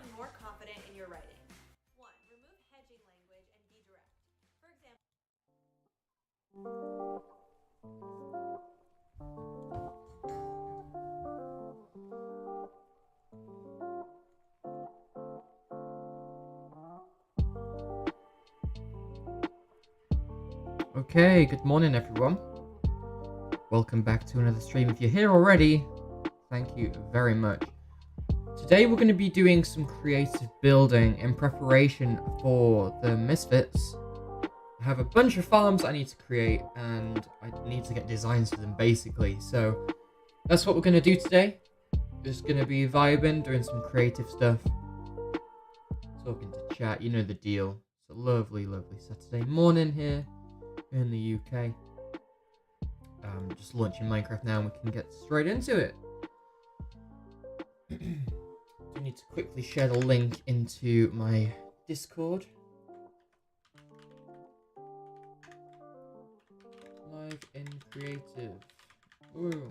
become more confident in your writing. 1. Remove hedging language and be direct. For example, Okay, good morning everyone. Welcome back to another stream. If you're here already, thank you very much. Today we're going to be doing some creative building in preparation for the Misfits. I have a bunch of farms I need to create and I need to get designs for them basically. So that's what we're going to do today. Just going to be vibing, doing some creative stuff. Talking to chat, you know the deal. It's a lovely, lovely Saturday morning here in the UK. Just launching Minecraft now and we can get straight into it. I need to quickly share the link into my Discord. Live in creative. Ooh.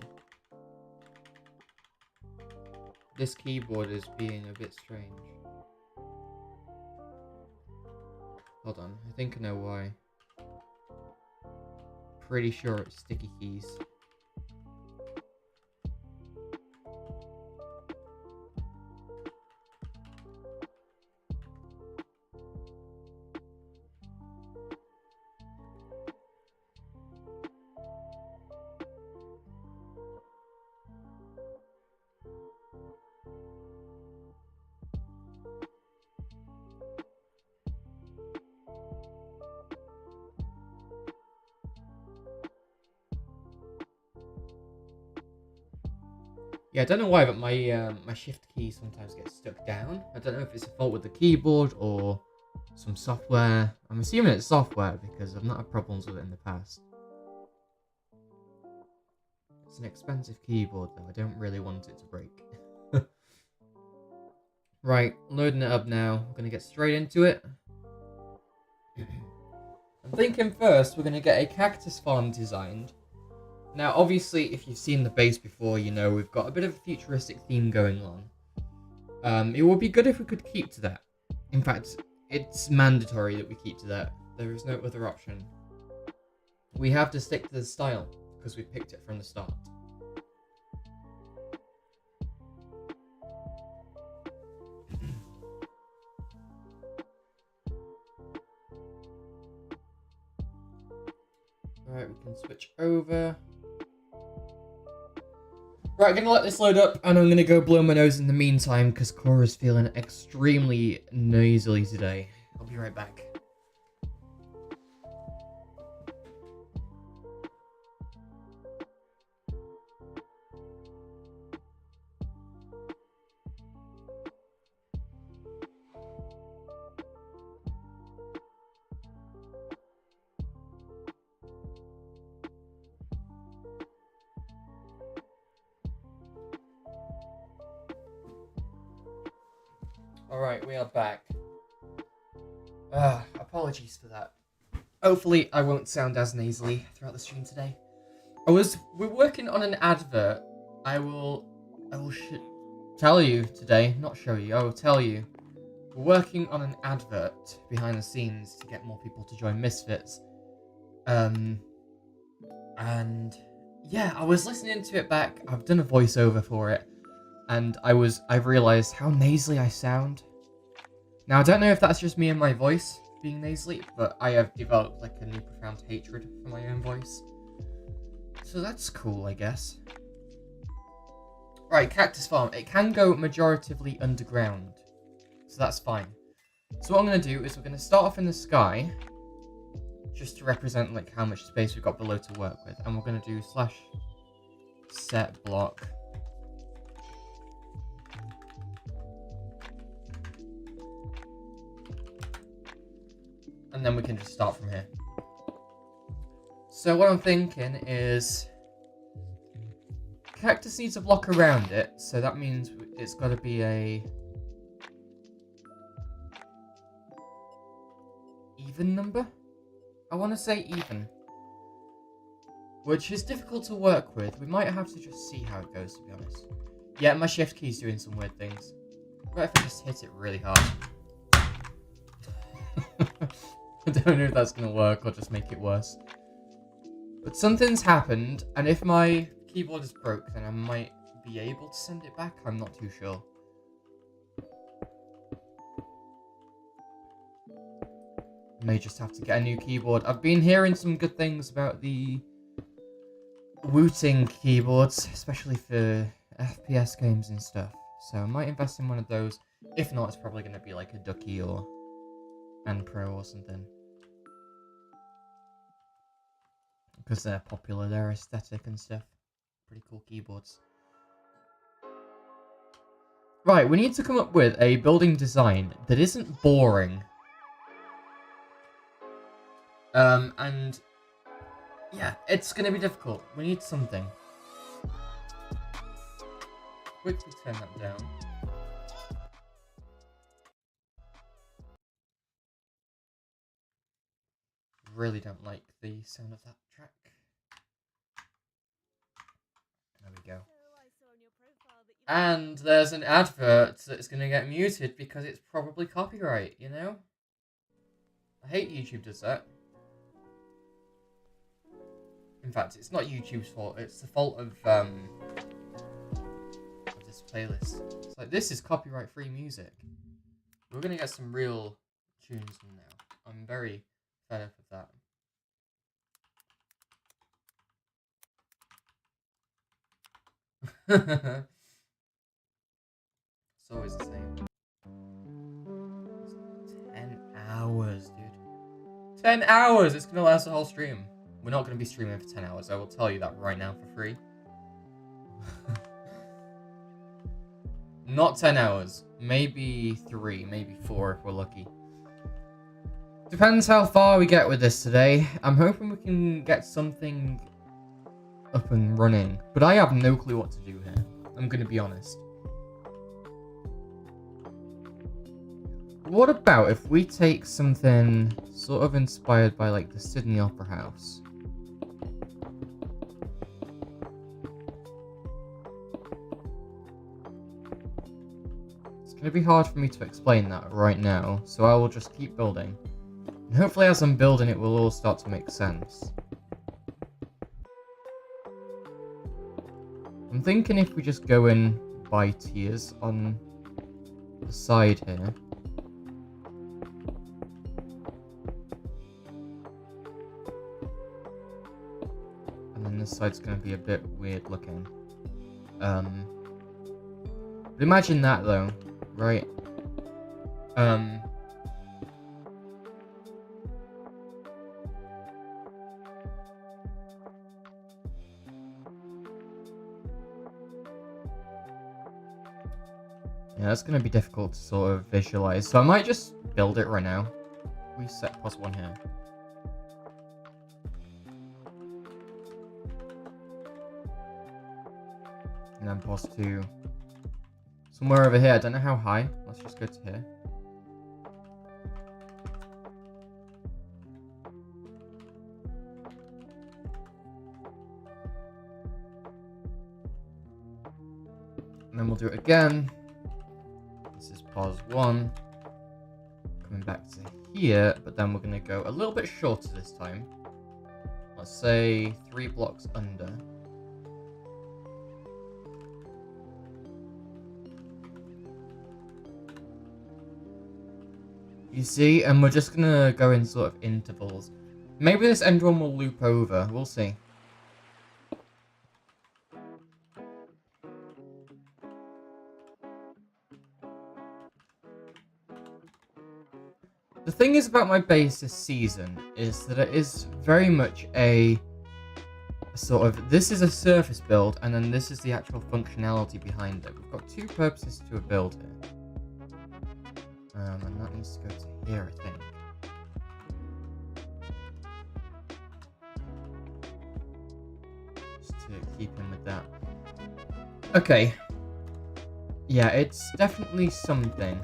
This keyboard is being a bit strange. Hold on, I think I know why. Pretty sure it's sticky keys. Yeah, I don't know why, but my shift key sometimes gets stuck down. I don't know if it's a fault with the keyboard or some software. I'm assuming it's software because I've not had problems with it in the past. It's an expensive keyboard though, I don't really want it to break. Right, loading it up now. We're going to get straight into it. I'm thinking first we're going to get a cactus farm designed. Now, obviously, if you've seen the base before, you know we've got a bit of a futuristic theme going on. It would be good if we could keep to that. In fact, it's mandatory that we keep to that. There is no other option. We have to stick to the style, because we picked it from the start. Alright, we can switch over. Right, I'm going to let this load up, and I'm going to go blow my nose in the meantime, because Cora's feeling extremely nasally today. I'll be right back. Alright, we are back. Apologies for that. Hopefully I won't sound as nasally throughout the stream today. We're working on an advert. I will tell you today, not show you, I will tell you. We're working on an advert behind the scenes to get more people to join Misfits. And yeah, I was listening to it back. I've done a voiceover for it. And I've realised how nasally I sound. Now, I don't know if that's just me and my voice being nasally, but I have developed like a new profound hatred for my own voice. So that's cool, I guess. Right, Cactus Farm. It can go majoritively underground, so that's fine. So what I'm going to do is we're going to start off in the sky, just to represent like how much space we've got below to work with. And we're going to do /set block. And then we can just start from here. So what I'm thinking is cactus needs a block around it, so that means it's got to be a even number. I want to say even, which is difficult to work with. We might have to just see how it goes, to be honest. Yeah, my shift key's doing some weird things. What if I just hit it really hard? I don't know if that's gonna work or just make it worse. But something's happened, and if my keyboard is broke, then I might be able to send it back. I'm not too sure. I may just have to get a new keyboard. I've been hearing some good things about the Wooting keyboards, especially for FPS games and stuff. So I might invest in one of those. If not, it's probably going to be like a Ducky or N Pro or something. Because they're popular, they're aesthetic and stuff. Pretty cool keyboards. Right, we need to come up with a building design that isn't boring. And yeah, it's gonna be difficult. We need something. Quickly turn that down. Really don't like the sound of that track. There we go. And there's an advert that's going to get muted because it's probably copyright, you know? I hate YouTube does that. In fact, it's not YouTube's fault, it's the fault of this playlist. It's like, this is copyright-free music. We're going to get some real tunes now. I'm very fed up with that. It's always the same. 10 hours, dude. 10 hours! It's gonna last the whole stream. We're not gonna be streaming for 10 hours, I will tell you that right now for free. Not 10 hours. Maybe 3, maybe 4 if we're lucky. Depends how far we get with this today. I'm hoping we can get something up and running. But I have no clue what to do here. I'm gonna be honest. What about if we take something sort of inspired by like the Sydney Opera House? It's going to be hard for me to explain that right now, so I will just keep building. And hopefully as I'm building it will all start to make sense. I'm thinking if we just go in by tiers on the side here. This side's going to be a bit weird looking. But imagine that though, right? Yeah, that's going to be difficult to sort of visualize, so I might just build it right now. We set +1 here. And then +2 somewhere over here. I don't know how high. Let's just go to here. And then we'll do it again. This is +1. Coming back to here, but then we're going to go a little bit shorter this time. Let's say 3 blocks under. You see, and we're just gonna go in sort of intervals. Maybe this end one will loop over, we'll see. The thing is about my base this season is that it is very much a sort of, this is a surface build and then this is the actual functionality behind it. We've got 2 purposes to a build here. And that needs to go to here, I think. Just to keep in with that. Okay. Yeah, it's definitely something.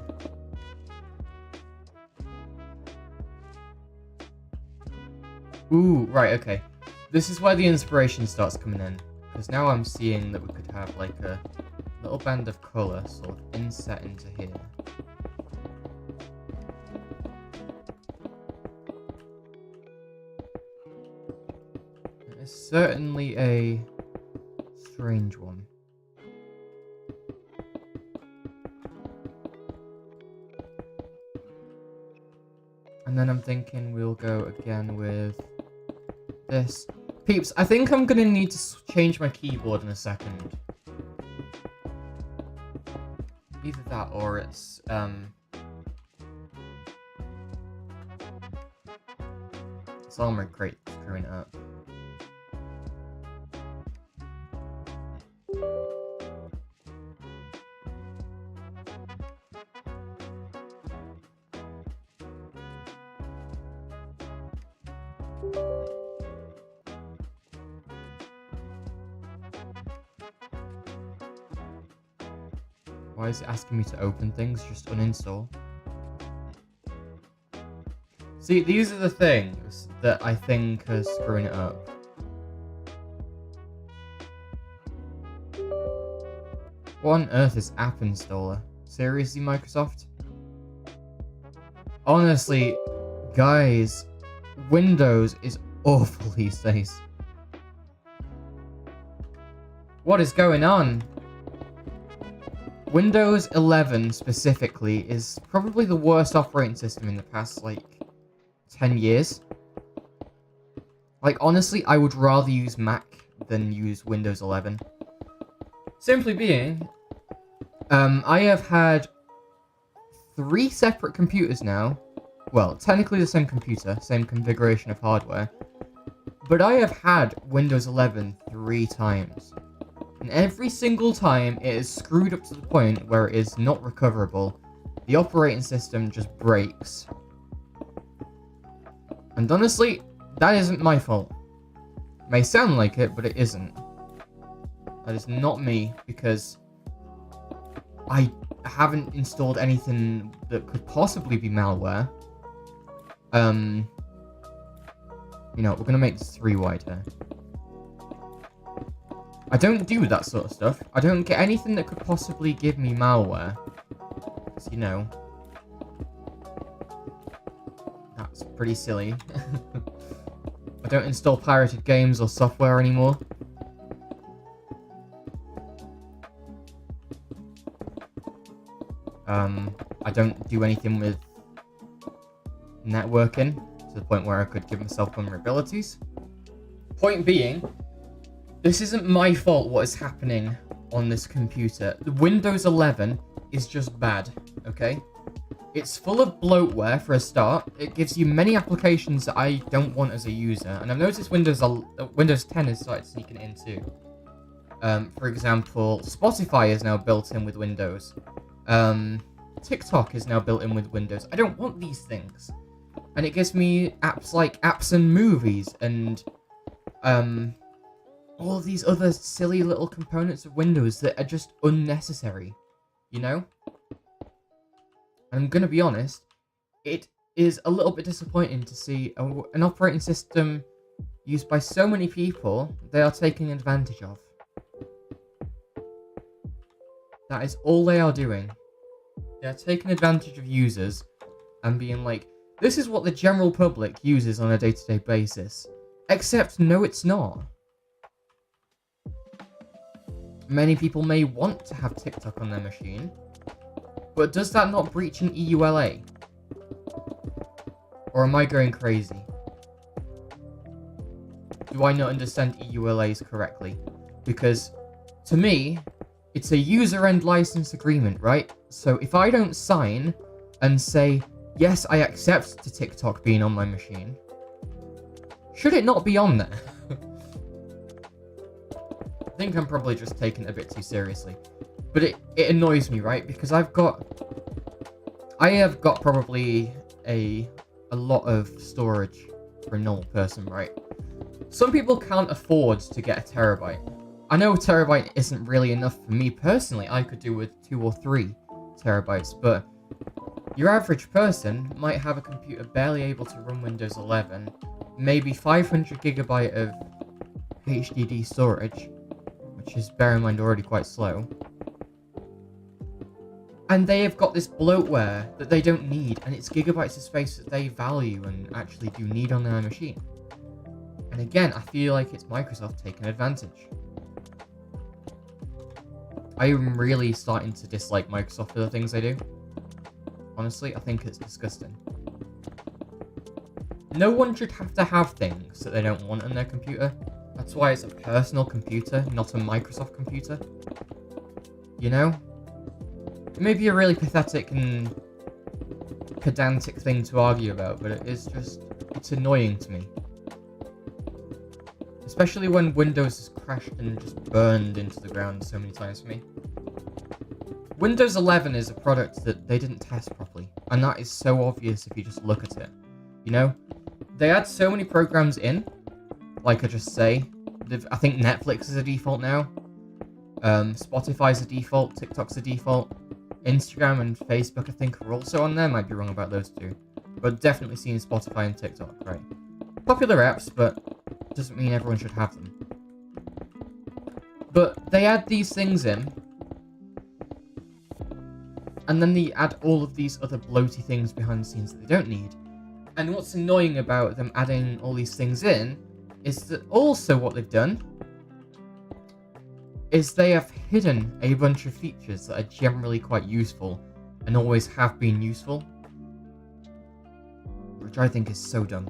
Ooh, right, okay. This is where the inspiration starts coming in. Because now I'm seeing that we could have like a little band of colour sort of inset into here. It's certainly a strange one. And then I'm thinking we'll go again with this. Peeps, I think I'm gonna need to change my keyboard in a second. Either that or it's, Armored Crate screwing it up. Why is it asking me to open things? Just uninstall. See, these are the things that I think are screwing it up. What on earth is App Installer? Seriously, Microsoft? Honestly, guys, Windows is awful these days. What is going on? Windows 11 specifically is probably the worst operating system in the past, like, 10 years. Like, honestly, I would rather use Mac than use Windows 11. Simply being, I have had 3 separate computers now. Well, technically the same computer, same configuration of hardware. But I have had Windows 11 3 times. And every single time it is screwed up to the point where it is not recoverable. The operating system just breaks. And honestly, that isn't my fault. It may sound like it, but it isn't. That is not me, because I haven't installed anything that could possibly be malware. You know, we're gonna make this 3 wide here. I don't do that sort of stuff. I don't get anything that could possibly give me malware. Because, you know, that's pretty silly. I don't install pirated games or software anymore. I don't do anything with networking to the point where I could give myself vulnerabilities. Point being, this isn't my fault what is happening on this computer. The Windows 11 is just bad, okay? It's full of bloatware for a start. It gives you many applications that I don't want as a user. And I've noticed Windows 10 has started sneaking it in too. For example, Spotify is now built in with Windows. TikTok is now built in with Windows. I don't want these things. And it gives me apps like Apps and Movies and all of these other silly little components of Windows that are just unnecessary, you know? And I'm gonna be honest, it is a little bit disappointing to see an operating system used by so many people they are taking advantage of. That is all they are doing. They are taking advantage of users and being like, this is what the general public uses on a day-to-day basis. Except, no, it's not. Many people may want to have TikTok on their machine, but does that not breach an EULA? Or am I going crazy? Do I not understand EULAs correctly? Because, to me, it's a user-end license agreement, right? So if I don't sign and say, yes, I accept to TikTok being on my machine, should it not be on there? I think I'm probably just taking it a bit too seriously. But it annoys me, right? Because I have got probably a lot of storage for a normal person, right? Some people can't afford to get a terabyte. I know a terabyte isn't really enough for me personally. I could do with 2 or 3 terabytes, but your average person might have a computer barely able to run Windows 11, maybe 500 gigabyte of HDD storage, which is, bear in mind, already quite slow. And they have got this bloatware that they don't need, and it's gigabytes of space that they value and actually do need on their machine. And again, I feel like it's Microsoft taking advantage. I am really starting to dislike Microsoft for the things they do. Honestly, I think it's disgusting. No one should have to have things that they don't want on their computer. That's why it's a personal computer, not a Microsoft computer. You know? It may be a really pathetic and pedantic thing to argue about, but it's annoying to me. Especially when Windows has crashed and just burned into the ground so many times for me. Windows 11 is a product that they didn't test properly, and that is so obvious if you just look at it. You know? They add so many programs in, like I just say. I think Netflix is a default now. Spotify's a default, TikTok's a default. Instagram and Facebook, I think, are also on there. Might be wrong about those two. But definitely seen Spotify and TikTok, right? Popular apps, but doesn't mean everyone should have them. But they add these things in, and then they add all of these other bloaty things behind the scenes that they don't need. And what's annoying about them adding all these things in is that also what they've done is they have hidden a bunch of features that are generally quite useful and always have been useful, which I think is so dumb.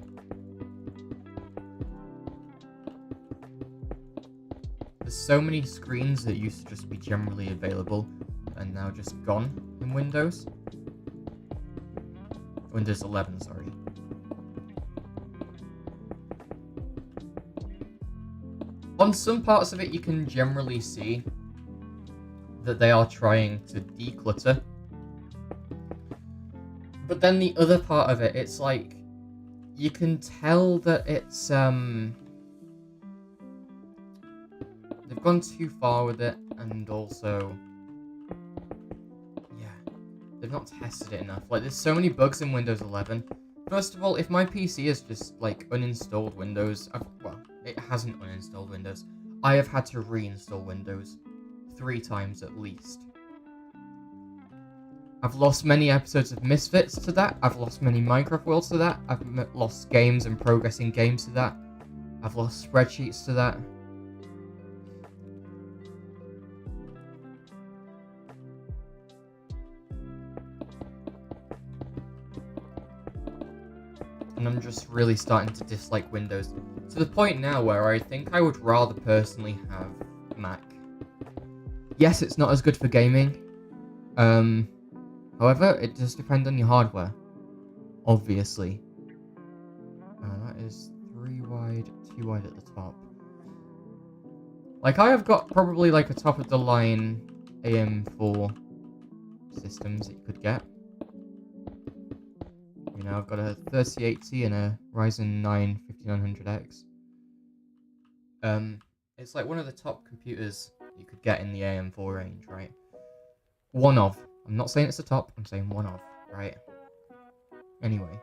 There's so many screens that used to just be generally available and now just gone in Windows. Windows 11, sorry. On some parts of it, you can generally see that they are trying to declutter. But then the other part of it, it's like, you can tell that it's, they've gone too far with it, and also, yeah, they've not tested it enough. Like, there's so many bugs in Windows 11. First of all, if my PC is just, like, uninstalled Windows, it hasn't uninstalled Windows. I have had to reinstall Windows 3 times at least. I've lost many episodes of Misfits to that. I've lost many Minecraft worlds to that. I've lost games and progress in games to that. I've lost spreadsheets to that. And I'm just really starting to dislike Windows, to the point now where I think I would rather personally have Mac. Yes, it's not as good for gaming. However, it does depend on your hardware, obviously. That is 3 wide, 2 wide at the top. Like, I have got probably like a top-of-the-line AM4 systems that you could get. You know, I've got a 3080 and a Ryzen 9 5900X. It's like one of the top computers you could get in the AM4 range, right? One of. I'm not saying it's the top, I'm saying one of, right? Anyway.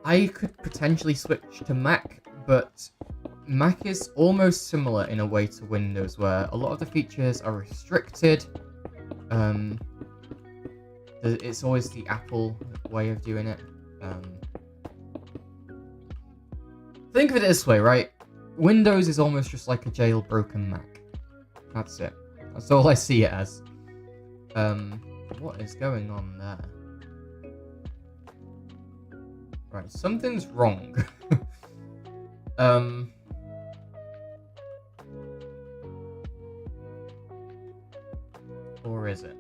I could potentially switch to Mac, but Mac is almost similar in a way to Windows, where a lot of the features are restricted. It's always the Apple way of doing it. Think of it this way, right? Windows is almost just like a jailbroken Mac. That's it. That's all I see it as. What is going on there? Right, something's wrong. Or is it?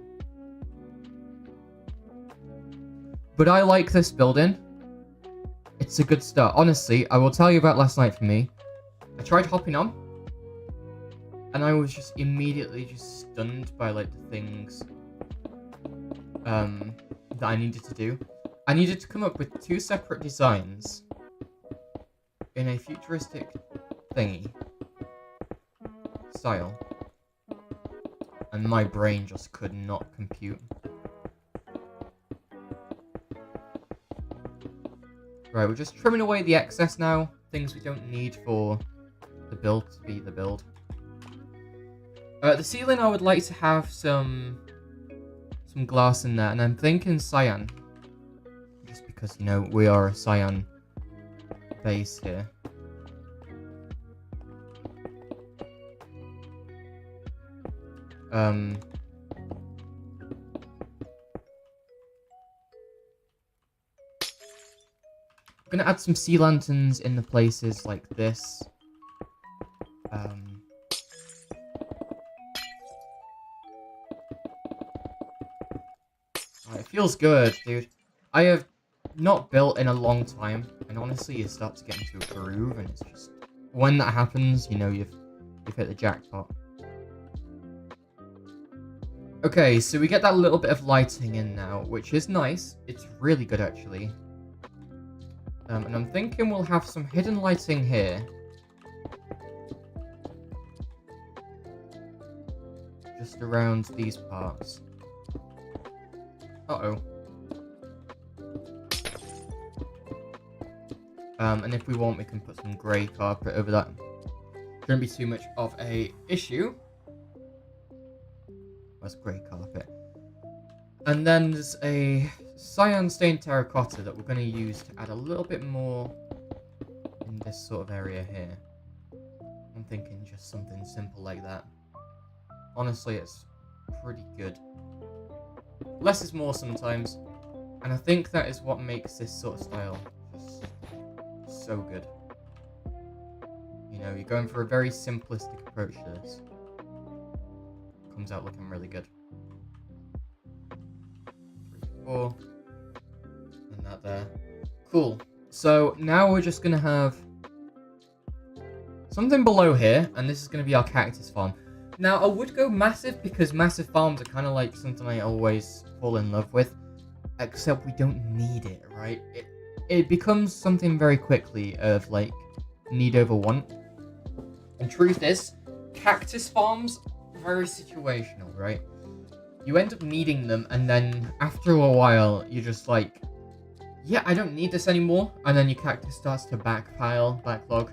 But I like this building. It's a good start. Honestly, I will tell you about last night for me. I tried hopping on, and I was just immediately just stunned by like the things that I needed to do. I needed to come up with 2 separate designs in a futuristic thingy style, and my brain just could not compute. Right, we're just trimming away the excess now, things we don't need for the build to be the build. The ceiling, I would like to have some glass in there, and I'm thinking cyan. Just because, you know, we are a cyan base here. I'm gonna add some sea lanterns in the places like this. It feels good, dude. I have not built in a long time, and honestly, you start to get into a groove, and it's just when that happens, you know you've hit the jackpot. Okay, so we get that little bit of lighting in now, which is nice. It's really good, actually. And I'm thinking we'll have some hidden lighting here. Just around these parts. Uh-oh. And if we want, we can put some grey carpet over that. Shouldn't be too much of a issue. That's grey carpet. And then there's a cyan stained terracotta that we're going to use to add a little bit more in this sort of area here. I'm thinking just something simple like that. Honestly, it's pretty good. Less is more sometimes, and I think that is what makes this sort of style just so good. You know, you're going for a very simplistic approach to this. Comes out looking really good. 3, 4, and that there. Cool. So now we're just gonna have something below here, and this is gonna be our cactus farm. Now, I would go massive, because massive farms are kind of like something I always fall in love with. Except we don't need it, right? It becomes something very quickly of, like, need over want. And truth is, cactus farms are very situational, right? You end up needing them, and then after a while, you're just like, yeah, I don't need this anymore. And then your cactus starts to backlog.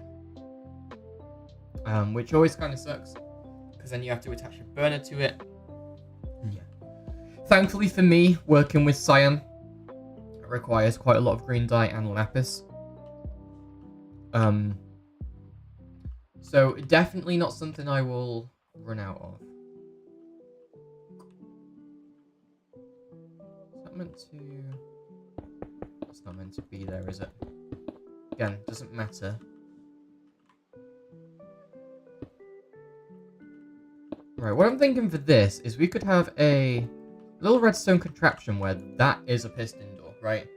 Which always kind of sucks. Because then you have to attach a burner to it. Yeah. Thankfully for me, working with cyan, it requires quite a lot of green dye and lapis. So definitely not something I will run out of. Is that meant to... It's not meant to be there, is it? Again, doesn't matter. Right, what I'm thinking for this is we could have a little redstone contraption where that is a piston door, right?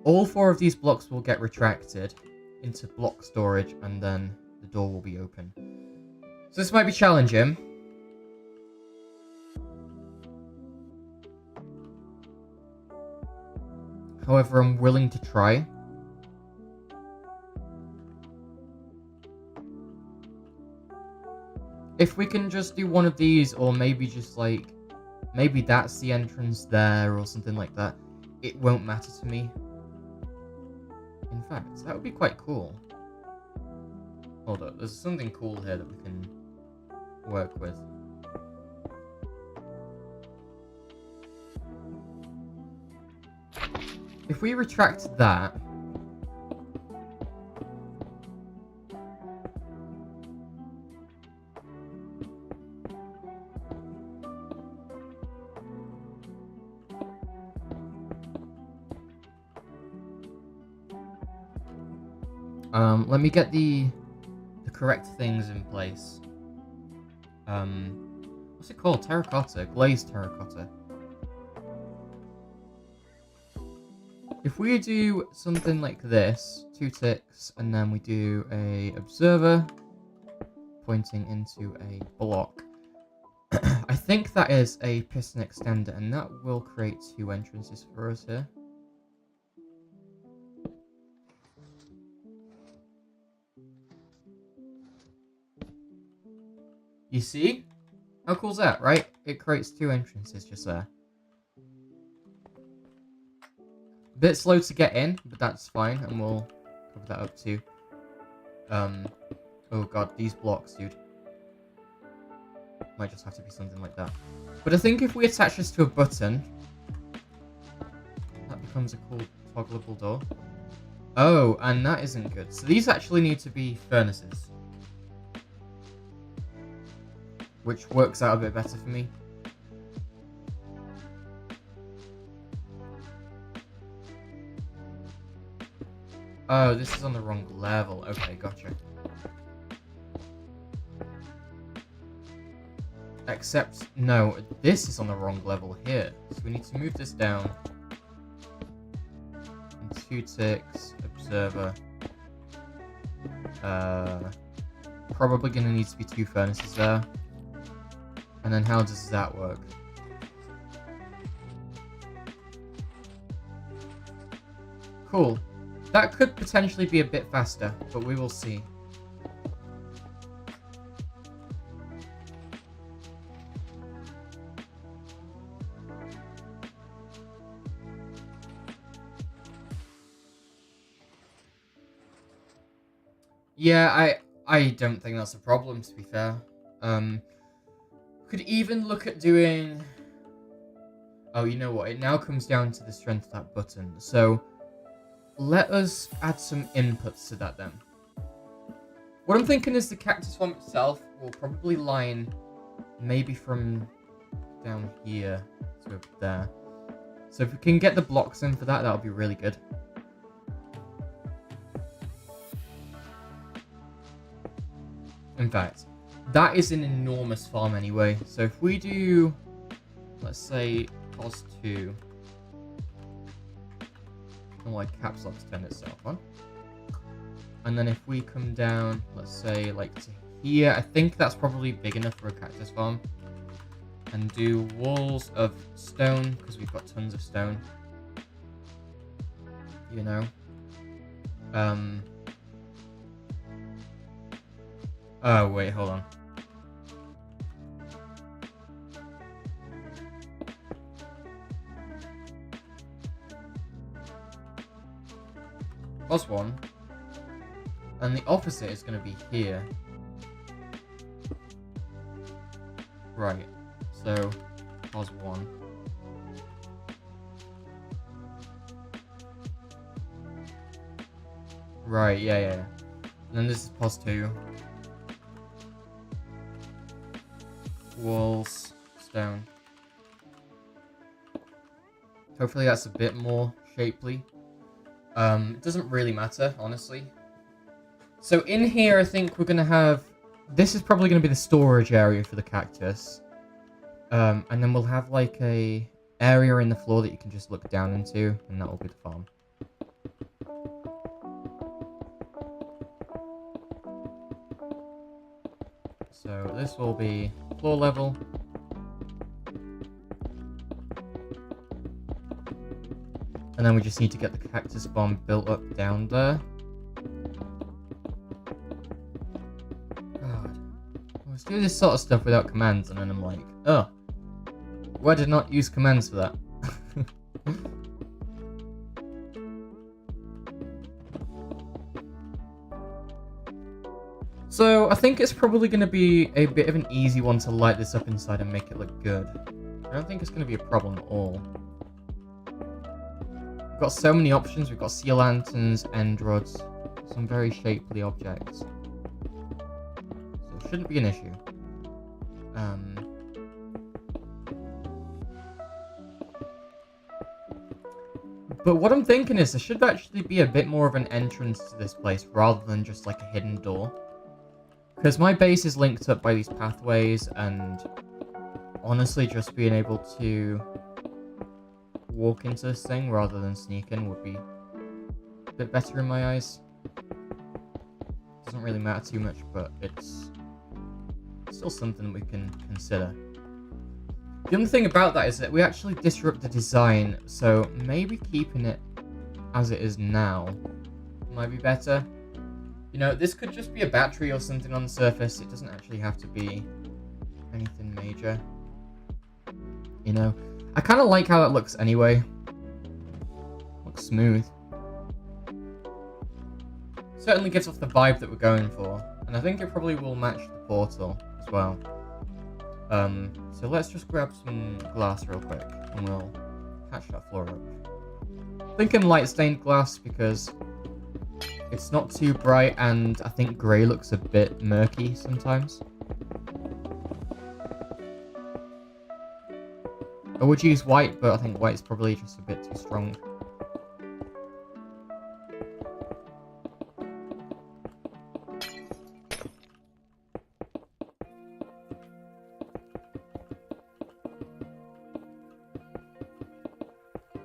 All 4 of these blocks will get retracted into block storage, and then the door will be open. So this might be challenging. However, I'm willing to try. If we can just do one of these, or maybe just like, maybe that's the entrance there, or something like that, it won't matter to me. In fact, that would be quite cool. Hold up, there's something cool here that we can work with. If we retract that, let me get the correct things in place. What's it called? Terracotta, glazed terracotta. If we do something like this, 2 ticks, and then we do a observer pointing into a block, I think that is a piston extender, and that will create 2 entrances for us here. You see? How cool is that, right? It creates 2 entrances just there. A bit slow to get in, but that's fine, and we'll cover that up too. Oh god, these blocks, dude. Might just have to be something like that. But I think if we attach this to a button, that becomes a cool toggleable door. Oh, and that isn't good. So these actually need to be furnaces. Which works out a bit better for me. Oh, this is on the wrong level. Okay, gotcha. Except, no, this is on the wrong level here. So we need to move this down. And 2 ticks, observer. Probably gonna need to be 2 furnaces there. And then how does that work? Cool. That could potentially be a bit faster, but we will see. Yeah, I don't think that's a problem, to be fair. Could even look at doing... Oh, you know what? It now comes down to the strength of that button. So, let us add some inputs to that then. What I'm thinking is the cactus farm itself will probably line maybe from down here to up there. So if we can get the blocks in for that, that'll be really good. In fact, that is an enormous farm anyway. So if we do, let's say, pos 2. And like caps lock to turn itself on. And then if we come down, let's say, like to here, I think that's probably big enough for a cactus farm. And do walls of stone, because we've got tons of stone. You know. Oh, wait, hold on. Pos 1. And the opposite is going to be here. Right. So, pos 1. Right, yeah. And then this is pos 2. Walls, stone. Hopefully that's a bit more shapely. It doesn't really matter, honestly. So in here, I think we're going to have... This is probably going to be the storage area for the cactus. And then we'll have like a area in the floor that you can just look down into, and that will be the farm. So this will be floor level. And then we just need to get the cactus bomb built up down there. God. I was doing this sort of stuff without commands, and then I'm like, oh, why did I not use commands for that? So, I think it's probably going to be a bit of an easy one to light this up inside and make it look good. I don't think it's going to be a problem at all. We've got so many options. We've got sea lanterns, end rods, some very shapely objects. So it shouldn't be an issue. But what I'm thinking is there should actually be a bit more of an entrance to this place rather than just like a hidden door. Because my base is linked up by these pathways, and honestly just being able to walk into this thing rather than sneak in would be a bit better in my eyes. Doesn't really matter too much, but it's still something we can consider. The other thing about that is that we actually disrupt the design, so maybe keeping it as it is now might be better. You know, this could just be a battery or something on the surface. It doesn't actually have to be anything major. You know, I kind of like how that looks anyway. Looks smooth. Certainly gives off the vibe that we're going for. And I think it probably will match the portal as well. So let's just grab some glass real quick, and we'll patch that floor up. Thinking light stained glass because it's not too bright, and I think grey looks a bit murky sometimes. I would use white, but I think white's probably just a bit too strong.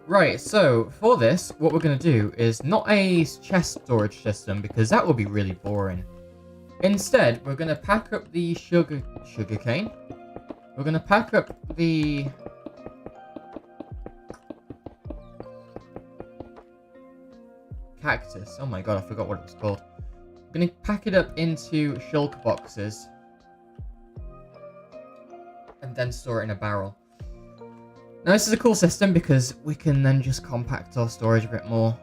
Right, so for this, what we're going to do is not a chest storage system, because that will be really boring. Instead, we're going to pack up the sugarcane. We're going to pack up the cactus. Oh my god, I forgot what it was called. I'm going to pack it up into shulker boxes and then store it in a barrel. Now this is a cool system because we can then just compact our storage a bit more.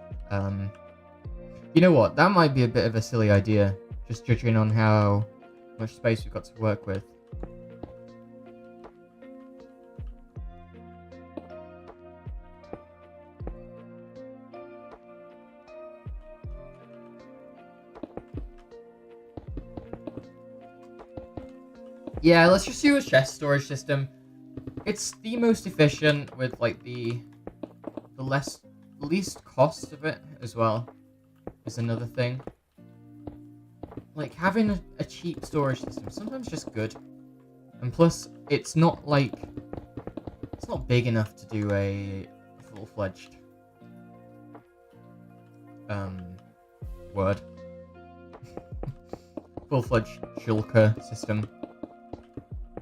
You know what, that might be a bit of a silly idea, just judging on how much space we've got to work with. Yeah, let's just use a chest storage system. It's the most efficient with like the least cost of it as well is another thing. Like having a cheap storage system is sometimes just good. And plus it's not big enough to do a full-fledged full-fledged shulker system.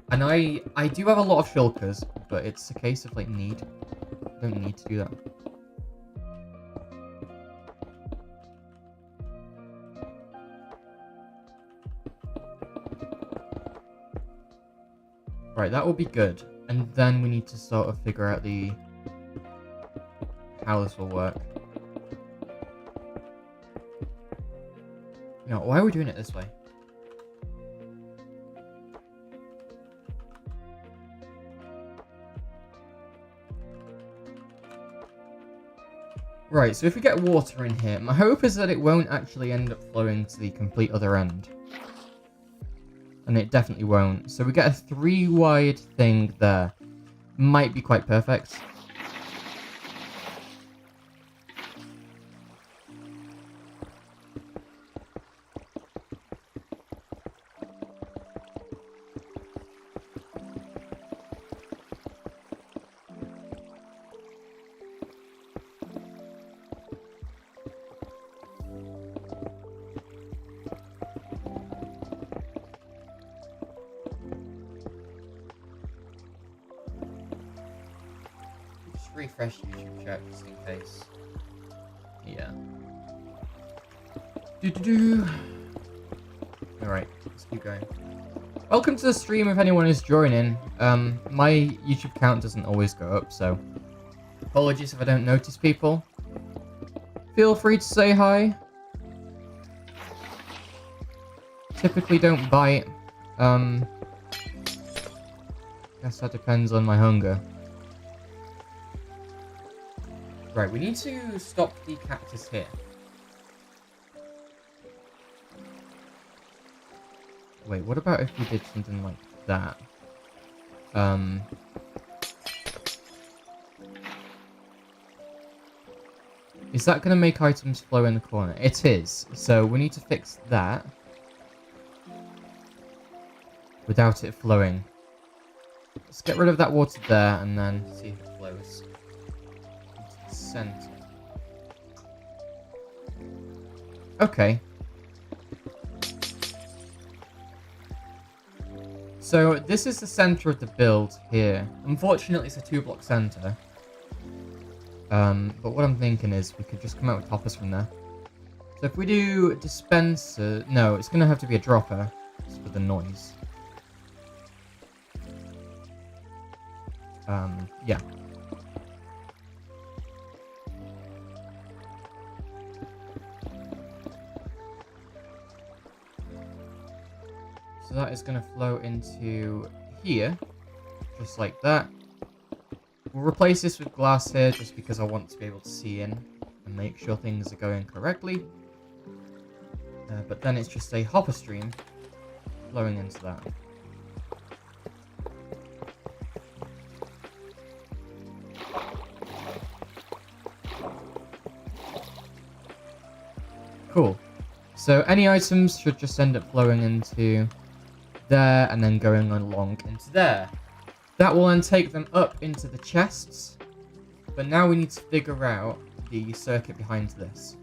And I do have a lot of shulkers, but it's a case of like need. I don't need to do that. Right, that will be good. And then we need to sort of figure out how this will work. No, why are we doing it this way? Right, so if we get water in here, my hope is that it won't actually end up flowing to the complete other end. And it definitely won't. So we get a 3-wide thing there. Might be quite perfect. Refresh YouTube chat just in case. Yeah. Alright, let's keep going. Welcome to the stream if anyone is joining. My YouTube count doesn't always go up, so apologies if I don't notice people. Feel free to say hi. Typically don't bite. Guess that depends on my hunger. Right, we need to stop the cactus here. Wait, what about if we did something like that? Is that going to make items flow in the corner? It is. So we need to fix that without it flowing. Let's get rid of that water there and then see if it flows. Center. Okay. So this is the center of the build here. Unfortunately, it's a 2-block center. But what I'm thinking is we could just come out with toppers from there. So if we do dispenser, no, it's gonna have to be a dropper just for the noise. Yeah. So that is going to flow into here. just like that. We'll replace this with glass here just because I want to be able to see in and make sure things are going correctly. But then it's just a hopper stream flowing into that. Cool. So any items should just end up flowing into there and then going along into there. That will then take them up into the chests. But now we need to figure out the circuit behind this.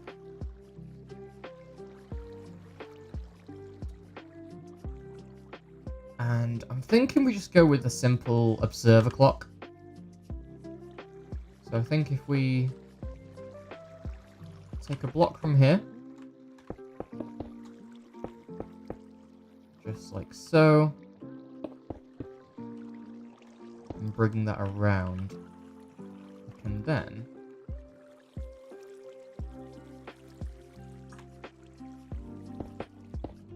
And I'm thinking we just go with a simple observer clock. So I think if we take a block from here, just like so, and bring that around, we can then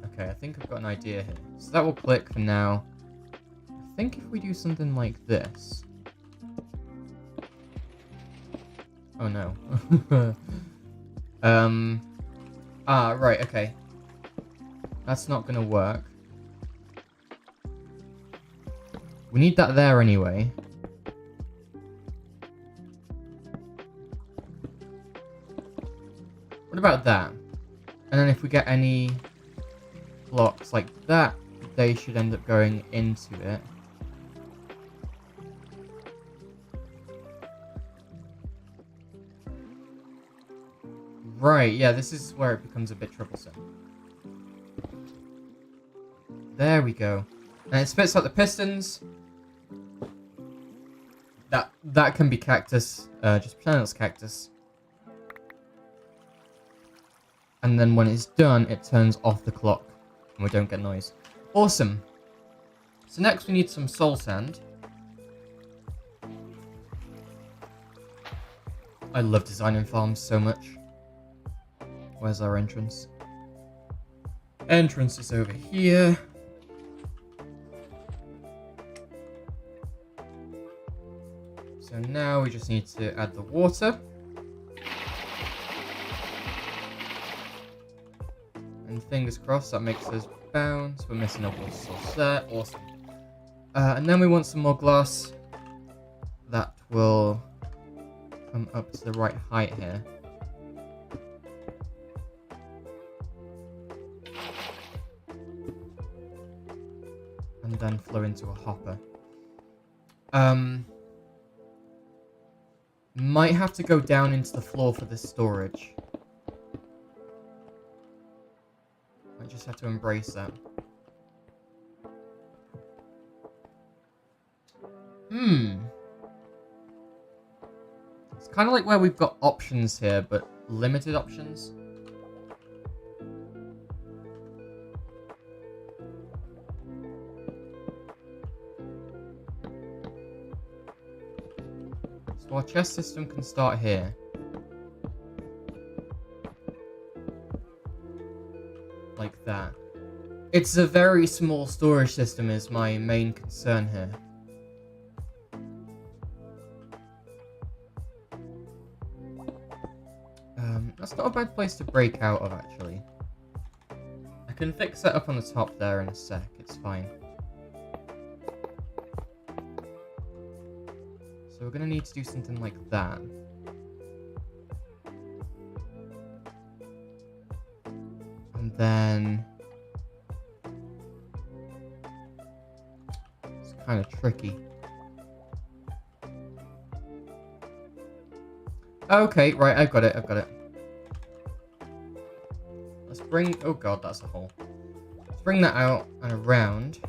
okay, I think I've got an idea here. So that will click for now. I think if we do something like this. Oh no. Right, okay. That's not gonna work. We need that there anyway. What about that? And then if we get any blocks like that, they should end up going into it. Right, yeah, this is where it becomes a bit troublesome. There we go. And it spits out the pistons. That can be cactus. Just pretend it's cactus. And then when it's done, it turns off the clock. And we don't get noise. Awesome. So next we need some soul sand. I love designing farms so much. Where's our entrance? Entrance is over here. So now we just need to add the water. And fingers crossed that makes us bounce. We're missing a water source there. Awesome. And then we want some more glass. That will come up to the right height here. And then flow into a hopper. Might have to go down into the floor for this storage. I just have to embrace that. It's kind of like where we've got options here, but limited options. So our chest system can start here. Like that. It's a very small storage system is my main concern here. That's not a bad place to break out of, actually. I can fix that up on the top there in a sec, it's fine. So we're going to need to do something like that. And then... it's kind of tricky. Okay, right, I've got it. Let's bring... oh god, that's a hole. Let's bring that out and around.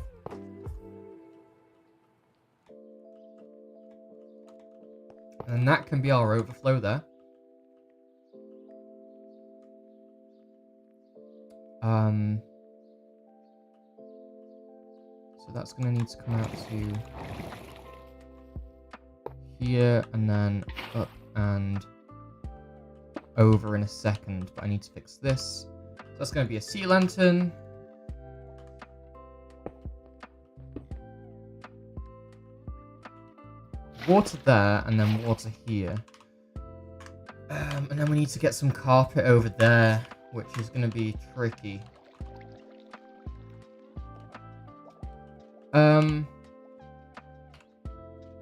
And that can be our overflow there. So that's going to need to come out to here and then up and over in a second. But I need to fix this. So that's going to be a sea lantern. water there and then water here. And then we need to get some carpet over there, which is going to be tricky.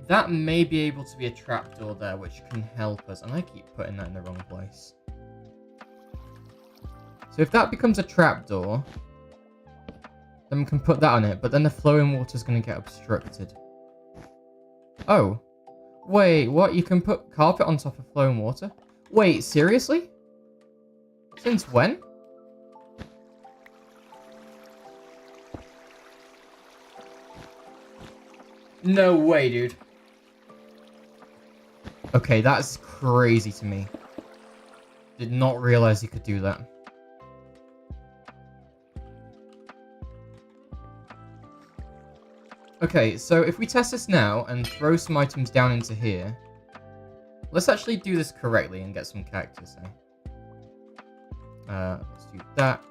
That may be able to be a trapdoor there, which can help us. And I keep putting that in the wrong place. So if that becomes a trapdoor, then we can put that on it. But then the flowing water is going to get obstructed. Oh. Wait, what? You can put carpet on top of flowing water? Wait, seriously? Since when? No way, dude. Okay, that's crazy to me. Did not realize you could do that. Okay, so if we test this now and throw some items down into here, let's actually do this correctly and get some cactus, eh? Let's do that.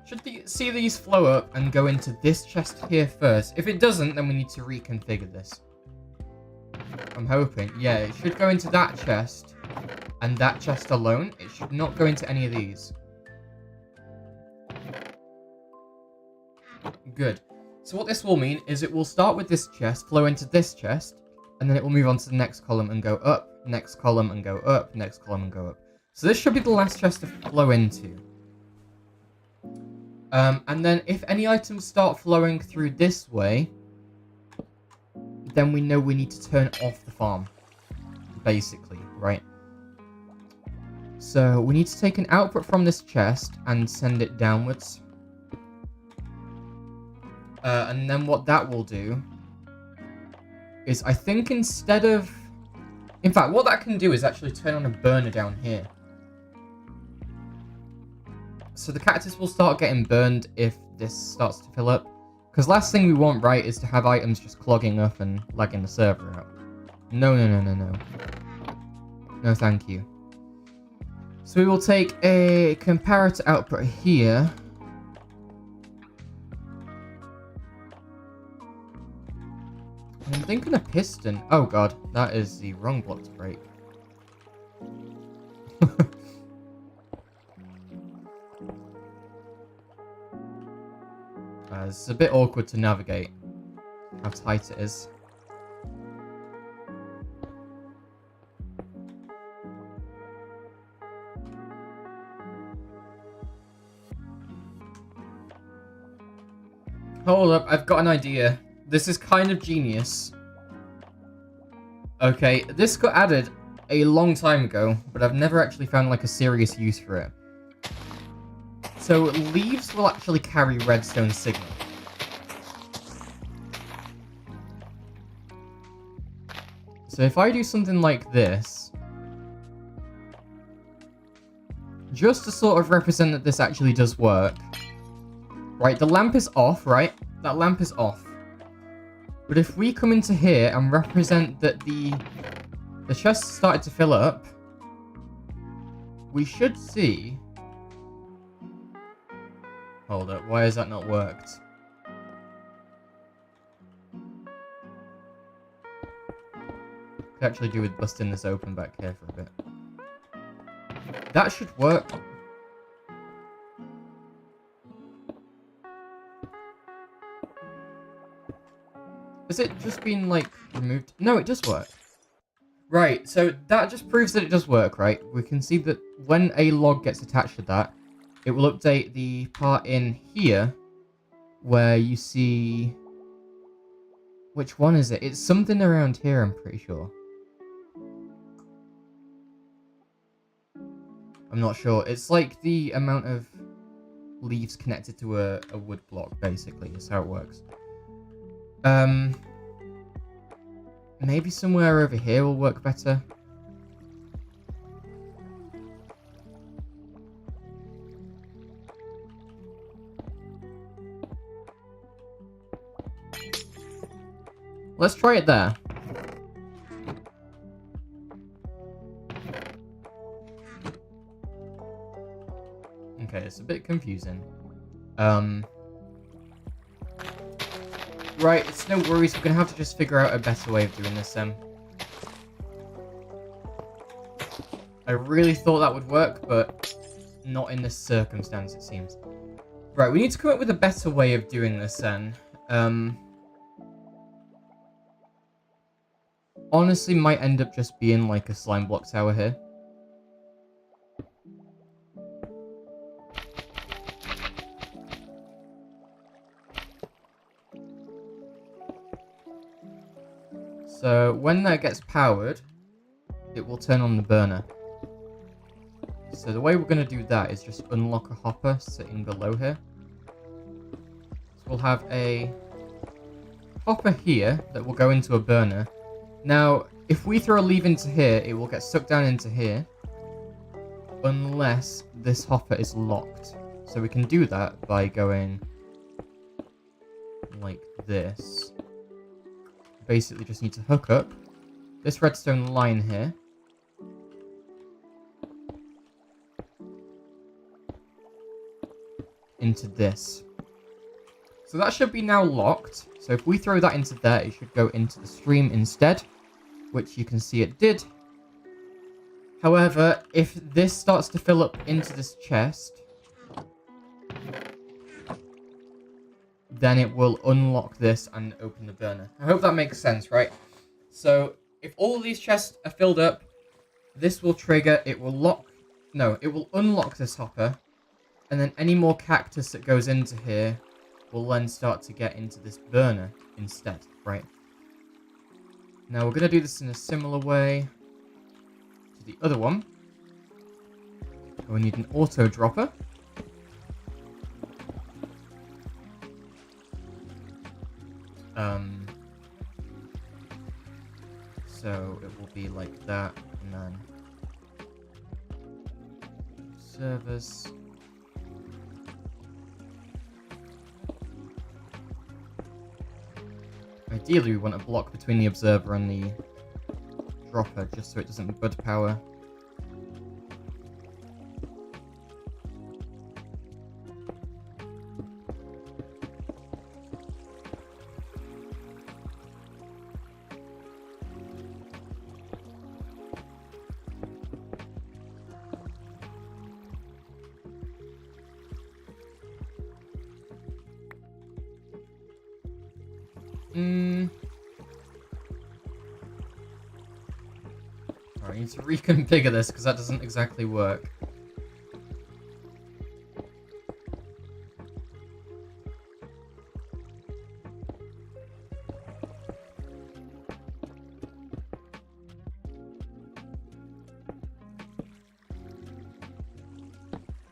Should see these flow up and go into this chest here first? If it doesn't, then we need to reconfigure this. I'm hoping. Yeah, it should go into that chest and that chest alone. It should not go into any of these. Good. So what this will mean is it will start with this chest, flow into this chest, and then it will move on to the next column and go up, next column and go up, next column and go up. So this should be the last chest to flow into. And then if any items start flowing through this way, then we know we need to turn off the farm, basically, right? So we need to take an output from this chest and send it downwards. And then what that will do is, I think instead of... In fact, what that can do is actually turn on a burner down here. So the cactus will start getting burned if this starts to fill up. Because last thing we want, right, is to have items just clogging up and lagging the server out. No, no, no, no, no. No, thank you. So we will take a comparator output here. I'm thinking a piston. Oh god, that is the wrong block to break. It's a bit awkward to navigate. How tight it is. Hold up, I've got an idea. This is kind of genius. Okay, this got added a long time ago, but I've never actually found like a serious use for it. So leaves will actually carry redstone signal. So if I do something like this, just to sort of represent that this actually does work, right, the lamp is off, right? That lamp is off. But if we come into here and represent that the chest started to fill up, we should see... Hold up, why has that not worked? Could actually do with busting this open back here for a bit. That should work. Has it just been, like, removed? No, it does work. Right, so that just proves that it does work, right? We can see that when a log gets attached to that, it will update the part in here where you see... Which one is it? It's something around here, I'm pretty sure. I'm not sure. It's like the amount of leaves connected to a wood block, basically, is how it works. Maybe somewhere over here will work better. Let's try it there. Okay, it's a bit confusing. We'll Right, it's no worries. We're going to have to just figure out a better way of doing this then. I really thought that would work, but not in this circumstance, it seems. Right, we need to come up with a better way of doing this then. Honestly, might end up just being like a slime block tower here. So when that gets powered, it will turn on the burner. So the way we're going to do that is just unlock a hopper sitting below here. So we'll have a hopper here that will go into a burner. Now, if we throw a leaf into here, it will get sucked down into here. Unless this hopper is locked. So we can do that by going like this. Basically just need to hook up this redstone line here. Into this. So that should be now locked. So if we throw that into there, it should go into the stream instead. Which you can see it did. However, if this starts to fill up into this chest, then it will unlock this and open the burner. I hope that makes sense, right? So if all of these chests are filled up, this will trigger, it will unlock this hopper, and then any more cactus that goes into here will then start to get into this burner instead, right? Now we're going to do this in a similar way to the other one. We need an auto dropper. So it will be like that, and then servers. Ideally, we want a block between the observer and the dropper, just so it doesn't bud power. I need to reconfigure this because that doesn't exactly work.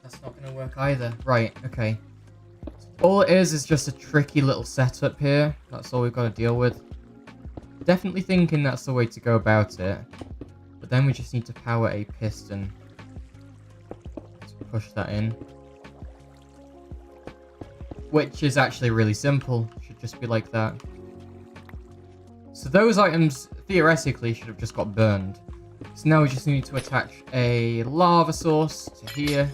That's not going to work either. Right, okay. All it is just a tricky little setup here. That's all we've got to deal with. Definitely thinking that's the way to go about it. But then we just need to power a piston to push that in. Which is actually really simple. Should just be like that. So those items, theoretically, should have just got burned. So now we just need to attach a lava source to here.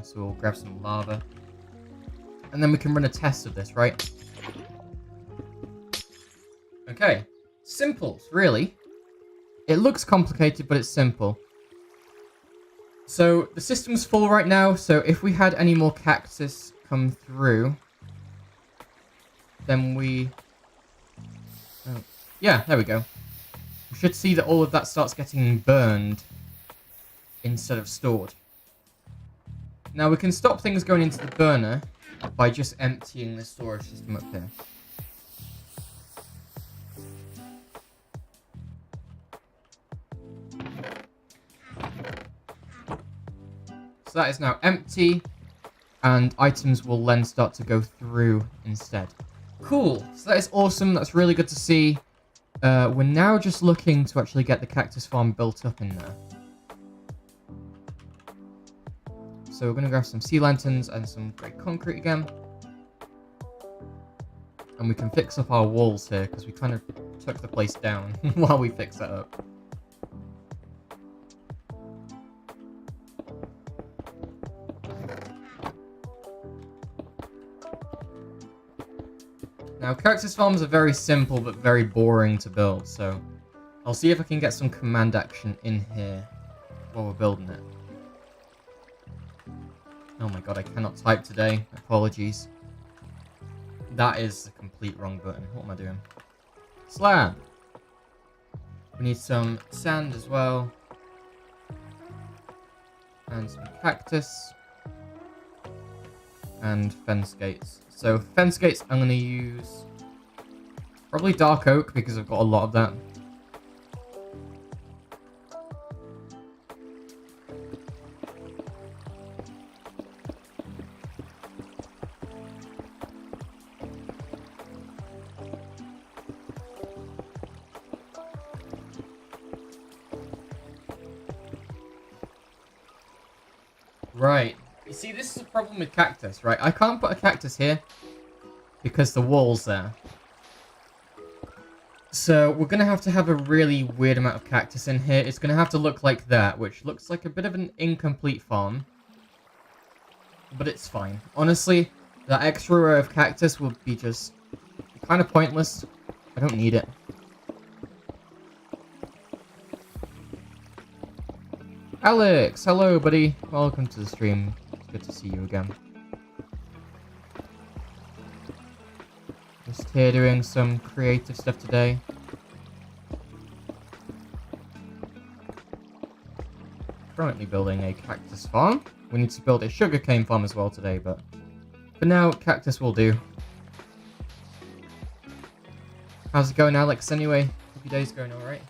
So we'll grab some lava. And then we can run a test of this, right? Okay. Simple, really. It looks complicated, but it's simple. So the system's full right now, so if we had any more cactus come through, then we... Oh. Yeah, there we go. We should see that all of that starts getting burned instead of stored. Now we can stop things going into the burner by just emptying the storage system up here. So that is now empty, and items will then start to go through instead. Cool, so that is awesome, that's really good to see. We're now just looking to actually get the cactus farm built up in there. So we're going to grab some sea lanterns and some grey concrete again. And we can fix up our walls here, because we kind of took the place down while we fix that up. Now, cactus farms are very simple but very boring to build, so I'll see if I can get some command action in here while we're building it. Oh my god, I cannot type today. Apologies. That is the complete wrong button. What am I doing? Slab! We need some sand as well. And some cactus. And fence gates. So fence gates I'm going to use probably dark oak because I've got a lot of that. Right. You see, this is a problem with cactus, right? I can't put a cactus here because the wall's there. So we're going to have a really weird amount of cactus in here. It's going to have to look like that, which looks like a bit of an incomplete farm. But it's fine. Honestly, that extra row of cactus will be just kind of pointless. I don't need it. Alex, hello buddy. Welcome to the stream. It's good to see you again. Just here doing some creative stuff today. Currently building a cactus farm. We need to build a sugarcane farm as well today, but for now, cactus will do. How's it going, Alex, anyway? Hope your day's going alright.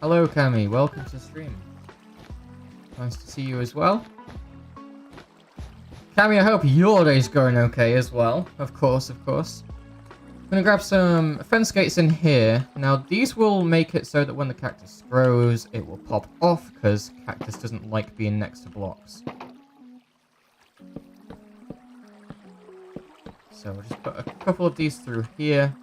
Hello, Cami. Welcome to the stream. Nice to see you as well. Cami, I hope your day's going okay as well. Of course, of course. I'm gonna grab some fence gates in here. Now, these will make it so that when the cactus grows, it will pop off, because cactus doesn't like being next to blocks. So we'll just put a couple of these through here.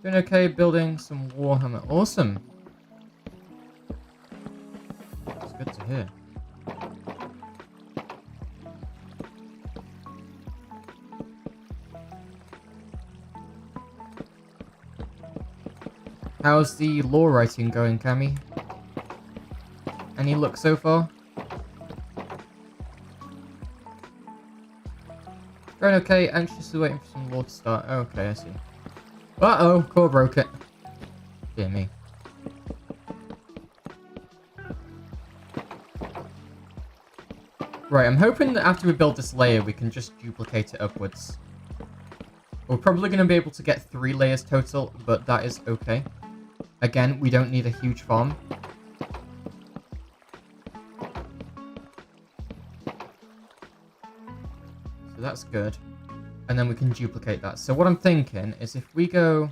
Doing okay building some Warhammer. Awesome. That's good to hear. How's the lore writing going, Cami? Any luck so far? Going okay, anxiously waiting for some lore to start. Okay, I see. Uh-oh, core broke it. Dear me. Right, I'm hoping that after we build this layer, we can just duplicate it upwards. We're probably going to be able to get 3 layers total, but that is okay. Again, we don't need a huge farm. So that's good. And then we can duplicate that. So what I'm thinking is if we go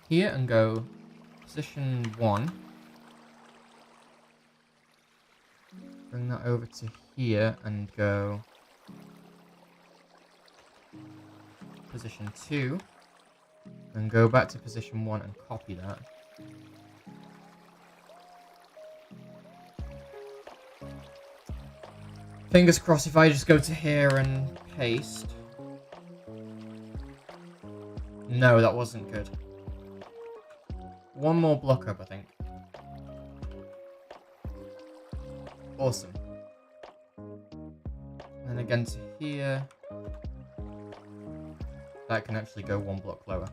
here and go position 1. Bring that over to here and go position 2. And go back to position 1 and copy that. Fingers crossed if I just go to here and paste. No, that wasn't good. One more block up, I think. Awesome. And then again to here. That can actually go 1 block lower.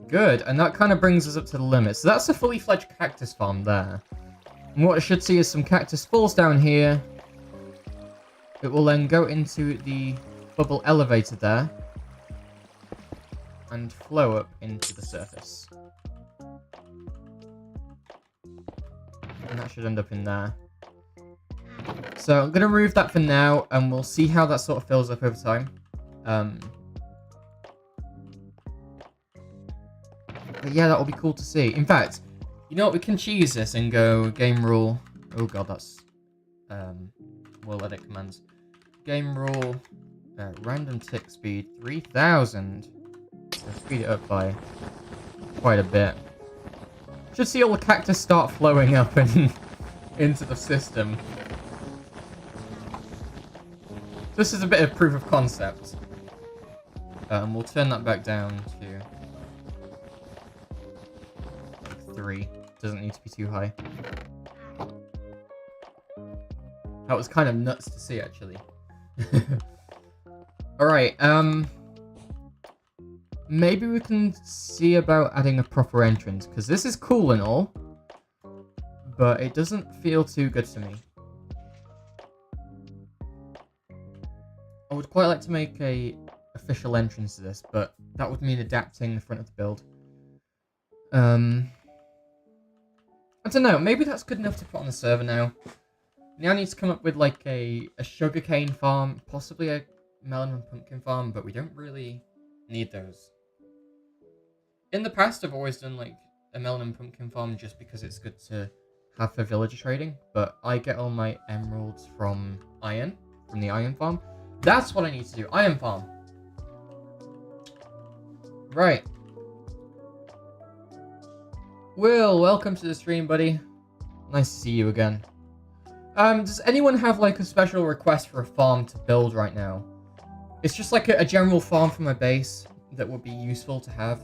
Good, and that kind of brings us up to the limit. So that's a fully fledged cactus farm there. And what I should see is some cactus falls down here. It will then go into the bubble elevator there. And flow up into the surface. And that should end up in there. So I'm going to remove that for now, and we'll see how that sort of fills up over time. But yeah, that will be cool to see. In fact, You know what? We can cheese this and go game rule. Oh god, that's world edit commands. Game rule, random tick speed 3000. Let's speed it up by quite a bit. Should see all the cactus start flowing up and into the system. This is a bit of proof of concept. We'll turn that back down to like 3. Doesn't need to be too high. That was kind of nuts to see, actually. Alright, maybe we can see about adding a proper entrance, because this is cool and all, but it doesn't feel too good to me. I would quite like to make a official entrance to this, but that would mean adapting the front of the build. I don't know, maybe that's good enough to put on the server now. Now I need to come up with like a sugarcane farm, possibly a melon and pumpkin farm, but we don't really need those. In the past, I've always done like a melon and pumpkin farm just because it's good to have for villager trading, but I get all my emeralds from iron, from the iron farm. That's what I need to do, iron farm. Right. Will, welcome to the stream, buddy. Nice to see you again. Does anyone have like a special request for a farm to build right now? It's just like a general farm for my base that would be useful to have.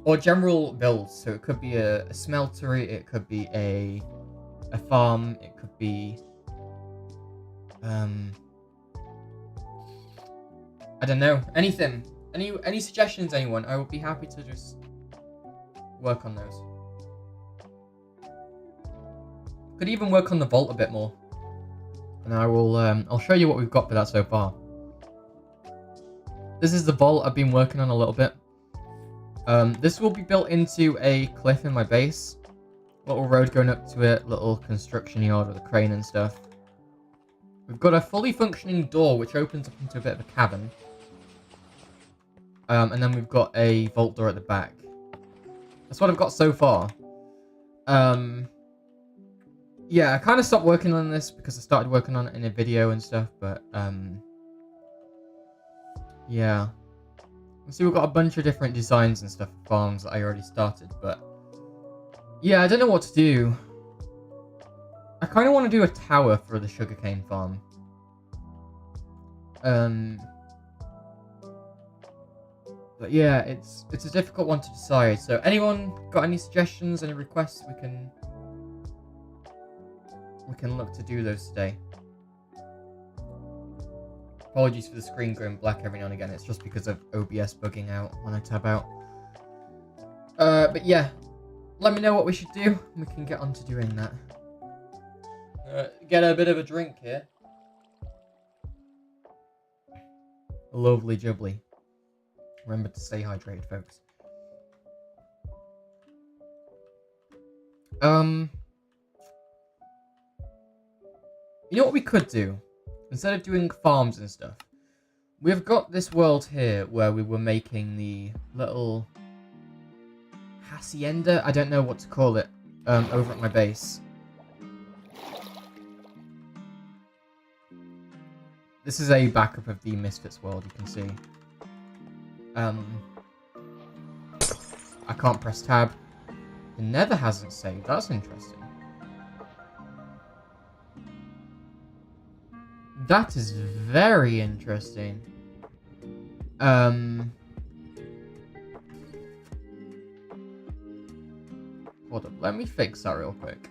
Or general builds, so it could be a smeltery, it could be a farm, it could be... I don't know, anything. Any suggestions, anyone? I would be happy to just work on those. Could even work on the vault a bit more. And I will, I'll show you what we've got for that so far. This is the vault I've been working on a little bit. This will be built into a cliff in my base. Little road going up to it, little construction yard with a crane and stuff. We've got a fully functioning door which opens up into a bit of a cabin. And then we've got a vault door at the back. That's what I've got so far. Yeah, I kind of stopped working on this because I started working on it in a video and stuff, but, yeah. See, we've got a bunch of different designs and stuff for farms that I already started, but, yeah, I don't know what to do. I kind of want to do a tower for the sugarcane farm. But yeah, it's a difficult one to decide, so anyone got any suggestions, any requests, we can look to do those today. Apologies for the screen going black every now and again. It's just because of OBS bugging out when I tab out. But yeah, let me know what we should do, and we can get on to doing that. Get a bit of a drink here. Lovely jubbly. Remember to stay hydrated, folks. You know what we could do? Instead of doing farms and stuff, we've got this world here where we were making the little hacienda, I don't know what to call it, over at my base. This is a backup of the Misfits world, you can see. I can't press tab. The Nether hasn't saved, that's interesting. That is very interesting. Hold up, let me fix that real quick.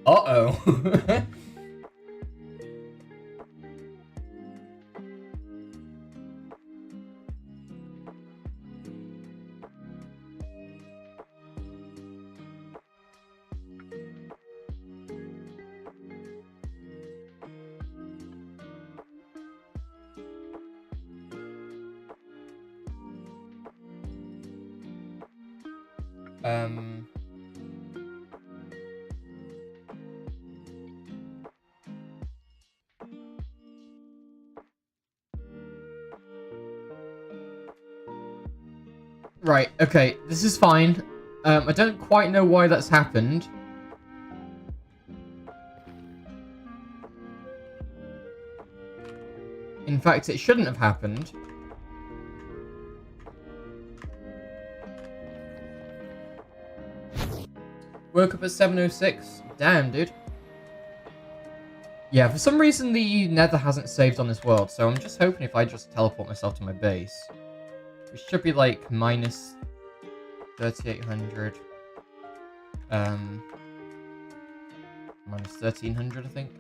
Uh-oh. Right, okay, this is fine. I don't quite know why that's happened. In fact, it shouldn't have happened. Woke up at 7:06. Damn, dude. Yeah, for some reason the nether hasn't saved on this world, so I'm just hoping if I just teleport myself to my base, we should be like minus 3,800. Minus 1,300, I think.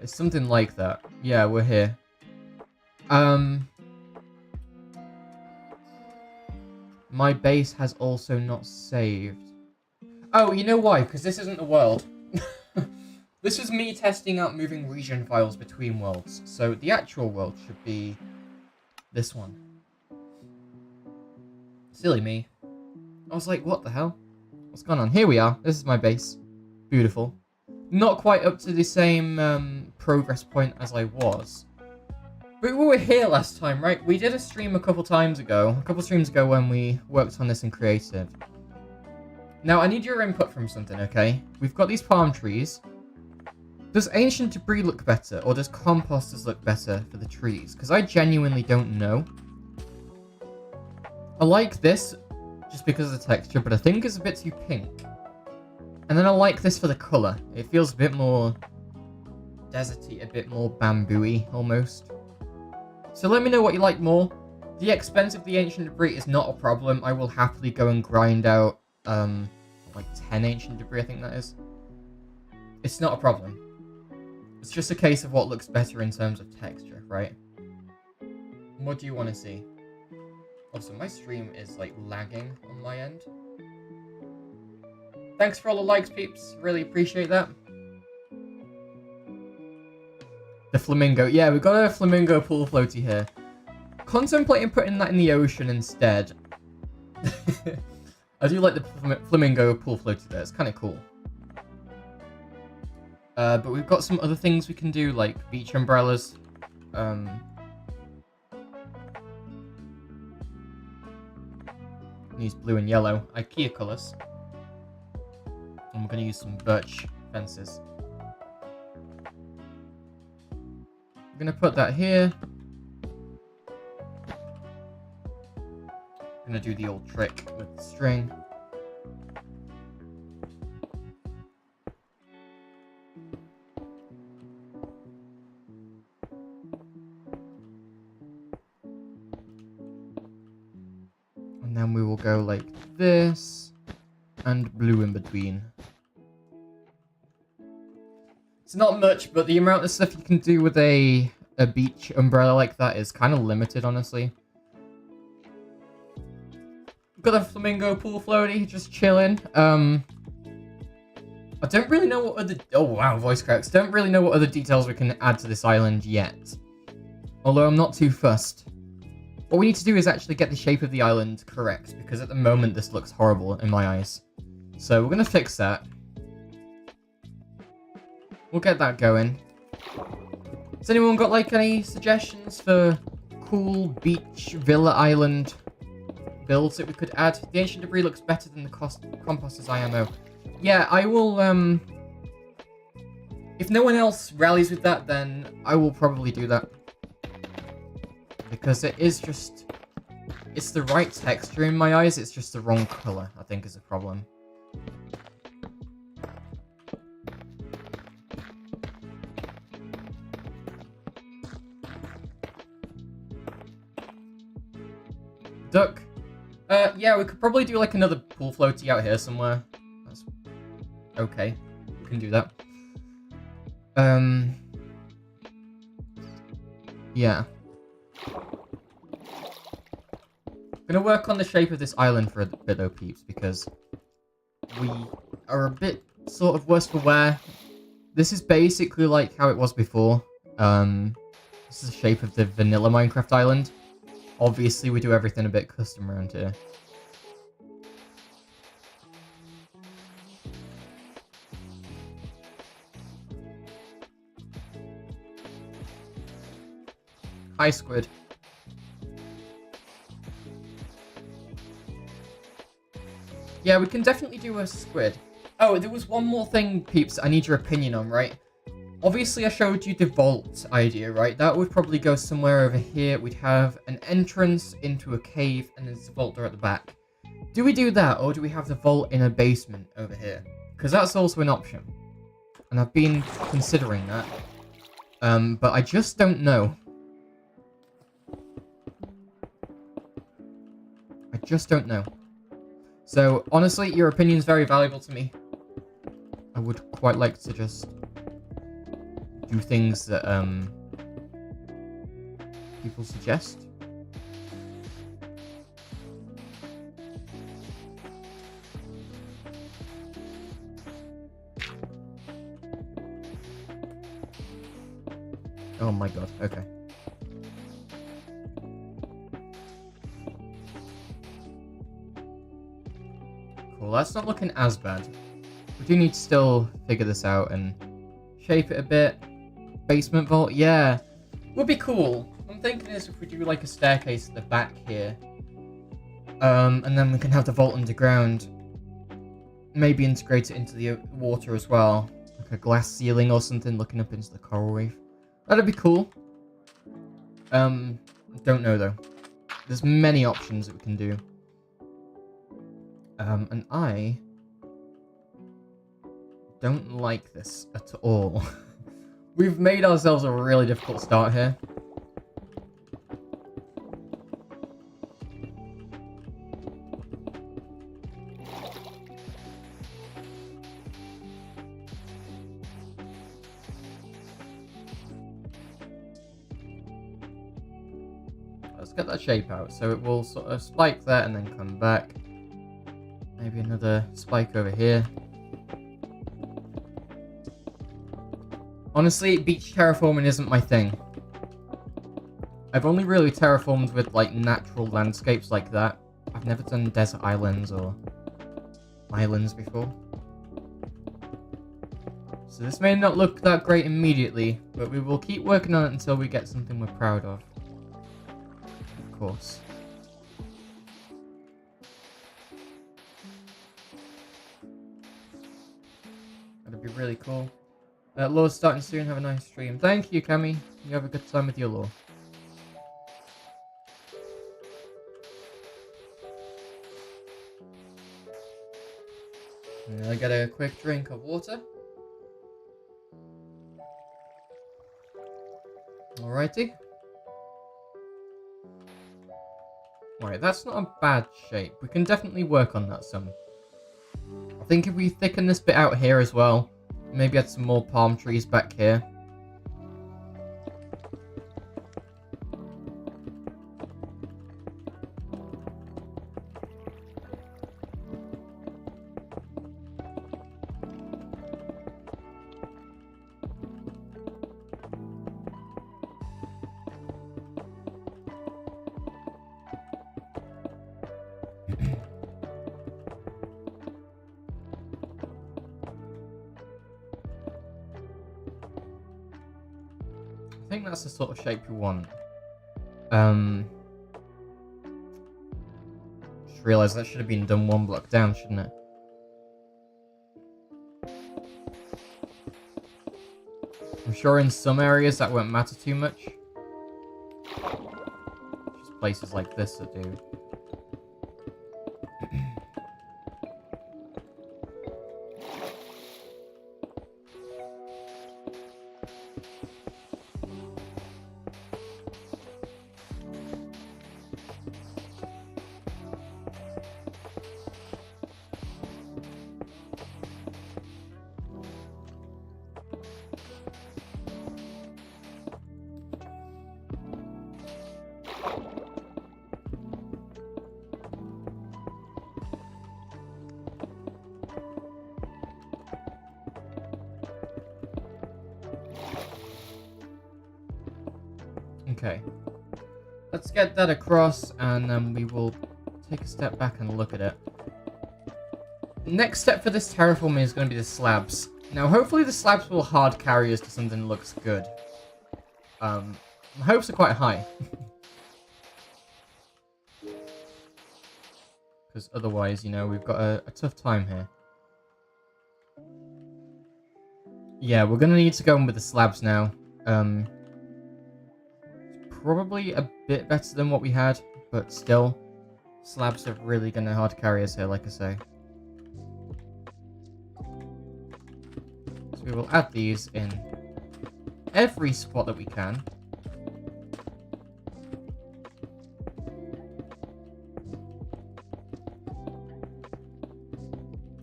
It's something like that. Yeah, we're here. My base has also not saved. Oh, you know why? Because this isn't the world. This is me testing out moving region files between worlds. So the actual world should be this one. Silly me. I was like, what the hell? What's going on? Here we are. This is my base. Beautiful. Not quite up to the same progress point as I was. But we were here last time, right? We did a stream a couple streams ago when we worked on this in creative. Now, I need your input from something, okay? We've got these palm trees. Does ancient debris look better, or does composters look better for the trees? Because I genuinely don't know. I like this, just because of the texture, but I think it's a bit too pink. And then I like this for the colour. It feels a bit more deserty, a bit more bamboo-y, almost. So let me know what you like more. The expense of the ancient debris is not a problem. I will happily go and grind out, like 10 ancient debris, I think that is. It's not a problem. It's just a case of what looks better in terms of texture, right? What do you want to see? Also, my stream is, like, lagging on my end. Thanks for all the likes, peeps. Really appreciate that. The flamingo. Yeah, we've got a flamingo pool floaty here. Contemplating putting that in the ocean instead. I do like the flamingo pool floaty there. It's kind of cool. But we've got some other things we can do, like beach umbrellas. Use blue and yellow IKEA colours. And we're going to use some birch fences. I'm going to put that here. I'm going to do the old trick with the string. And then we will go like this, and blue in between. It's not much, but the amount of stuff you can do with a beach umbrella like that is kind of limited, honestly. Got a flamingo pool floaty, just chilling. I don't really know what other... Oh wow, voice cracks. Don't really know what other details we can add to this island yet. Although I'm not too fussed. What we need to do is actually get the shape of the island correct, because at the moment this looks horrible in my eyes. So we're going to fix that. We'll get that going. Has anyone got like any suggestions for cool beach villa island builds that we could add? The ancient debris looks better than the composters IMO. Yeah, I will, if no one else rallies with that, then I will probably do that. Because it is just... It's the right texture in my eyes, it's just the wrong colour, I think is a problem. Duck. Yeah, we could probably do like another pool floaty out here somewhere. That's okay. We can do that. Yeah. Gonna work on the shape of this island for a bit though, peeps, because we are a bit sort of worse for wear. This is basically like how it was before. This is the shape of the vanilla Minecraft island. Obviously, we do everything a bit custom around here. Hi, Squid. Yeah, we can definitely do a squid. Oh, there was one more thing, peeps, I need your opinion on, right? Obviously, I showed you the vault idea, right? That would probably go somewhere over here. We'd have an entrance into a cave, and there's a vault door at the back. Do we do that, or do we have the vault in a basement over here? Because that's also an option. And I've been considering that. But I just don't know. I just don't know. So, honestly, your opinion is very valuable to me. I would quite like to just do things that, people suggest. Oh my god, okay. Cool, that's not looking as bad. We do need to still figure this out and shape it a bit. Basement vault, yeah. Would be cool. I'm thinking is if we do like a staircase at the back here. And then we can have the vault underground. Maybe integrate it into the water as well. Like a glass ceiling or something looking up into the coral reef. That'd be cool. Don't know though. There's many options that we can do. And I don't like this at all. We've made ourselves a really difficult start here. Let's get that shape out. So it will sort of spike there and then come back. Maybe another spike over here. Honestly, beach terraforming isn't my thing. I've only really terraformed with like natural landscapes like that. I've never done desert islands or islands before. So this may not look that great immediately, but we will keep working on it until we get something we're proud of. Of course. That'd be really cool. Law's starting soon. Have a nice stream. Thank you, Cammy. You have a good time with your Law. I get a quick drink of water. Alrighty. Right, that's not a bad shape. We can definitely work on that some. I think if we thicken this bit out here as well, maybe add some more palm trees back here. I think that's the sort of shape we want. Just realised that should have been done one block down, shouldn't it? I'm sure in some areas that won't matter too much. Just places like this that do. Okay, let's get that across and then we will take a step back and look at it. Next step for this terraforming is going to be the slabs. Now hopefully the slabs will hard carry us to something that looks good. My hopes are quite high. because otherwise, you know, we've got a tough time here. Yeah, we're gonna need to go in with the slabs now. Probably a bit better than what we had, but still, slabs are really gonna hard carry us here, like I say. So we will add these in every spot that we can.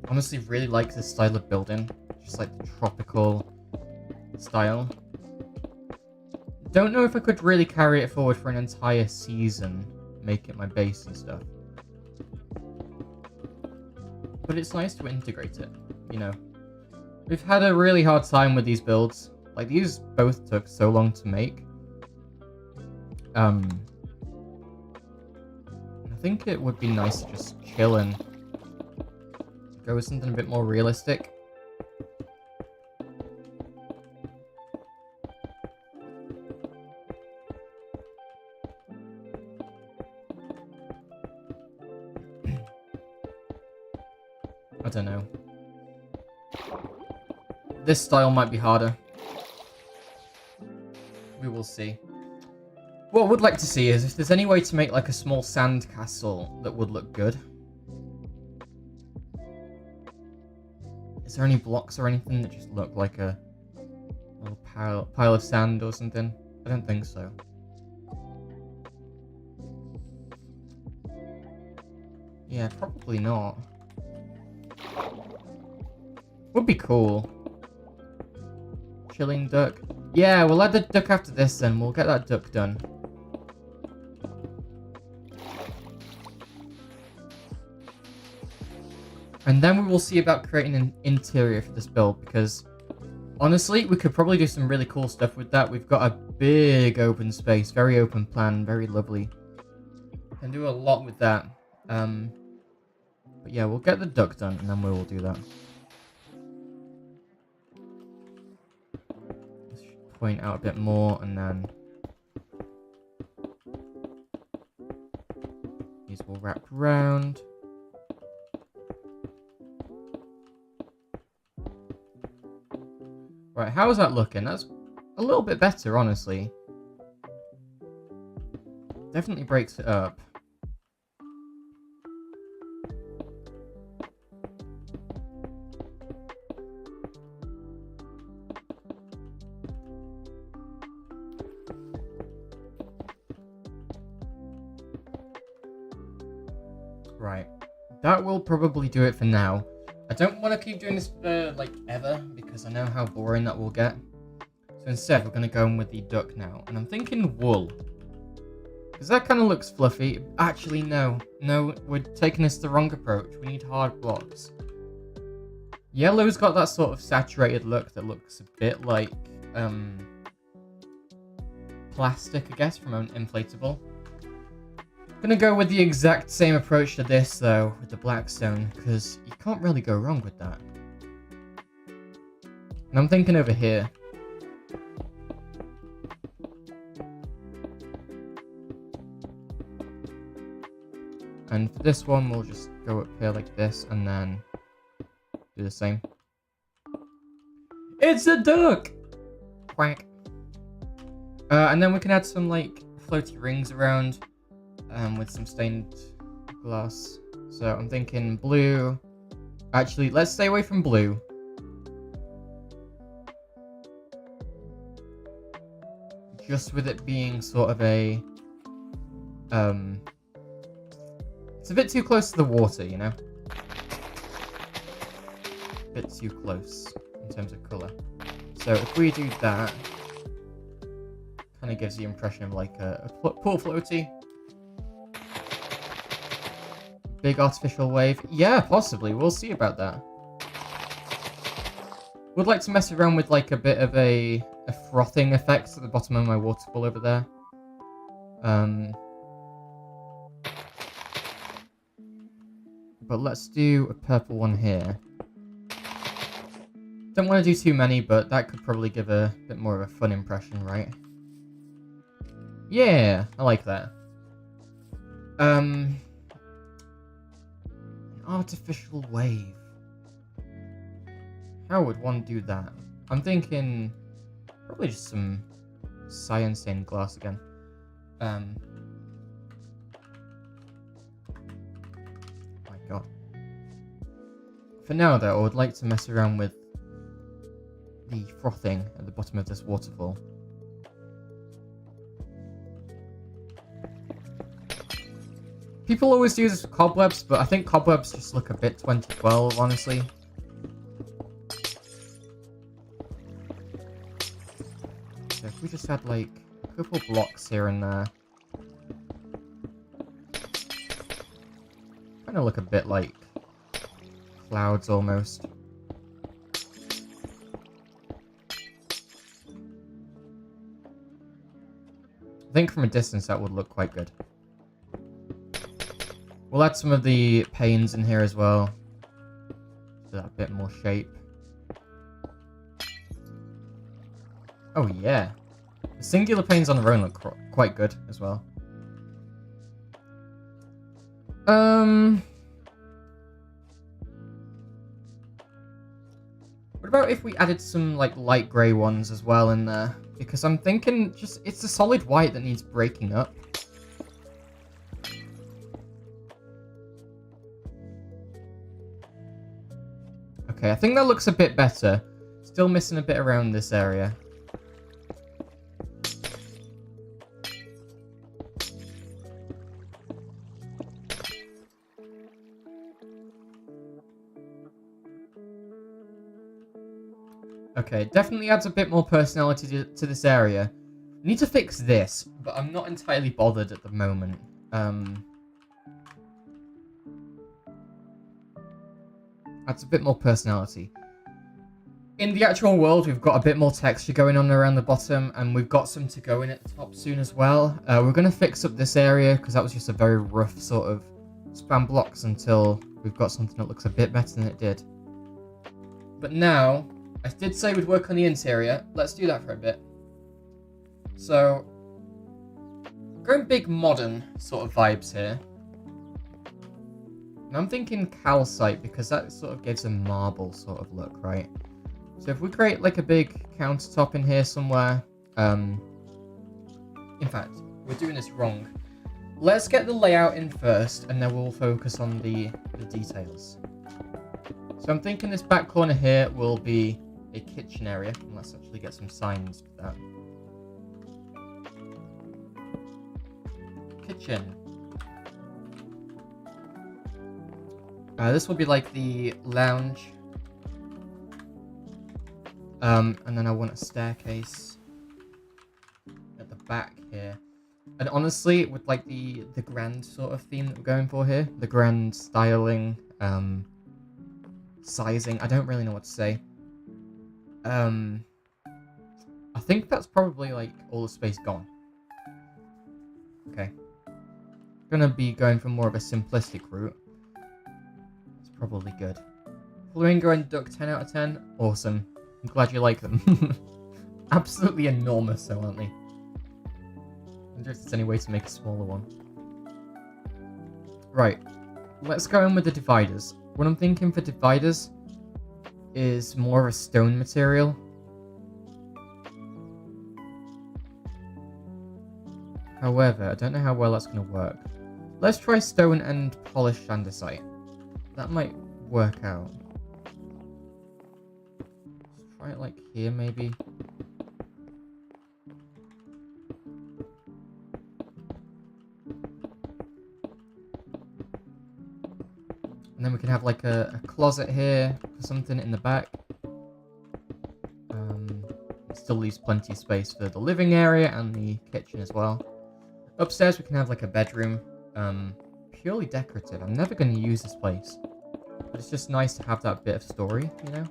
Honestly, really like this style of building, just like the tropical style. Don't know if I could really carry it forward for an entire season, make it my base and stuff. But it's nice to integrate it, you know. We've had a really hard time with these builds. Like, these both took so long to make. I think it would be nice to just chill and go with something a bit more realistic. I don't know. This style might be harder. We will see. What I would like to see is if there's any way to make like a small sand castle that would look good. Is there any blocks or anything that just look like a little pile of sand or something? I don't think so. Yeah, probably not. Would be cool. Chilling duck. Yeah, we'll add the duck after this then. We'll get that duck done. And then we will see about creating an interior for this build, because honestly, we could probably do some really cool stuff with that. We've got a big open space, very open plan, very lovely. Can do a lot with that. But yeah, we'll get the duck done and then we will do that. Let's point out a bit more and then these will wrap around. Right, how's that looking? That's a little bit better, honestly. Definitely breaks it up. Right, that will probably do it for now. I don't want to keep doing this for, like, ever, because I know how boring that will get. So instead, we're going to go in with the duck now. And I'm thinking wool. Because that kind of looks fluffy. Actually, no. No, we're taking this the wrong approach. We need hard blocks. Yellow's got that sort of saturated look that looks a bit like, plastic, I guess, from an inflatable. Gonna go with the exact same approach to this though, with the blackstone, because you can't really go wrong with that. And I'm thinking over here. And for this one, we'll just go up here like this, and then do the same. It's a duck! Quack. And then we can add some, like, floaty rings around. With some stained glass. So I'm thinking blue. Actually, let's stay away from blue. Just with it being sort of a... It's a bit too close to the water, you know? A bit too close in terms of colour. So if we do that, kind of gives the impression of like a pool floaty. Big artificial wave. Yeah, possibly. We'll see about that. Would like to mess around with like a bit of a frothing effect at the bottom of my waterfall over there. But let's do a purple one here. Don't want to do too many, but that could probably give a bit more of a fun impression, right? Yeah, I like that. artificial wave. How would one do that? I'm thinking probably just some cyan stained glass again. My god. For now though, I would like to mess around with the frothing at the bottom of this waterfall. People always do this with cobwebs, but I think cobwebs just look a bit 2012, honestly. So if we just had like a couple blocks here and there. Kind of look a bit like clouds almost. I think from a distance that would look quite good. We'll add some of the panes in here as well. So that a bit more shape. Oh yeah. The singular panes on their own look quite good as well. What about if we added some like light grey ones as well in there? Because I'm thinking just it's a solid white that needs breaking up. Okay, I think that looks a bit better. Still missing a bit around this area. Okay, definitely adds a bit more personality to this area. Need to fix this, but I'm not entirely bothered at the moment. Adds a bit more personality. In the actual world, we've got a bit more texture going on around the bottom, and we've got some to go in at the top soon as well. We're going to fix up this area, because that was just a very rough sort of spam blocks until we've got something that looks a bit better than it did. But now, I did say we'd work on the interior. Let's do that for a bit. So, going big modern sort of vibes here. And I'm thinking calcite because that sort of gives a marble sort of look, right? So if we create like a big countertop in here somewhere, in fact, we're doing this wrong. Let's get the layout in first, and then we'll focus on the details. So I'm thinking this back corner here will be a kitchen area. And let's actually get some signs for that. Kitchen. This will be like the lounge. And then I want a staircase at the back here. And honestly, with like the grand sort of theme that we're going for here, the grand styling, sizing, I don't really know what to say. I think that's probably like all the space gone. Okay. Gonna be going for more of a simplistic route. It's probably good. Flamingo and Duck 10 out of 10. Awesome. I'm glad you like them. Absolutely enormous though, aren't they? I wonder if there's any way to make a smaller one. Right. Let's go in with the dividers. What I'm thinking for dividers is more of a stone material. However, I don't know how well that's going to work. Let's try stone and polished andesite. That might work out. Let's try it like here, maybe. And then we can have like a closet here for something in the back. It still leaves plenty of space for the living area and the kitchen as well. Upstairs we can have like a bedroom. Purely decorative. I'm never going to use this place. But it's just nice to have that bit of story, you know?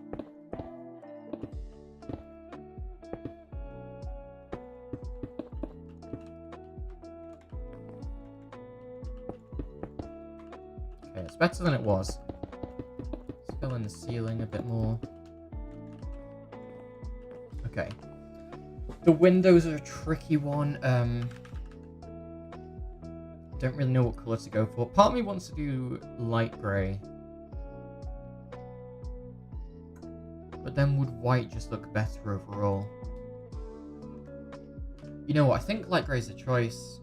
Okay, it's better than it was. Let's fill in the ceiling a bit more. Okay. The windows are a tricky one. Don't really know what colour to go for. Part of me wants to do light grey. then would white just look better overall? You know what, I think light grey is a choice.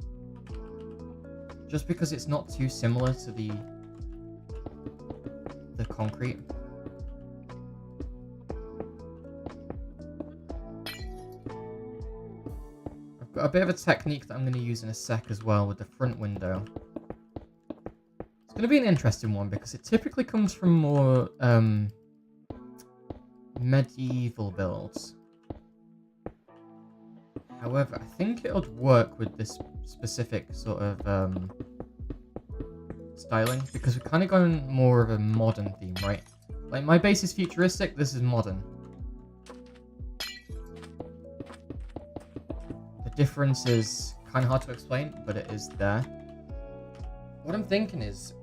Just because it's not too similar to the concrete. I've got a bit of a technique that I'm going to use in a sec as well with the front window. It's going to be an interesting one because it typically comes from more medieval builds. However, I think it would work with this specific sort of styling because we're kind of going more of a modern theme, right? Like my base is futuristic, this is modern. The difference is kind of hard to explain, but it is there. What I'm thinking is,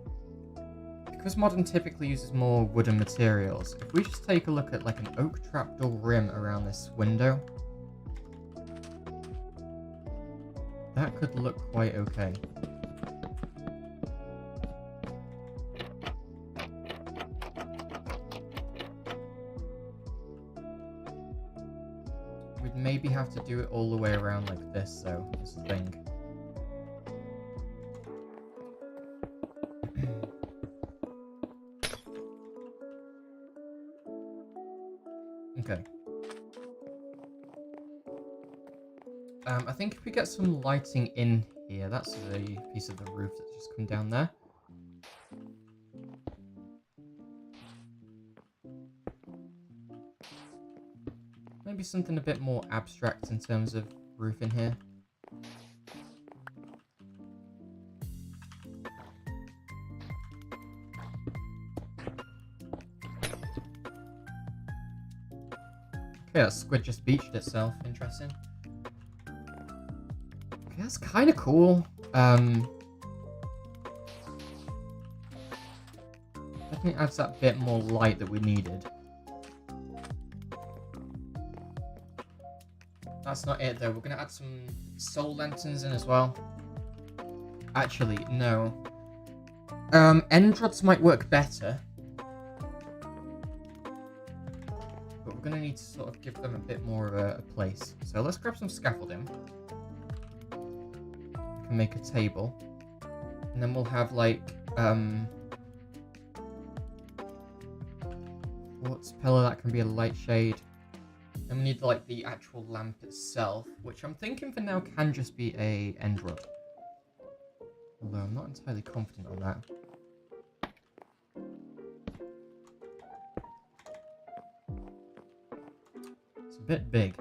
because modern typically uses more wooden materials, if we just take a look at like an oak trapdoor rim around this window, that could look quite okay. We'd maybe have to do it all the way around like this, though, is the thing. Okay. I think if we get some lighting in here, that's a piece of the roof that's just come down there. Maybe something a bit more abstract in terms of roof in here. Okay, that squid just beached itself. Interesting. Okay, that's kind of cool. Definitely adds that bit more light that we needed. That's not it though. We're gonna add some soul lanterns in as well. Actually, no. End rods might work better. But we're gonna need to sort of give them a bit more of a place. So let's grab some scaffolding. We can make a table. And then we'll have like, quartz pillar that can be a light shade. And we need like the actual lamp itself, which I'm thinking for now can just be a end rod. Although I'm not entirely confident on that. It's a bit big.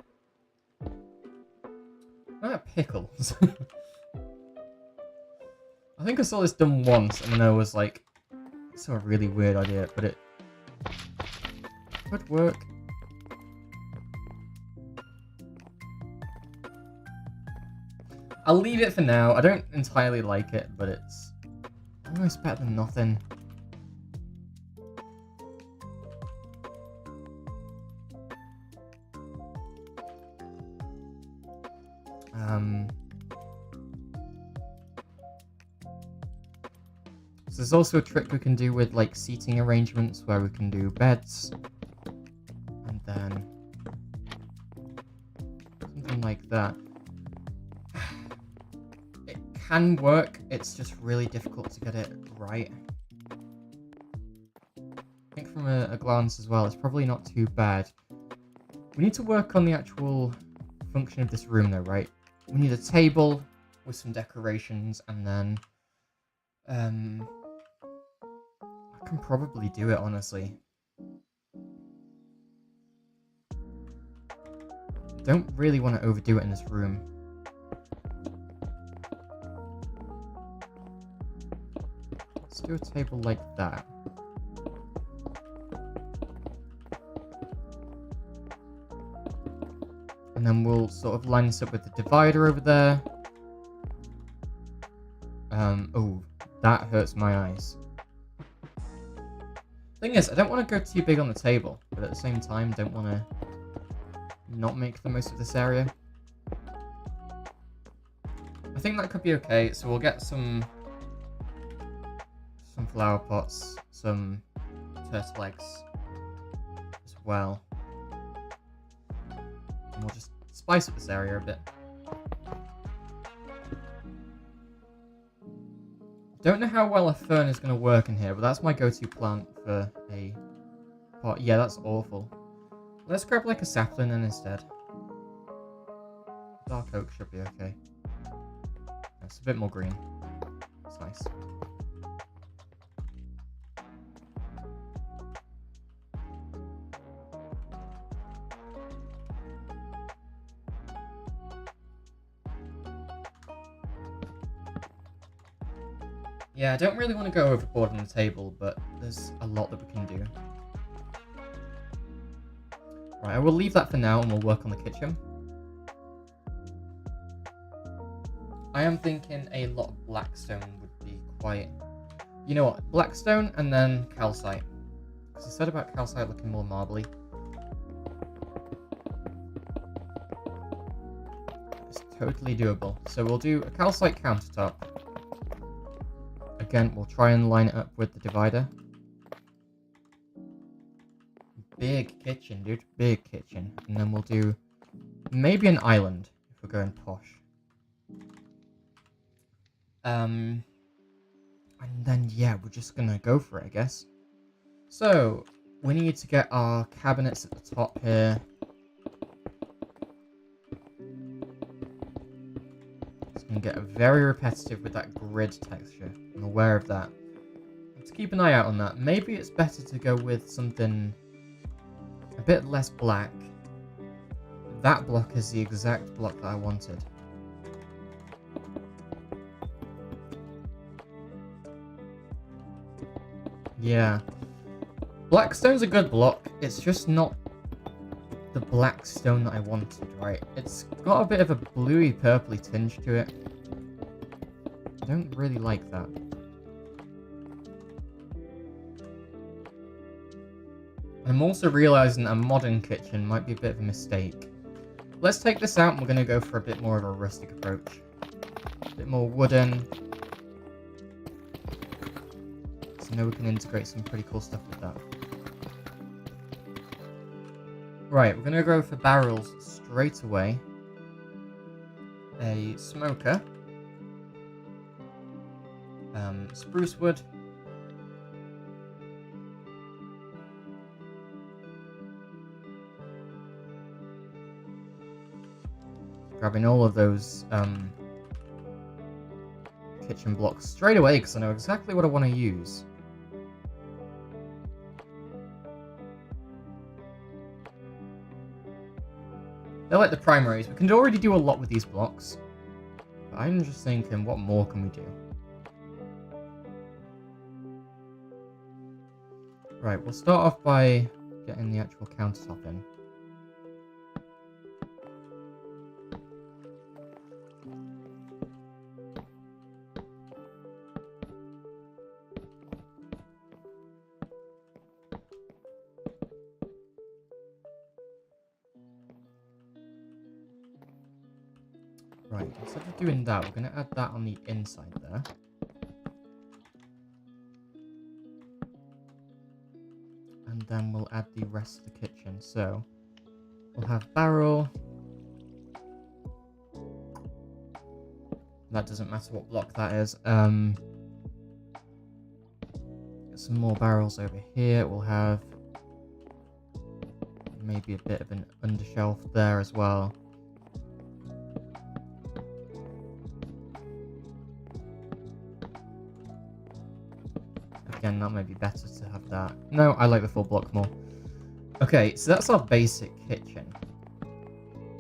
Ah, pickles. I think I saw this done once and then I was like, it's a really weird idea, but it could work. I'll leave it for now. I don't entirely like it, but it's almost better than nothing. So there's also a trick we can do with like seating arrangements where we can do beds and then something like that. It can work, it's just really difficult to get it right. I think from a glance as well, it's probably not too bad. We need to work on the actual function of this room though, right? We need a table with some decorations and then I can probably do it, honestly. Don't really want to overdo it in this room. Let's do a table like that. And then we'll sort of line this up with the divider over there. Oh, that hurts my eyes. Thing is, I don't want to go too big on the table, but at the same time, don't want to not make the most of this area. I think that could be okay, so we'll get some flower pots, some turtle eggs as well. we'll just spice up this area a bit. Don't know how well a fern is going to work in here, but that's my go-to plant for a pot. Yeah, that's awful. Let's grab like a sapling then instead. Dark oak should be okay. It's a bit more green. It's nice. Yeah, I don't really want to go overboard on the table, but there's a lot that we can do. Right, I will leave that for now and we'll work on the kitchen. I am thinking a lot of blackstone would be quite... You know what, blackstone and then calcite. Because I said about calcite looking more marbly. It's totally doable. So we'll do a calcite countertop. Again, we'll try and line it up with the divider. Big kitchen, dude. Big kitchen. And then we'll do maybe an island if we're going posh. And then, yeah, we're just gonna go for it, I guess. So, we need to get our cabinets at the top here. It's gonna get very repetitive with that grid texture. I'm aware of that. Let's keep an eye out on that. Maybe it's better to go with something a bit less black. That block is the exact block that I wanted. Yeah. Blackstone's a good block. It's just not the black stone that I wanted, right? It's got a bit of a bluey purpley tinge to it. I don't really like that. I'm also realizing that a modern kitchen might be a bit of a mistake. Let's take this out and we're going to go for a bit more of a rustic approach. A bit more wooden. So I know we can integrate some pretty cool stuff with that. Right, we're going to go for barrels straight away. A smoker. Spruce wood. Grabbing all of those kitchen blocks straight away because I know exactly what I want to use. They're like the primaries. We can already do a lot with these blocks. But I'm just thinking, what more can we do? Right, we'll start off by getting the actual countertop in. Right, instead of doing that, we're going to add that on the inside there. And then we'll add the rest of the kitchen. So, we'll have barrel. That doesn't matter what block that is. Get some more barrels over here. We'll have maybe a bit of an undershelf there as well. Again, that might be better to have that. No, I like the full block more. Okay, so that's our basic kitchen.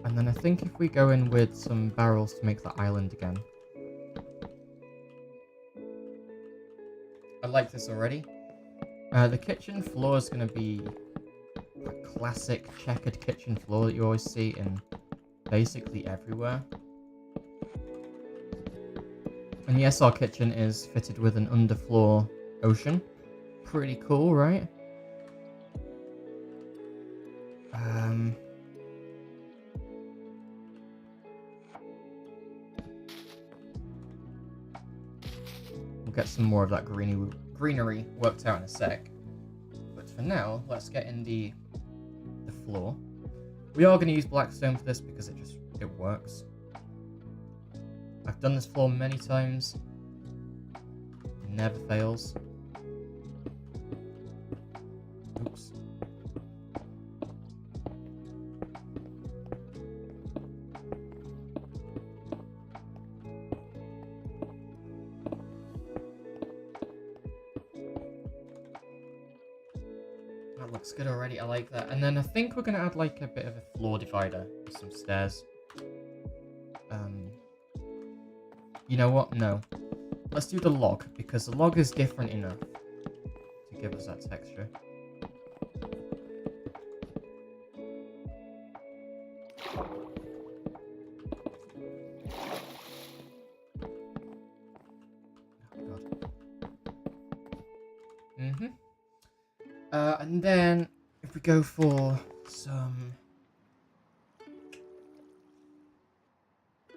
And then I think if we go in with some barrels to make the island again. I like this already. The kitchen floor is going to be a classic checkered kitchen floor that you always see in basically everywhere. And yes, our kitchen is fitted with an underfloor ocean. Pretty cool, right? We'll get some more of that greenery worked out in a sec. But for now, let's get in the floor. We are going to use blackstone for this because it works. I've done this floor many times. It never fails. Oops. That looks good already, I like that. And then I think we're going to add like a bit of a floor divider with some stairs. You know what? No. Let's do the log, because the log is different enough to give us that texture. Oh, God. And then, if we go for some...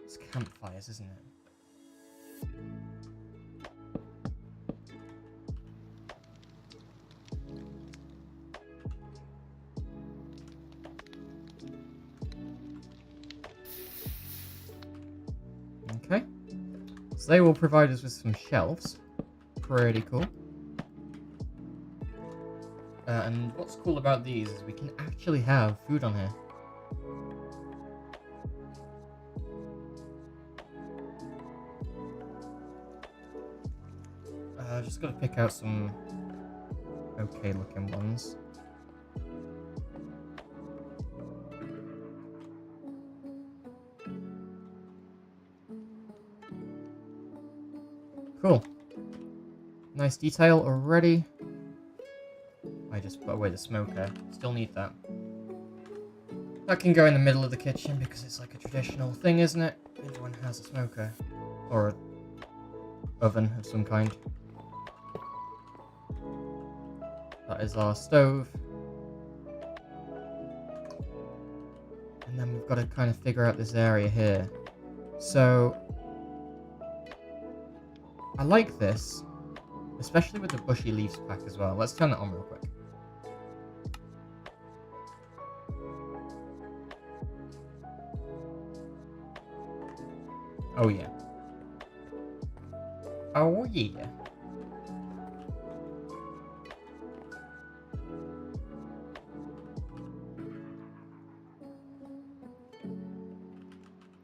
It's campfires, isn't it? Okay, so they will provide us with some shelves. Pretty cool. And what's cool about these is we can actually have food on here. Just gotta pick out some okay looking ones. Cool. Nice detail already. I just put away the smoker. Still need that. That can go in the middle of the kitchen because it's like a traditional thing, isn't it? Everyone has a smoker. Or an oven of some kind. That is our stove. And then we've got to kind of figure out this area here. So... I like this, especially with the bushy leaves pack as well. Let's turn that on real quick. Oh yeah. Oh yeah.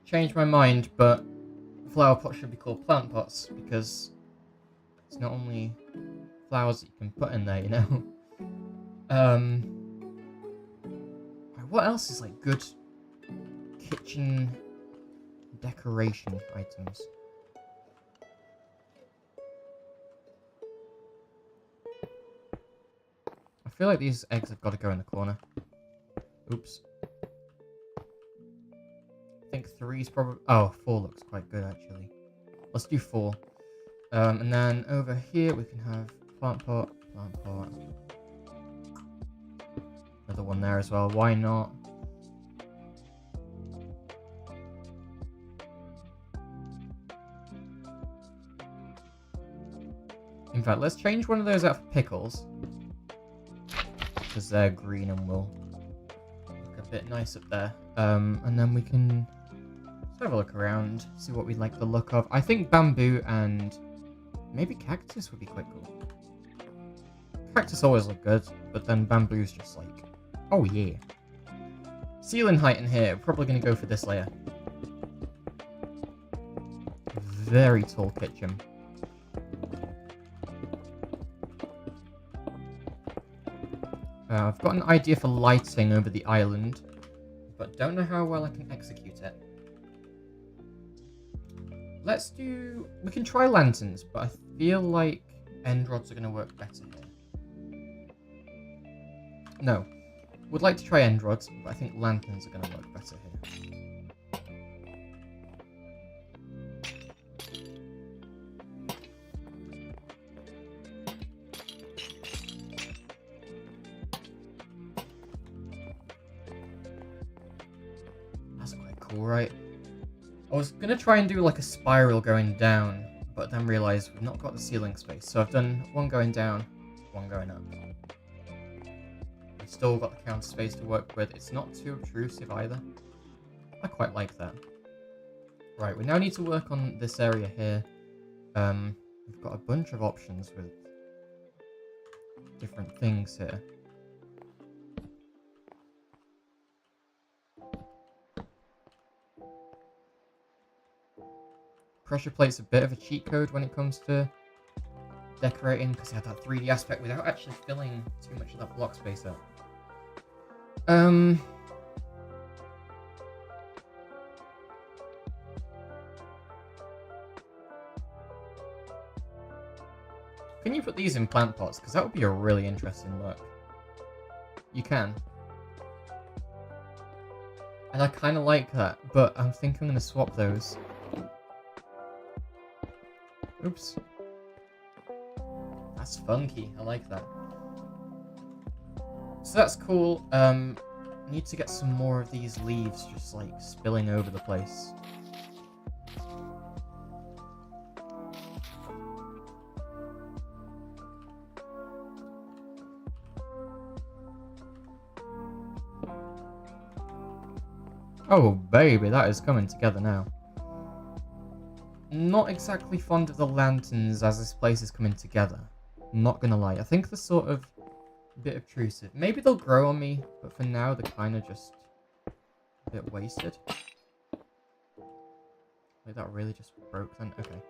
Changed my mind, but flower pots should be called plant pots because it's not only flowers that you can put in there, you know. What else is like good kitchen decoration items? I feel like these eggs have got to go in the corner. Oops. I think 3's probably... Oh, 4 looks quite good, actually. Let's do 4. And then over here we can have plant pot. Another one there as well. Why not? In fact, let's change one of those out for pickles. Because they're green and will look a bit nice up there. And then we can just have a look around, see what we like the look of. I think bamboo and maybe cactus would be quite cool. Cactus always look good, but then bamboo's just like, oh yeah. Ceiling height in here, we're probably going to go for this layer. Very tall kitchen. I've got an idea for lighting over the island, but don't know how well I can execute it. We can try lanterns, but I feel like end rods are going to work better here. No, would like to try end rods, but I think lanterns are going to work better here. That's quite cool, right? I was going to try and do like a spiral going down, but then realised we've not got the ceiling space. So I've done one going down, one going up. Let's still got the counter space to work with. It's not too obtrusive either. I quite like that. Right, we now need to work on this area here. We've got a bunch of options with different things here. Pressure plate's a bit of a cheat code when it comes to decorating, because it had that 3D aspect without actually filling too much of that block space up. Can you put these in plant pots? Because that would be a really interesting look. You can. And I kind of like that, but I'm thinking I'm going to swap those. Oops. That's funky. I like that. So that's cool. I need to get some more of these leaves just like spilling over the place. Oh baby, that is coming together now. Not exactly fond of the lanterns as this place is coming together. Not gonna lie, I think they're sort of a bit obtrusive. Maybe they'll grow on me, but for now they're kind of just a bit wasted. Wait, that really just broke then? Okay.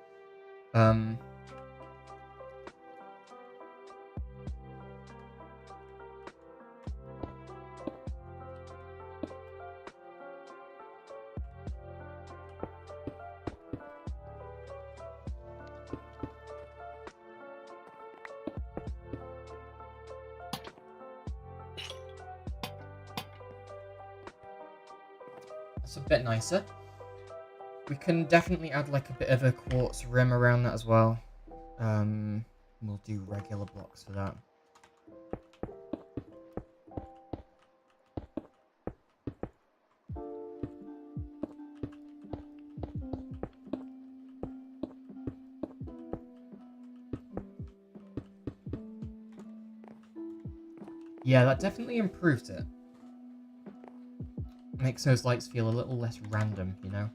That's a bit nicer. We can definitely add like a bit of a quartz rim around that as well. We'll do regular blocks for that. Yeah, that definitely improved it. Makes those lights feel a little less random, you know?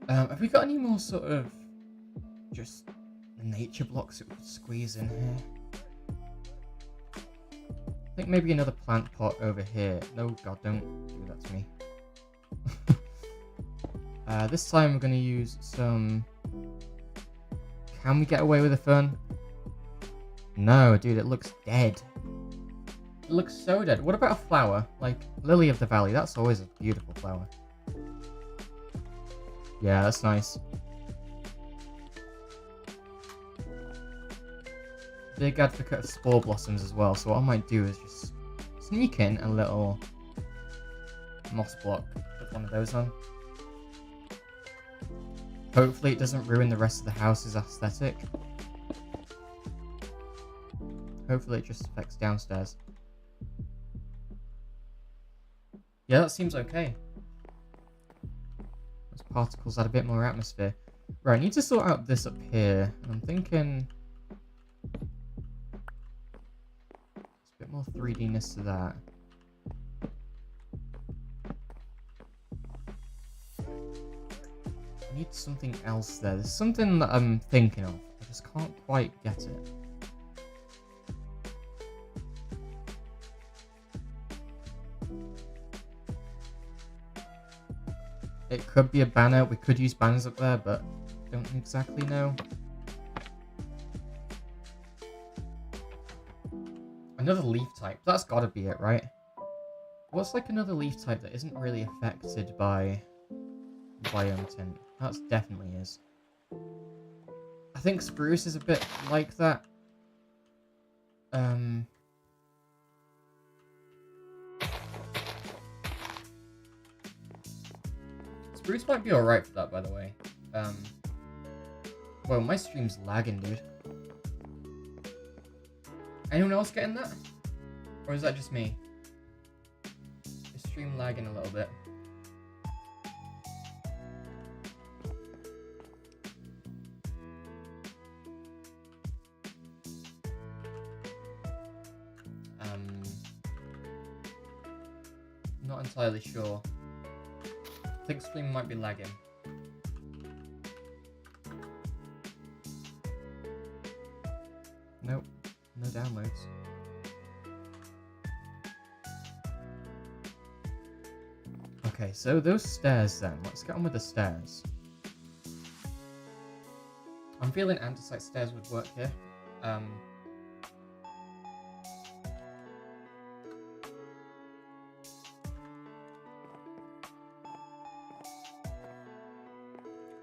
Have we got any more sort of just nature blocks that we could squeeze in here? I think maybe another plant pot over here. No, God, don't do that to me. This time we're going to use some... Can we get away with a fern? No, dude, it looks dead. It looks so dead. What about a flower? Like, Lily of the Valley. That's always a beautiful flower. Yeah, that's nice. Big advocate of spore blossoms as well, so what I might do is just sneak in a little moss block. Put one of those on. Hopefully it doesn't ruin the rest of the house's aesthetic. Hopefully it just affects downstairs. Yeah, that seems okay. Those particles add a bit more atmosphere. Right, I need to sort out this up here. I'm thinking... There's a bit more 3D-ness to that. I need something else there. There's something that I'm thinking of. I just can't quite get it. It could be a banner. We could use banners up there, but don't exactly know. Another leaf type. That's gotta be it, right? What's like another leaf type that isn't really affected by biome tint? That definitely is. I think spruce is a bit like that. Spruce might be alright for that, by the way. Well, my stream's lagging, dude. Anyone else getting that? Or is that just me? The stream lagging a little bit. not entirely sure. I think Stream might be lagging. Nope, no downloads. Okay, so those stairs then. Let's get on with the stairs. I'm feeling andesite stairs would work here.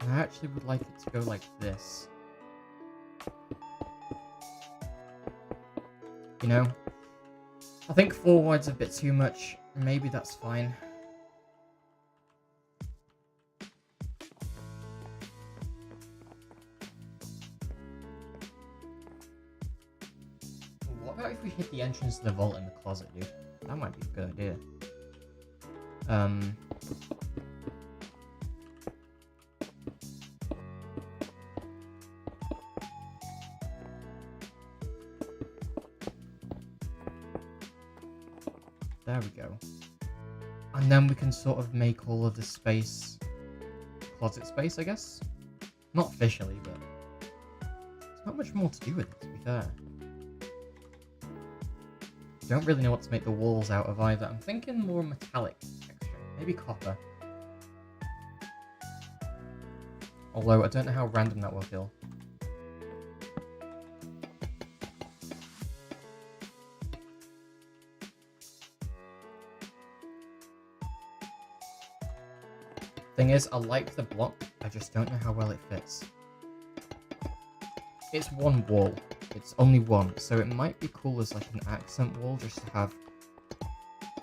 I actually would like it to go like this. You know? I think 4 wide's a bit too much. Maybe that's fine. What about if we hit the entrance to the vault in the closet, dude? That might be a good idea. There we go. And then we can sort of make all of the space closet space, I guess. Not officially, but there's not much more to do with it, to be fair. Don't really know what to make the walls out of either. I'm thinking more metallic texture, maybe copper. Although I don't know how random that will feel. Thing is, I like the block, I just don't know how well it fits. It's one wall. It's only one, so it might be cool as like an accent wall, just to have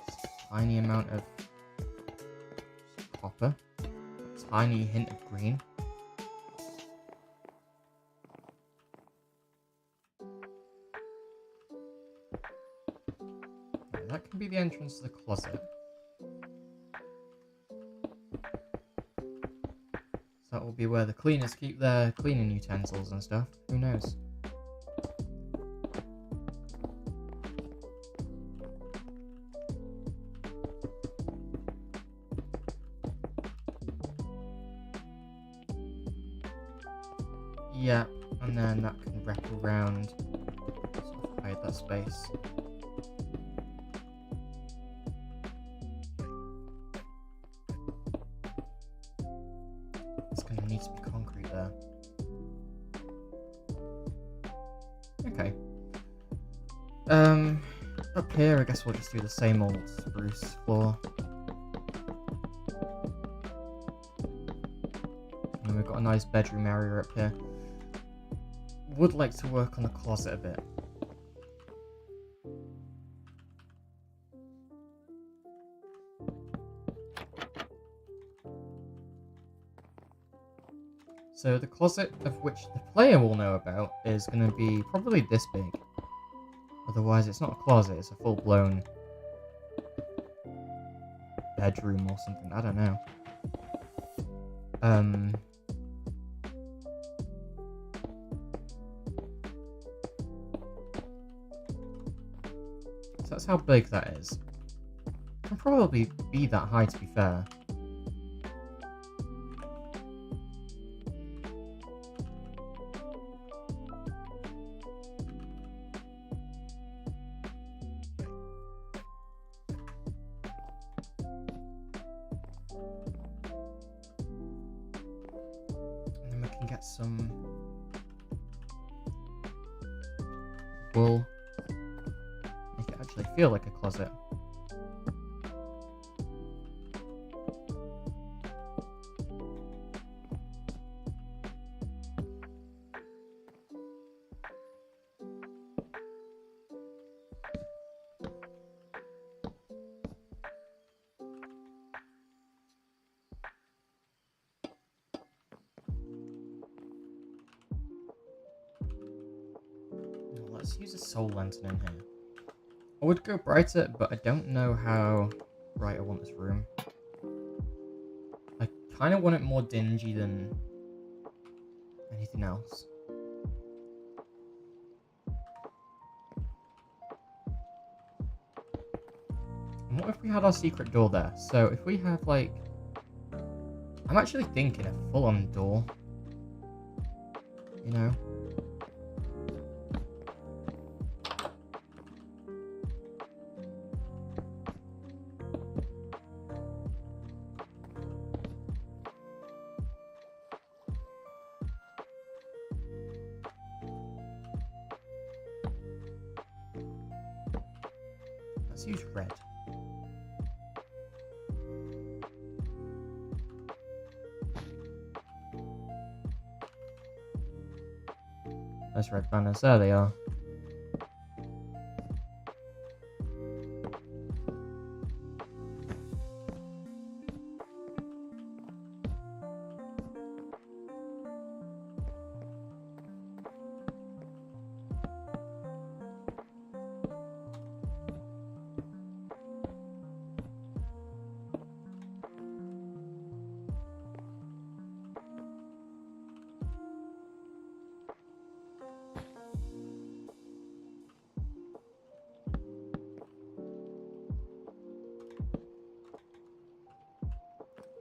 just a tiny amount of copper, a tiny hint of green. Right, that can be the entrance to the closet. So that will be where the cleaners keep their cleaning utensils and stuff. Who knows? Yeah, and then that can wrap around, sort of hide that space. It's going to need to be concrete there. Okay. Up here, I guess we'll just do the same old spruce floor. And we've got a nice bedroom area up here. Would like to work on the closet a bit. So the closet of which the player will know about is going to be probably this big. Otherwise it's not a closet, it's a full-blown bedroom or something, I don't know. So that's how big that is. It can probably be that high, to be fair. And then we can get some wool. Make it actually feel like a closet. Let's use a soul lantern in here. I would go brighter, but I don't know how bright I want this room. I kind of want it more dingy than anything else. And what if we had our secret door there? So if we have like... I'm actually thinking a full-on door. You know? Let's use red. Those red banners, there they are.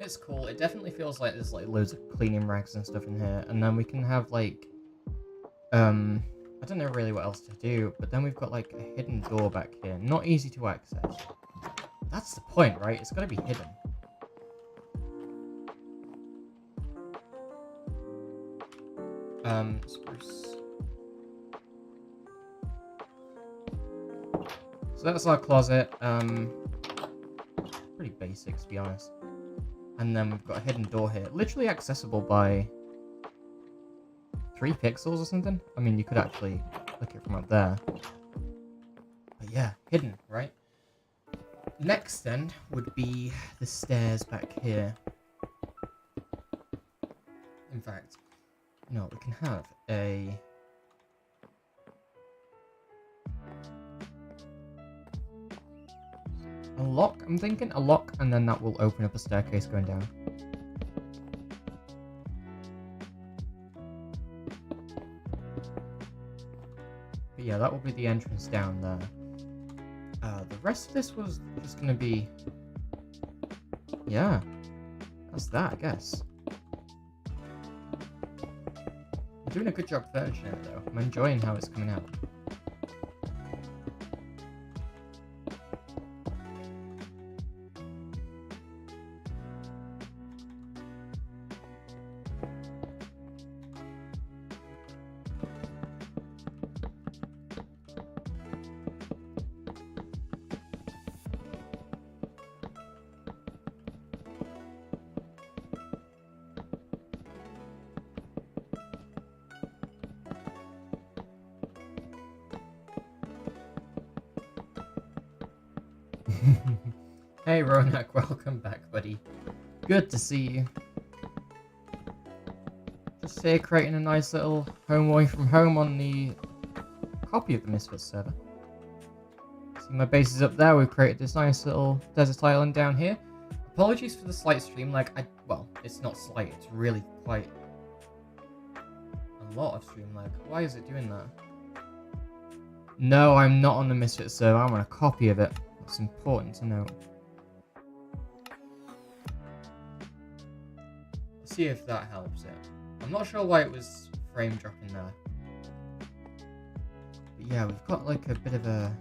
It's cool. It definitely feels like there's like loads of cleaning rags and stuff in here, and then we can have like, I don't know really what else to do, but then we've got like a hidden door back here, not easy to access. That's the point, right? It's gotta be hidden. Spruce. So that's our closet. Pretty basic to be honest. And then we've got a hidden door here, literally accessible by 3 pixels or something. I mean, you could actually click it from up there. But yeah, hidden, right? Next then would be the stairs back here. In fact, no, we can have a... a lock, I'm thinking. A lock, and then that will open up a staircase going down. But yeah, that will be the entrance down there. The rest of this was just going to be... yeah, that's that, I guess. I'm doing a good job furnishing it, though. I'm enjoying how it's coming out. Hey Ronak, welcome back, buddy. Good to see you. Just here creating a nice little home away from home on the copy of the Misfits server. See my base is up there, we've created this nice little desert island down here. Apologies for the slight stream lag, well, it's not slight, it's really quite a lot of stream lag. Why is it doing that? No, I'm not on the Misfits server, I'm on a copy of it. It's important to note. Let's see if that helps it. I'm not sure why it was frame dropping there. But yeah, we've got like a bit of an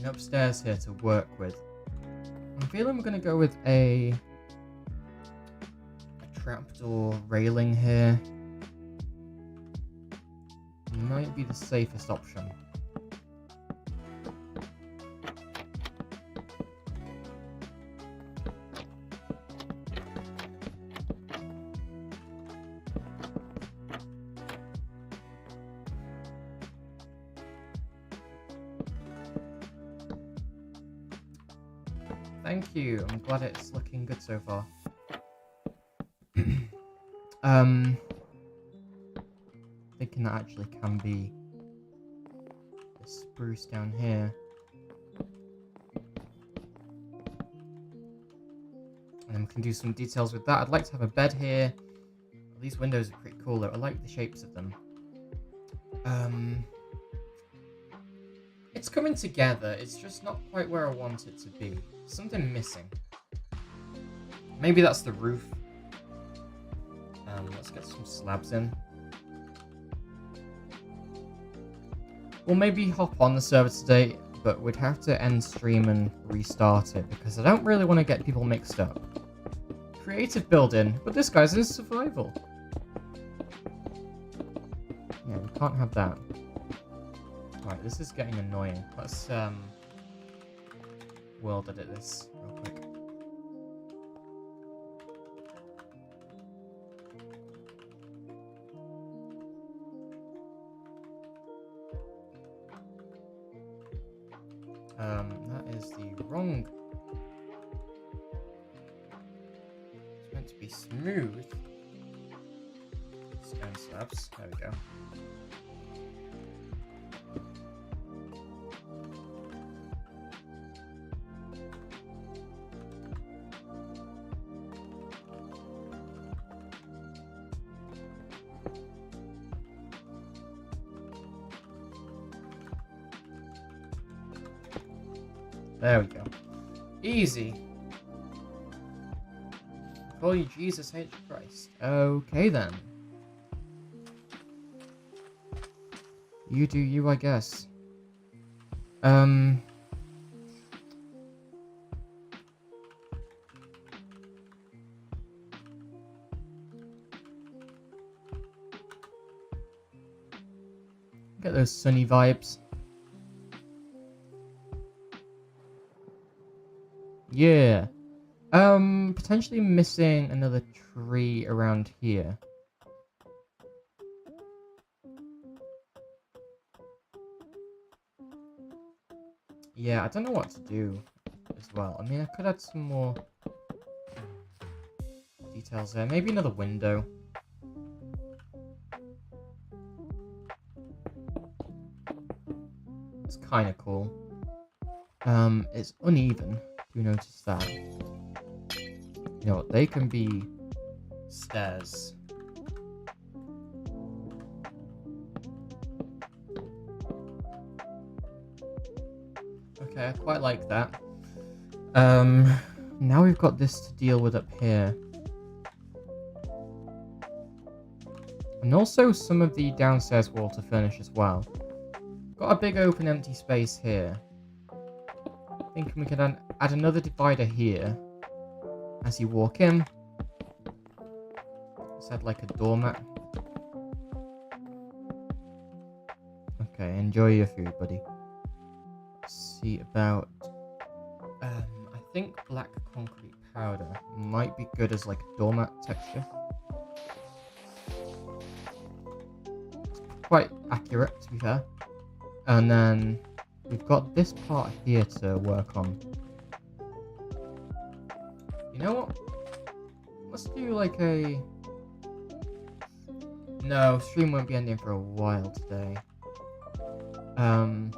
upstairs here to work with. I'm feeling we're going to go with a trapdoor railing here. Might be the safest option. Thank you. I'm glad it's looking good so far. Thinking that actually can be the spruce down here. And then we can do some details with that. I'd like to have a bed here. These windows are pretty cool though. I like the shapes of them. It's coming together, it's just not quite where I want it to be. Something missing. Maybe that's the roof. Let's get some slabs in. We'll maybe hop on the server today, but we'd have to end stream and restart it because I don't really want to get people mixed up. Creative building, but this guy's in survival. Yeah, we can't have that. Right, this is getting annoying. Let's world edit this real quick. That is the wrong. It's meant to be smooth. Stone slabs. There we go. There we go. Easy. Call you Jesus H. Christ. Okay then. You do you, I guess. Get those sunny vibes. Yeah. Potentially missing another tree around here. Yeah, I don't know what to do as well. I mean, I could add some more details there. Maybe another window. It's kind of cool. It's uneven. Do you notice that? You know what? They can be stairs. Okay, I quite like that. Now we've got this to deal with up here. And also some of the downstairs wall to furnish as well. Got a big open empty space here. Thinking we can add another divider here. As you walk in. Let's add like a doormat. Okay, enjoy your food, buddy. Let's see about... I think black concrete powder might be good as like a doormat texture. It's quite accurate, to be fair. And then we've got this part here to work on. You know what? Let's do like a... No, stream won't be ending for a while today. I'm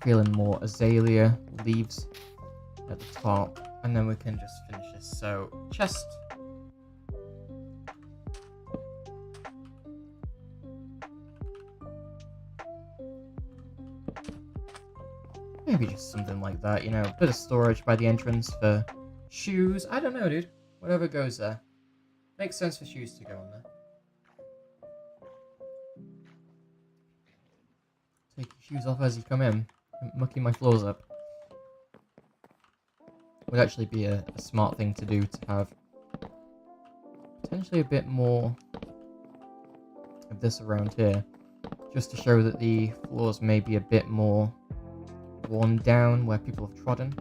feeling more azalea leaves at the top, and then we can just finish this. So, chest. Maybe just something like that, you know, a bit of storage by the entrance for shoes. I don't know, dude. Whatever goes there. Makes sense for shoes to go on there. Take your shoes off as you come in. Mucking my floors up. Would actually be a smart thing to do, to have potentially a bit more of this around here. Just to show that the floors may be a bit more worn down where people have trodden.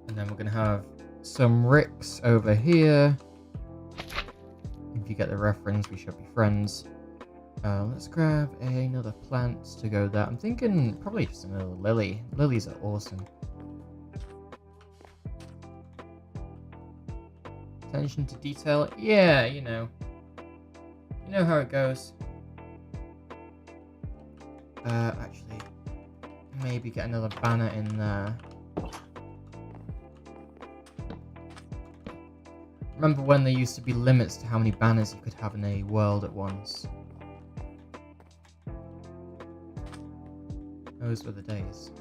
And then we're going to have some ricks over here. you get the reference, we should be friends. Let's grab another plant to go there. I'm thinking probably just another lily. Lilies are awesome. Attention to detail. Yeah, you know. You know how it goes. Actually, maybe get another banner in there. Remember when there used to be limits to how many banners you could have in a world at once? Those were the days.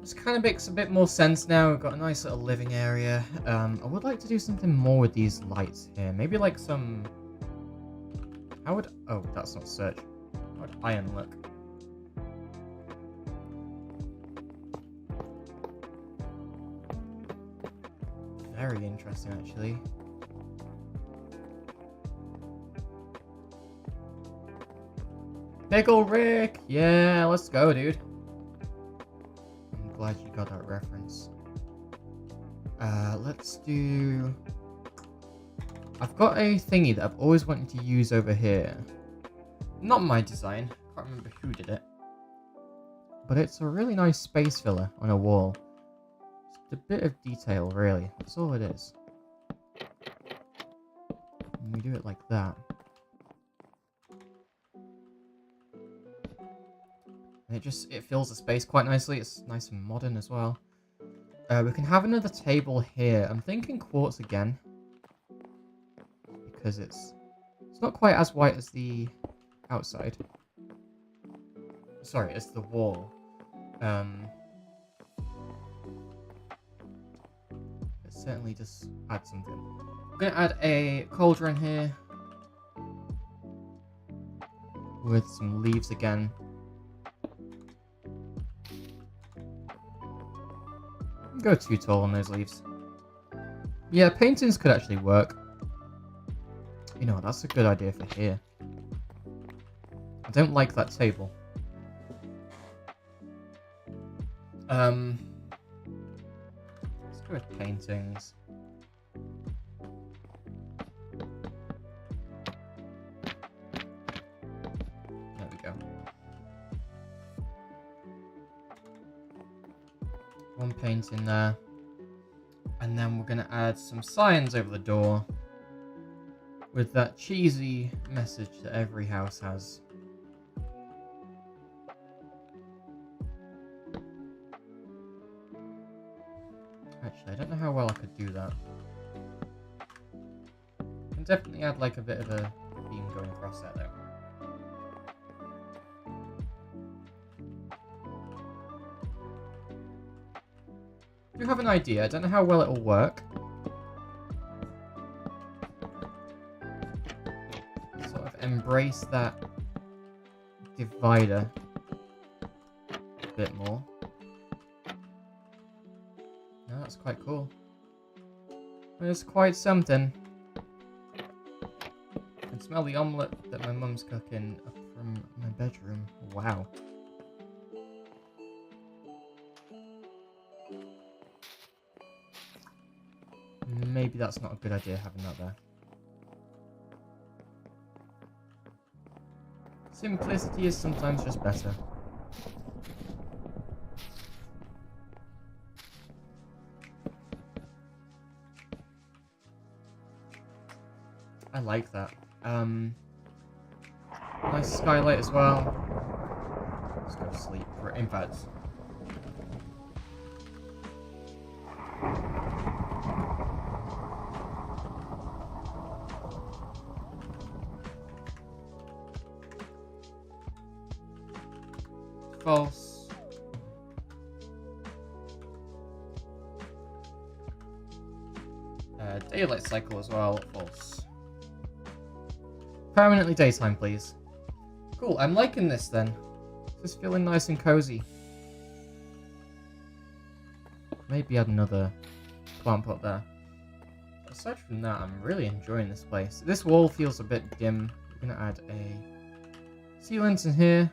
This kind of makes a bit more sense now. We've got a nice little living area. I would like to do something more with these lights here. Maybe like some... How would... Oh, that's not search. How would iron look? Very interesting, actually. Pickle Rick! Yeah, let's go, dude. I'm glad you got that reference. Let's do... I've got a thingy that I've always wanted to use over here. Not my design. Can't remember who did it. But it's a really nice space filler on a wall. Just a bit of detail, really. That's all it is. And we do it like that. And it fills the space quite nicely. It's nice and modern as well. We can have another table here. I'm thinking quartz again. Because it's not quite as white as the outside. Sorry, it's the wall. It certainly just adds something. I'm going to add a cauldron here. With some leaves again. Go too tall on those leaves. Yeah, paintings could actually work. You know, that's a good idea for here. I don't like that table. Let's go with paintings. There we go. One painting there. And then we're going to add some signs over the door. With that cheesy message that every house has. Actually, I don't know how well I could do that. I can definitely add like a bit of a beam going across there though. I do have an idea. I don't know how well it'll work. Sort of embrace that divider a bit more. No, that's quite cool. It's quite something. I can smell the omelette that my mum's cooking up from my bedroom. Wow. Maybe that's not a good idea having that there. Simplicity is sometimes just better. I like that. Nice skylight as well. Let's go to sleep. In fact, false. Daylight cycle as well, false. Permanently daytime, please. Cool, I'm liking this then. Just feeling nice and cozy. Maybe add another plant pot there. Aside from that, I'm really enjoying this place. This wall feels a bit dim. We're gonna add a sea lantern here.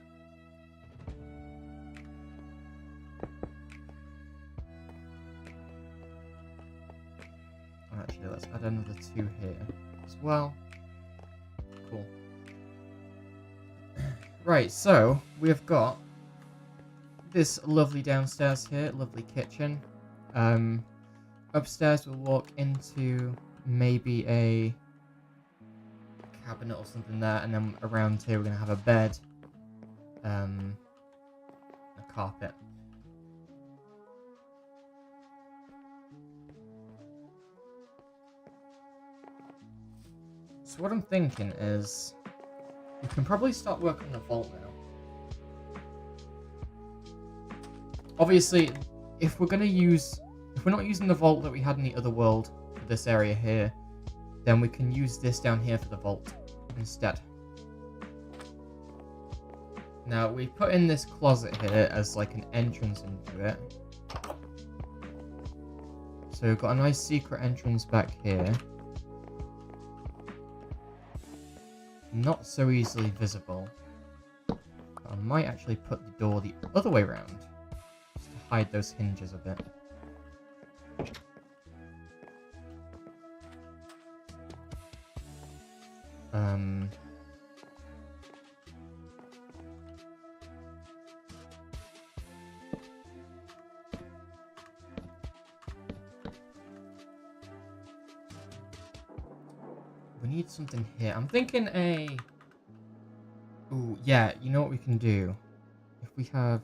Actually, let's add another 2 here. as well. Cool. Right, so we've got this lovely downstairs here, lovely kitchen. Upstairs we'll walk into maybe a cabinet or something there, and then around here we're going to have a bed, a carpet. So what I'm thinking is, we can probably start working on the vault now. Obviously, if we're not using the vault that we had in the other world for this area here, then we can use this down here for the vault instead. Now, we put in this closet here as like an entrance into it. So we've got a nice secret entrance back here. Not so easily visible. But I might actually put the door the other way around, just to hide those hinges a bit. We need something here. I'm thinking a... Ooh, yeah, you know what we can do? If we have...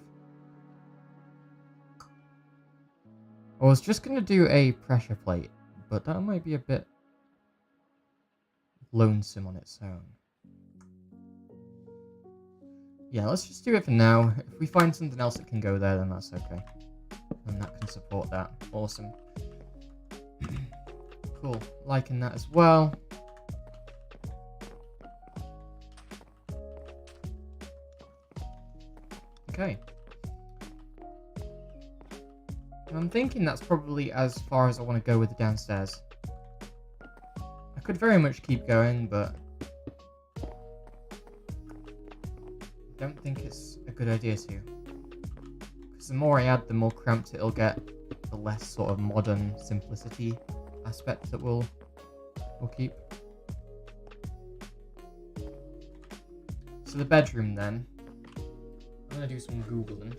I was just going to do a pressure plate, but that might be a bit lonesome on its own. Yeah, let's just do it for now. If we find something else that can go there, then that's okay. And that can support that. Awesome. Cool. Liking that as well. Okay. I'm thinking that's probably as far as I want to go with the downstairs. I could very much keep going, but I don't think it's a good idea to. Because the more I add, the more cramped it'll get, the less sort of modern simplicity aspect that we'll keep. So the bedroom then. I'm going to do some Googling.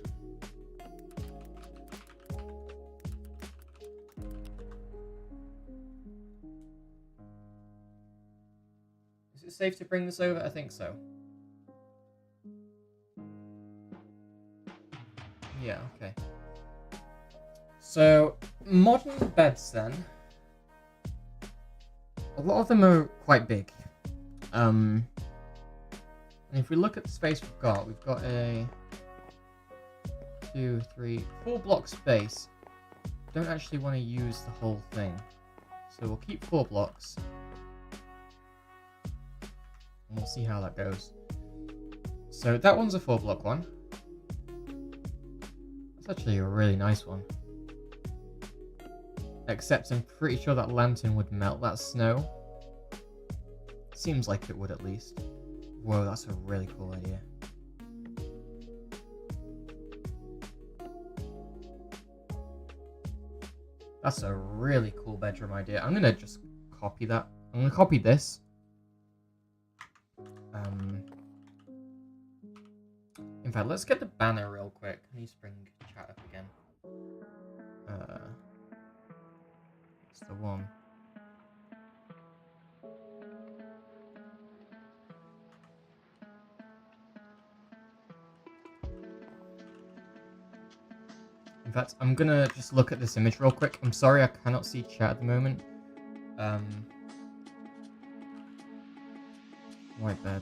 Is it safe to bring this over? I think so. Yeah, okay. So, modern beds then. A lot of them are quite big. And if we look at the space we've got a 2, 3, 4 block space. Don't actually want to use the whole thing. So we'll keep 4 blocks. And we'll see how that goes. So that one's a 4 block one. That's actually a really nice one. Except I'm pretty sure that lantern would melt that snow. Seems like it would at least. Whoa, that's a really cool idea. That's a really cool bedroom idea. I'm gonna just copy that. I'm gonna copy this. In fact, let's get the banner real quick. I need to bring chat up again. It's the one. In fact, I'm gonna just look at this image real quick. I'm sorry I cannot see chat at the moment. White bed.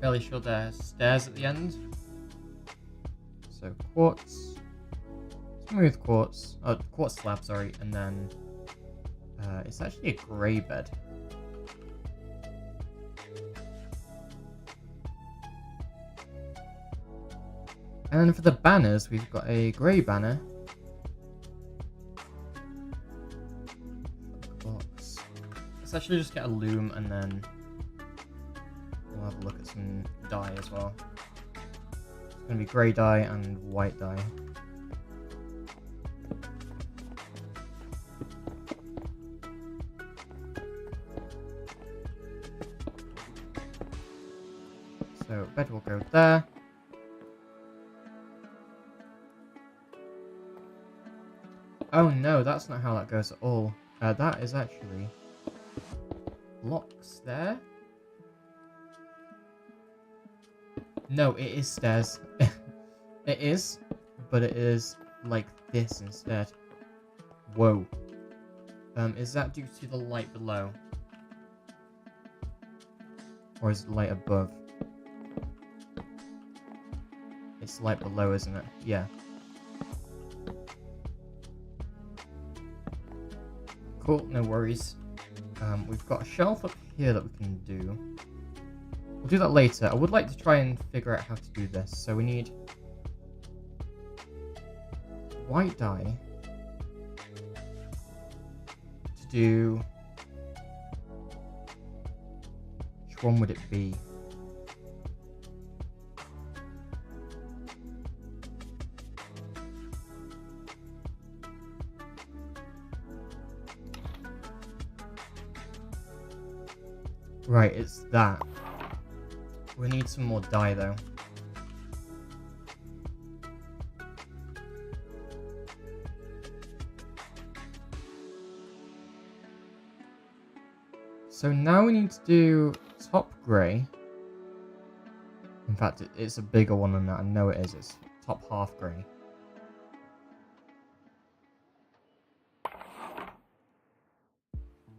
Fairly sure there's stairs at the end. So quartz. Smooth quartz. Oh, quartz slab, sorry. And then it's actually a grey bed. And then for the banners, we've got a grey banner. Box. Let's actually just get a loom and then we'll have a look at some dye as well. It's going to be grey dye and white dye. So bed will go there. Oh no, that's not how that goes at all. That is actually blocks there. No, it is stairs. It is, but it is like this instead. Whoa. Is that due to the light below? Or is it light above? It's light below, isn't it? Yeah. Cool, no worries. We've got a shelf up here that we can do. We'll do that later. I would like to try and figure out how to do this. So we need white dye to do... Which one would it be? Right, it's that. We need some more dye though. So now we need to do top grey. In fact, it's a bigger one than that. I know it is. It's top half grey.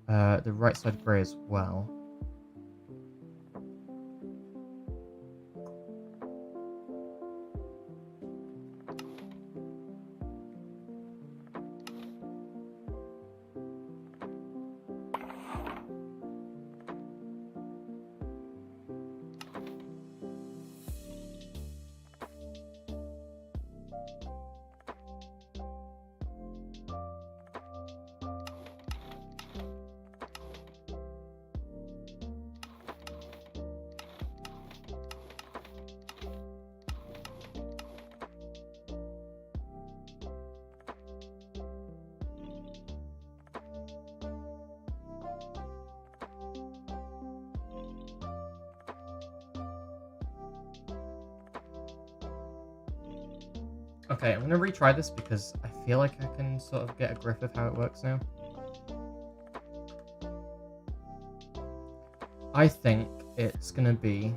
The right side grey as well. Okay, I'm gonna retry this because I feel like I can sort of get a grip of how it works now. I think it's gonna be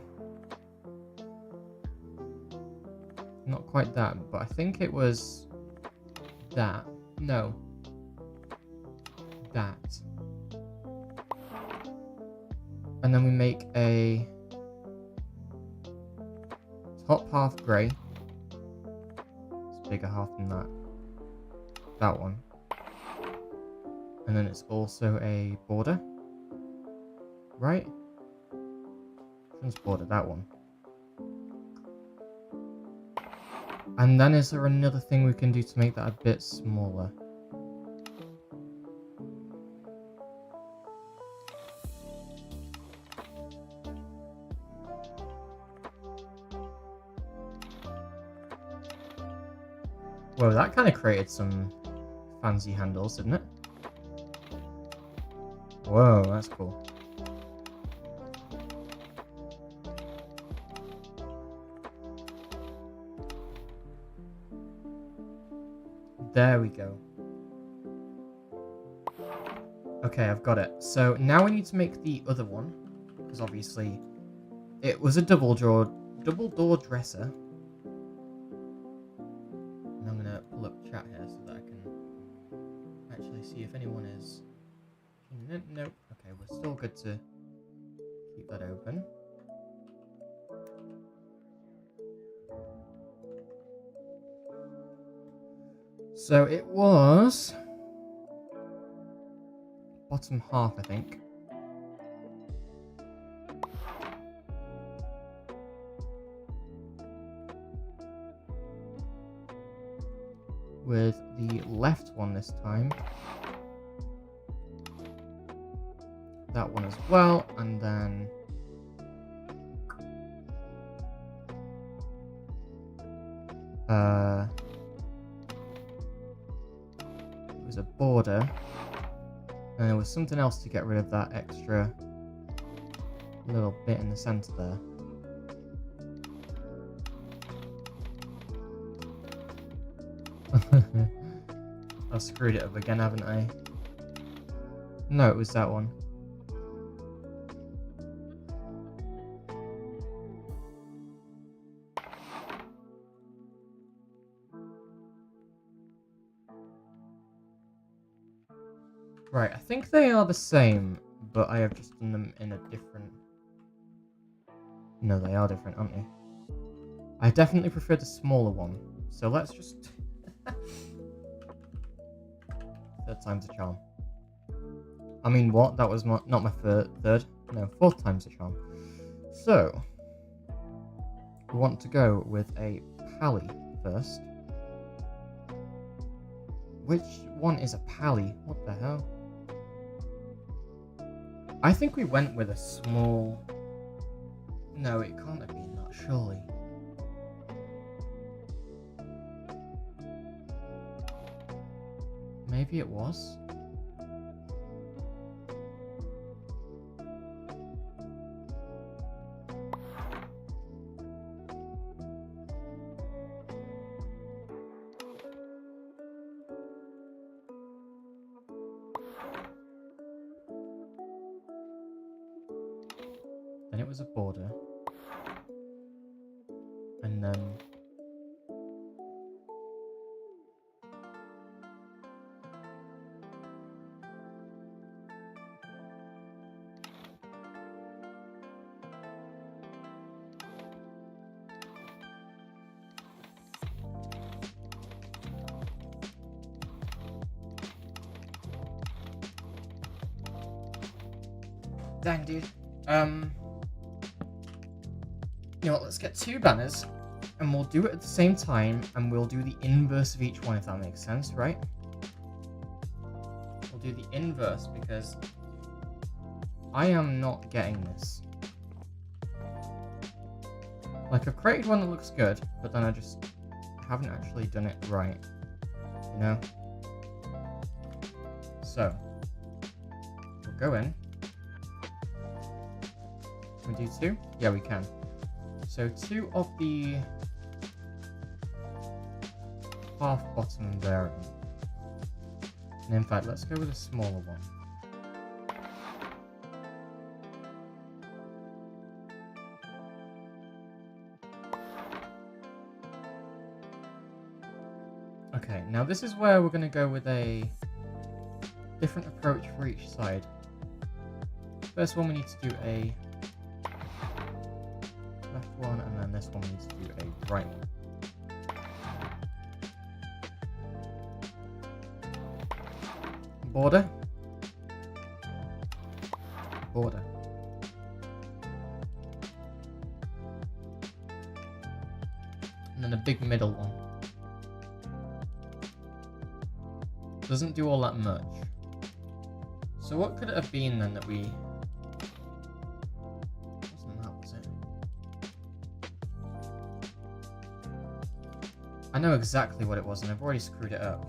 not quite that, but I think it was that. No. That. And then we make a top half grey. Bigger half than that. That one. And then it's also a border. Right? Which one's border? That one. And then is there another thing we can do to make that a bit smaller? Whoa, that kind of created some fancy handles, didn't it? Whoa, that's cool. There we go. Okay, I've got it. So now we need to make the other one, because obviously it was a double door dresser. Pull up chat here so that I can actually see if anyone is... Nope. Okay, we're still good to keep that open. So it was... bottom half, I think. With the left one this time. That one as well, and then it was a border, and there was something else to get rid of that extra little bit in the center there. I've screwed it up again, haven't I? No, it was that one. Right, I think they are the same, but I have just done them in a different... No, they are different, aren't they? I definitely prefer the smaller one, so let's just... Third time's a charm. I mean, what? That was not my third. No, fourth time's a charm. So, we want to go with a Pally first. Which one is a Pally? What the hell? I think we went with a small... No, it can't have been that, surely. Maybe it was? Then it was a border. And then... Dang, dude. You know what, let's get 2 banners, and we'll do it at the same time, and we'll do the inverse of each one, if that makes sense, right? We'll do the inverse, because I am not getting this. Like, I've created one that looks good, but then I just haven't actually done it right, you know? So, we'll go in. Can we do 2? Yeah, we can. So 2 of the half bottom variant. And in fact, let's go with a smaller one. Okay, now this is where we're going to go with a different approach for each side. First one, we need to do a left one, and then this one we need to do a right one. Border. Border. And then a big middle one. Doesn't do all that much. So what could it have been then that we... Wasn't that, was it? I know exactly what it was and I've already screwed it up.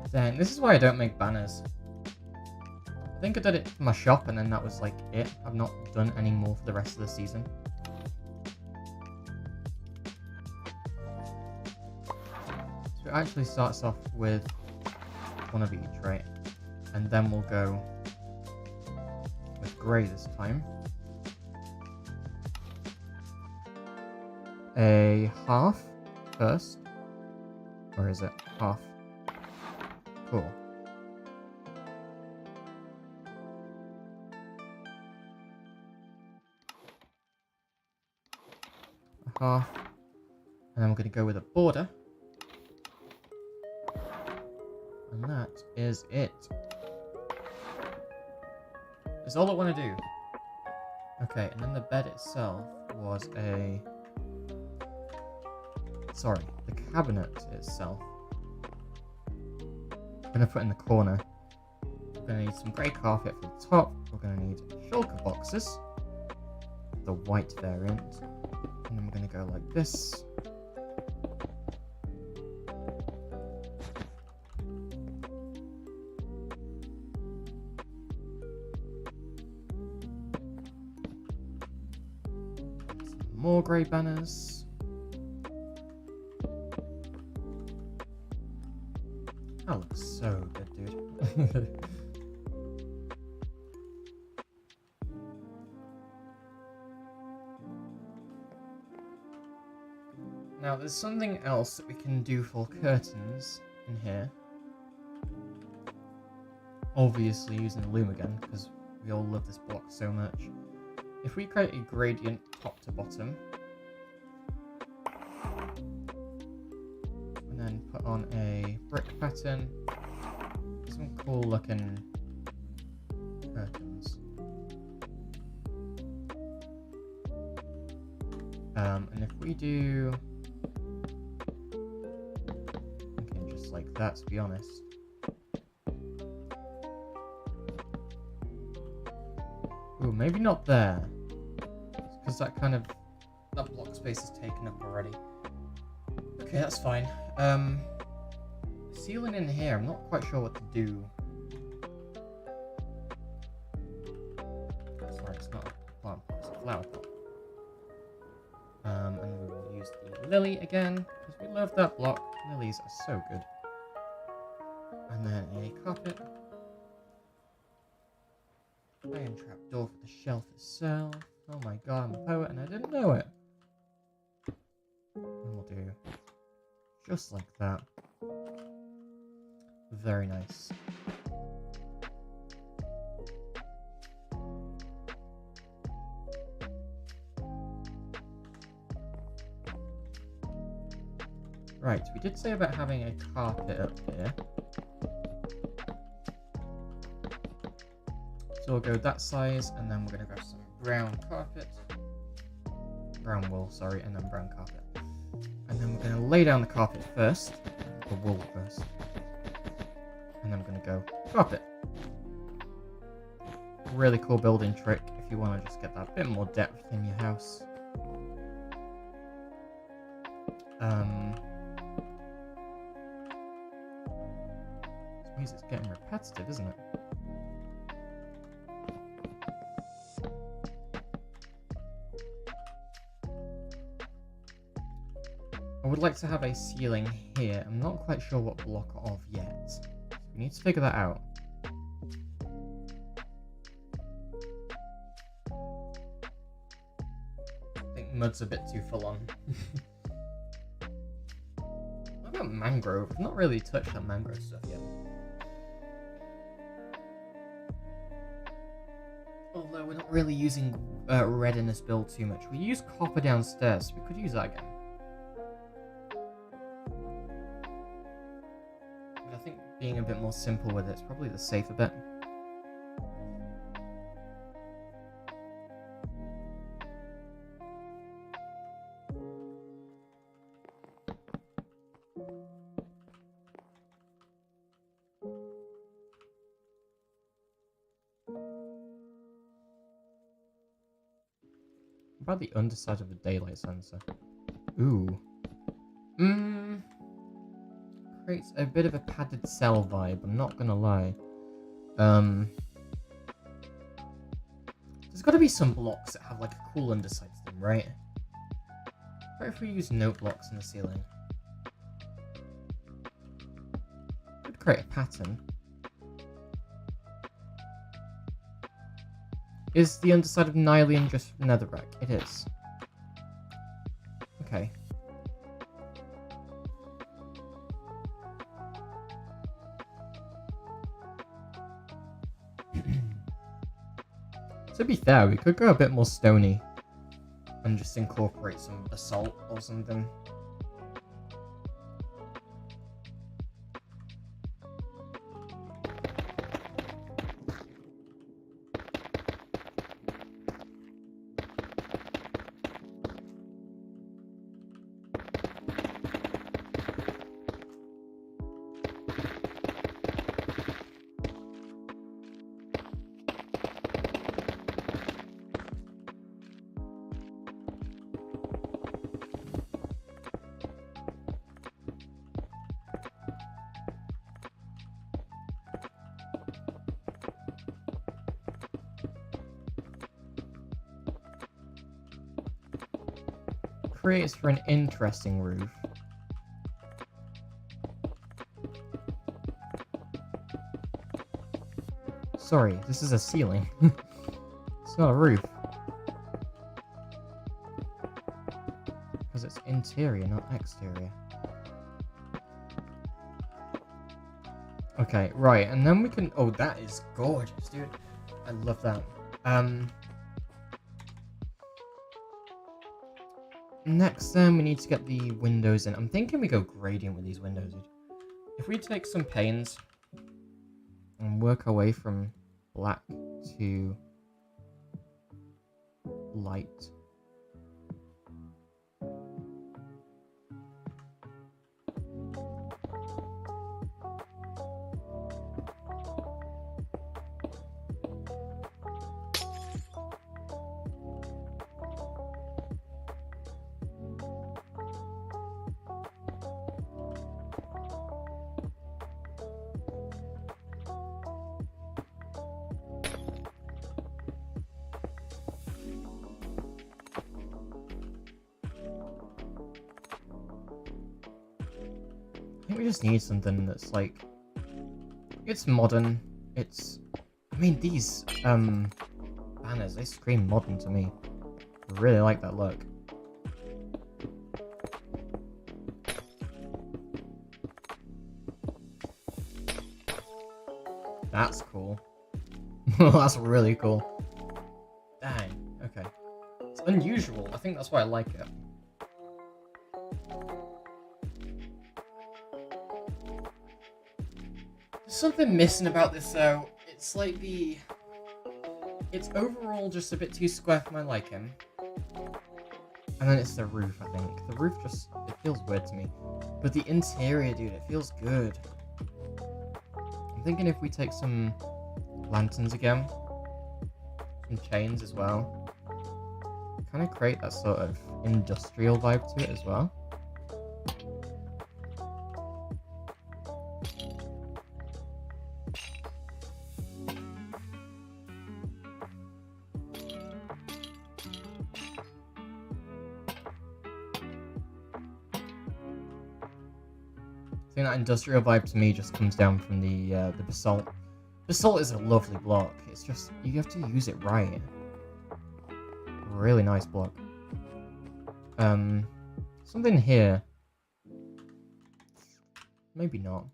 Dang, this is why I don't make banners. I think I did it for my shop and then that was like it. I've not done any more for the rest of the season. So it actually starts off with one of each, right? And then we'll go with grey this time. A half first. Or is it half? Cool. A half. And then we're going to go with a border. And that is it. That's all I want to do. Okay, and then the bed itself was a... Sorry, the cabinet itself. I'm going to put in the corner. We're going to need some grey carpet for the top. We're going to need shulker boxes. The white variant. And then we're going to go like this. more grey banners. That looks so good, dude. Now, there's something else that we can do for curtains in here. Obviously using the loom again, because we all love this block so much. If we create a gradient top to bottom, and then put on a brick pattern, some cool looking curtains. And if we do, thinking just like that, to be honest. Ooh, maybe not there, because that block space is taken up already. Okay, that's fine. Ceiling in here, I'm not quite sure what to do. Sorry, it's not a plant pot, it's a flower pot. And we will use the lily again, because we love that block. Lilies are so good. And then a carpet. Iron trap door for the shelf itself. Oh my god, I'm a poet and I didn't know it. And we'll do just like that. Very nice. Right, we did say about having a carpet up here. So we'll go that size, and then we're going to grab some brown carpet. Brown wool, sorry, and then brown carpet. And then we're going to lay down the carpet first, the wool first. And then we're going to go carpet. Really cool building trick if you want to just get that bit more depth in your house. This is getting repetitive, isn't it? I would like to have a ceiling here. I'm not quite sure what block of yet. We need to figure that out. I think mud's a bit too full on. What about mangrove? I've not really touched on mangrove stuff yet. Although we're not really using red in this build too much. We use copper downstairs, so we could use that again. But I think being a bit more simple with it is probably the safer bet. What about the underside of the daylight sensor? Ooh. Creates a bit of a padded cell vibe, I'm not gonna lie. There's gotta be some blocks that have like a cool underside to them, right? What if we use note blocks in the ceiling? Could create a pattern. Is the underside of Nylian just netherrack? It is. Okay. To be fair, we could go a bit more stony and just incorporate some basalt or something. creates for an interesting roof. Sorry, this is a ceiling. It's not a roof. Because it's interior, not exterior. Okay, right, and then we can... Oh, that is gorgeous, dude. I love that. Next, then, we need to get the windows in. I'm thinking we go gradient with these windows, dude. If we take some panes and work our way from black to light. I think we just need something that's like, it's modern, it's, I mean, these banners, they scream modern to me. I really like that look. That's cool. That's really cool. Dang, okay. It's unusual, I think that's why I like it. There's something missing about this though. It's like it's overall just a bit too square for my liking. And then it's the roof, I think. The roof just, it feels weird to me. But the interior, dude, it feels good. I'm thinking if we take some lanterns again, some chains as well, kind of create that sort of industrial vibe to it as well. I think that industrial vibe to me just comes down from the basalt. Basalt is a lovely block. It's just, you have to use it right. Really nice block. Something here. Maybe not.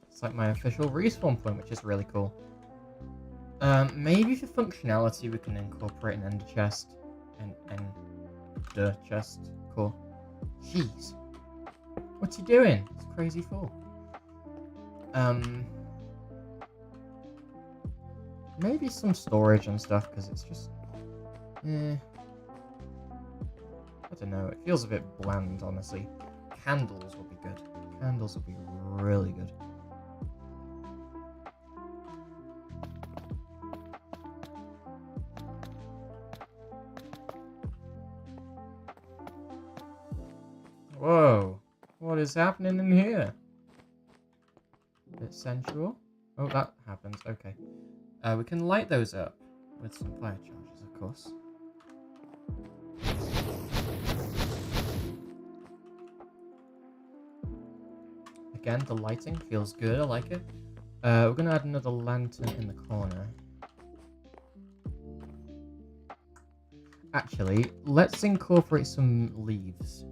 It's like my official respawn point, which is really cool. Maybe for functionality we can incorporate an ender chest. Ender chest. Cool. Jeez. What's he doing? It's crazy full. Maybe some storage and stuff, because it's just... I don't know, it feels a bit bland, honestly. Candles would be good. Candles would be really good. Whoa, what is happening in here? Bit sensual. Oh, that happens, okay. We can light those up with some fire charges, of course. Again, the lighting feels good, I like it. We're gonna add another lantern in the corner. Actually, let's incorporate some leaves.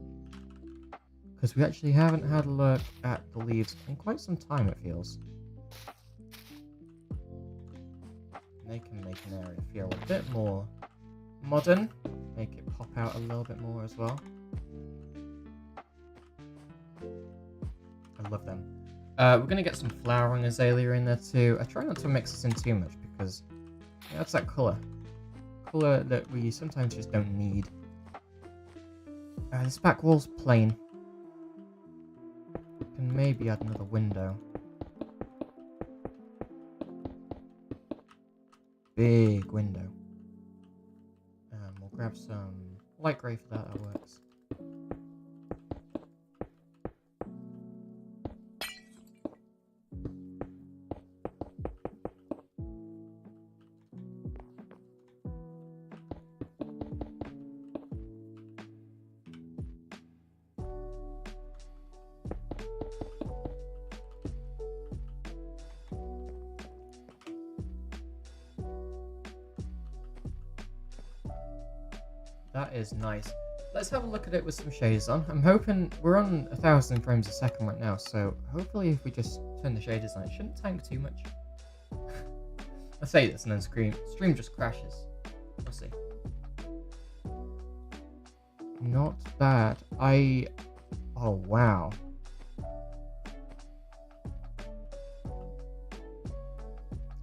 Because we actually haven't had a look at the leaves in quite some time, it feels. And they can make an area feel a bit more modern. Make it pop out a little bit more as well. I love them. We're going to get some flowering azalea in there too. I try not to mix this in too much because that's that colour. Colour that we sometimes just don't need. This back wall's plain. Can maybe add another window. Big window. We'll grab some Light grey for that works. That is nice. Let's have a look at it with some shaders on. I'm hoping we're on 1,000 frames a second right now, so hopefully if we just turn the shaders on, it shouldn't tank too much. I say this and then stream just crashes. We'll see. Not bad. Oh wow.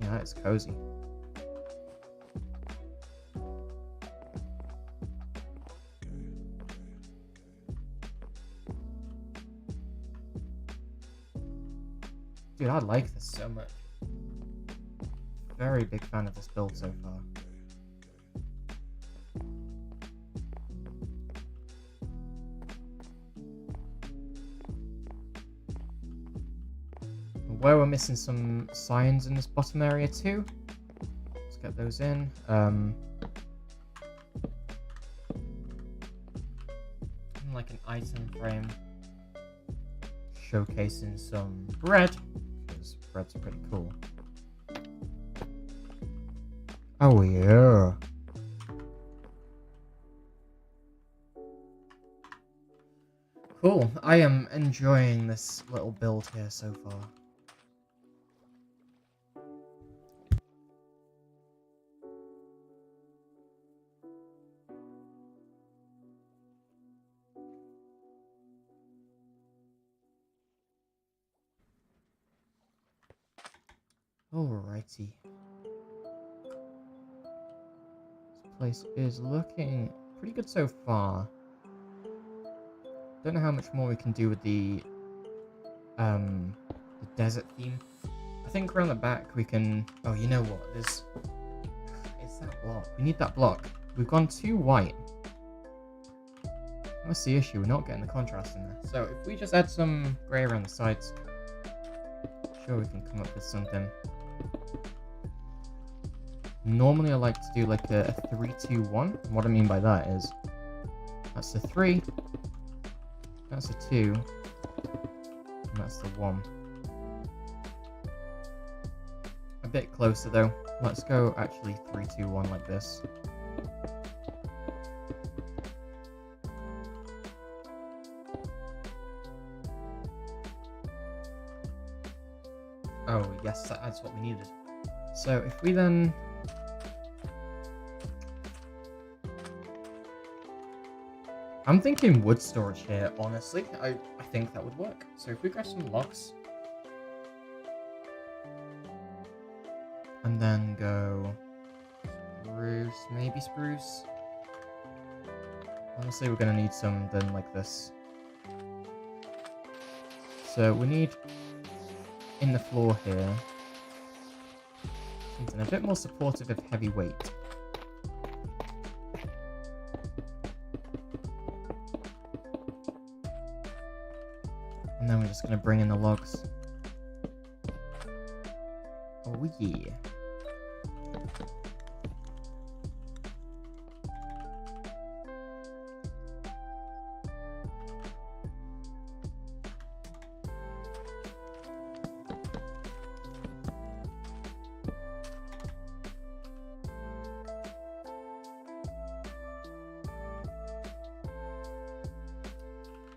Yeah, that's cozy. Dude, I like this so much. Very big fan of this build so far. Where we're missing some signs in this bottom area too. Let's get those in. Like an item frame showcasing some bread, because bread's pretty cool. Oh yeah. Cool. I am enjoying this little build here so far. Alrighty. This place is looking pretty good so far. Don't know how much more we can do with the desert theme. I think around the back we can... Oh, you know what? It's that block. We need that block. We've gone too white. That's the issue. We're not getting the contrast in there. So if we just add some grey around the sides, sure we can come up with something. Normally I like to do like a 3-2-1. What I mean by that is that's the 3, that's a 2, and that's the 1. A bit closer though. Let's go actually 3-2-1 like this. Oh yes, that's what we needed. So if we then... I'm thinking wood storage here, honestly. I think that would work. So if we grab some logs, and then go spruce, maybe spruce. Honestly, we're gonna need something like this. So we need in the floor here something a bit more supportive of heavy weight. And then we're just going to bring in the logs. Oh yeah.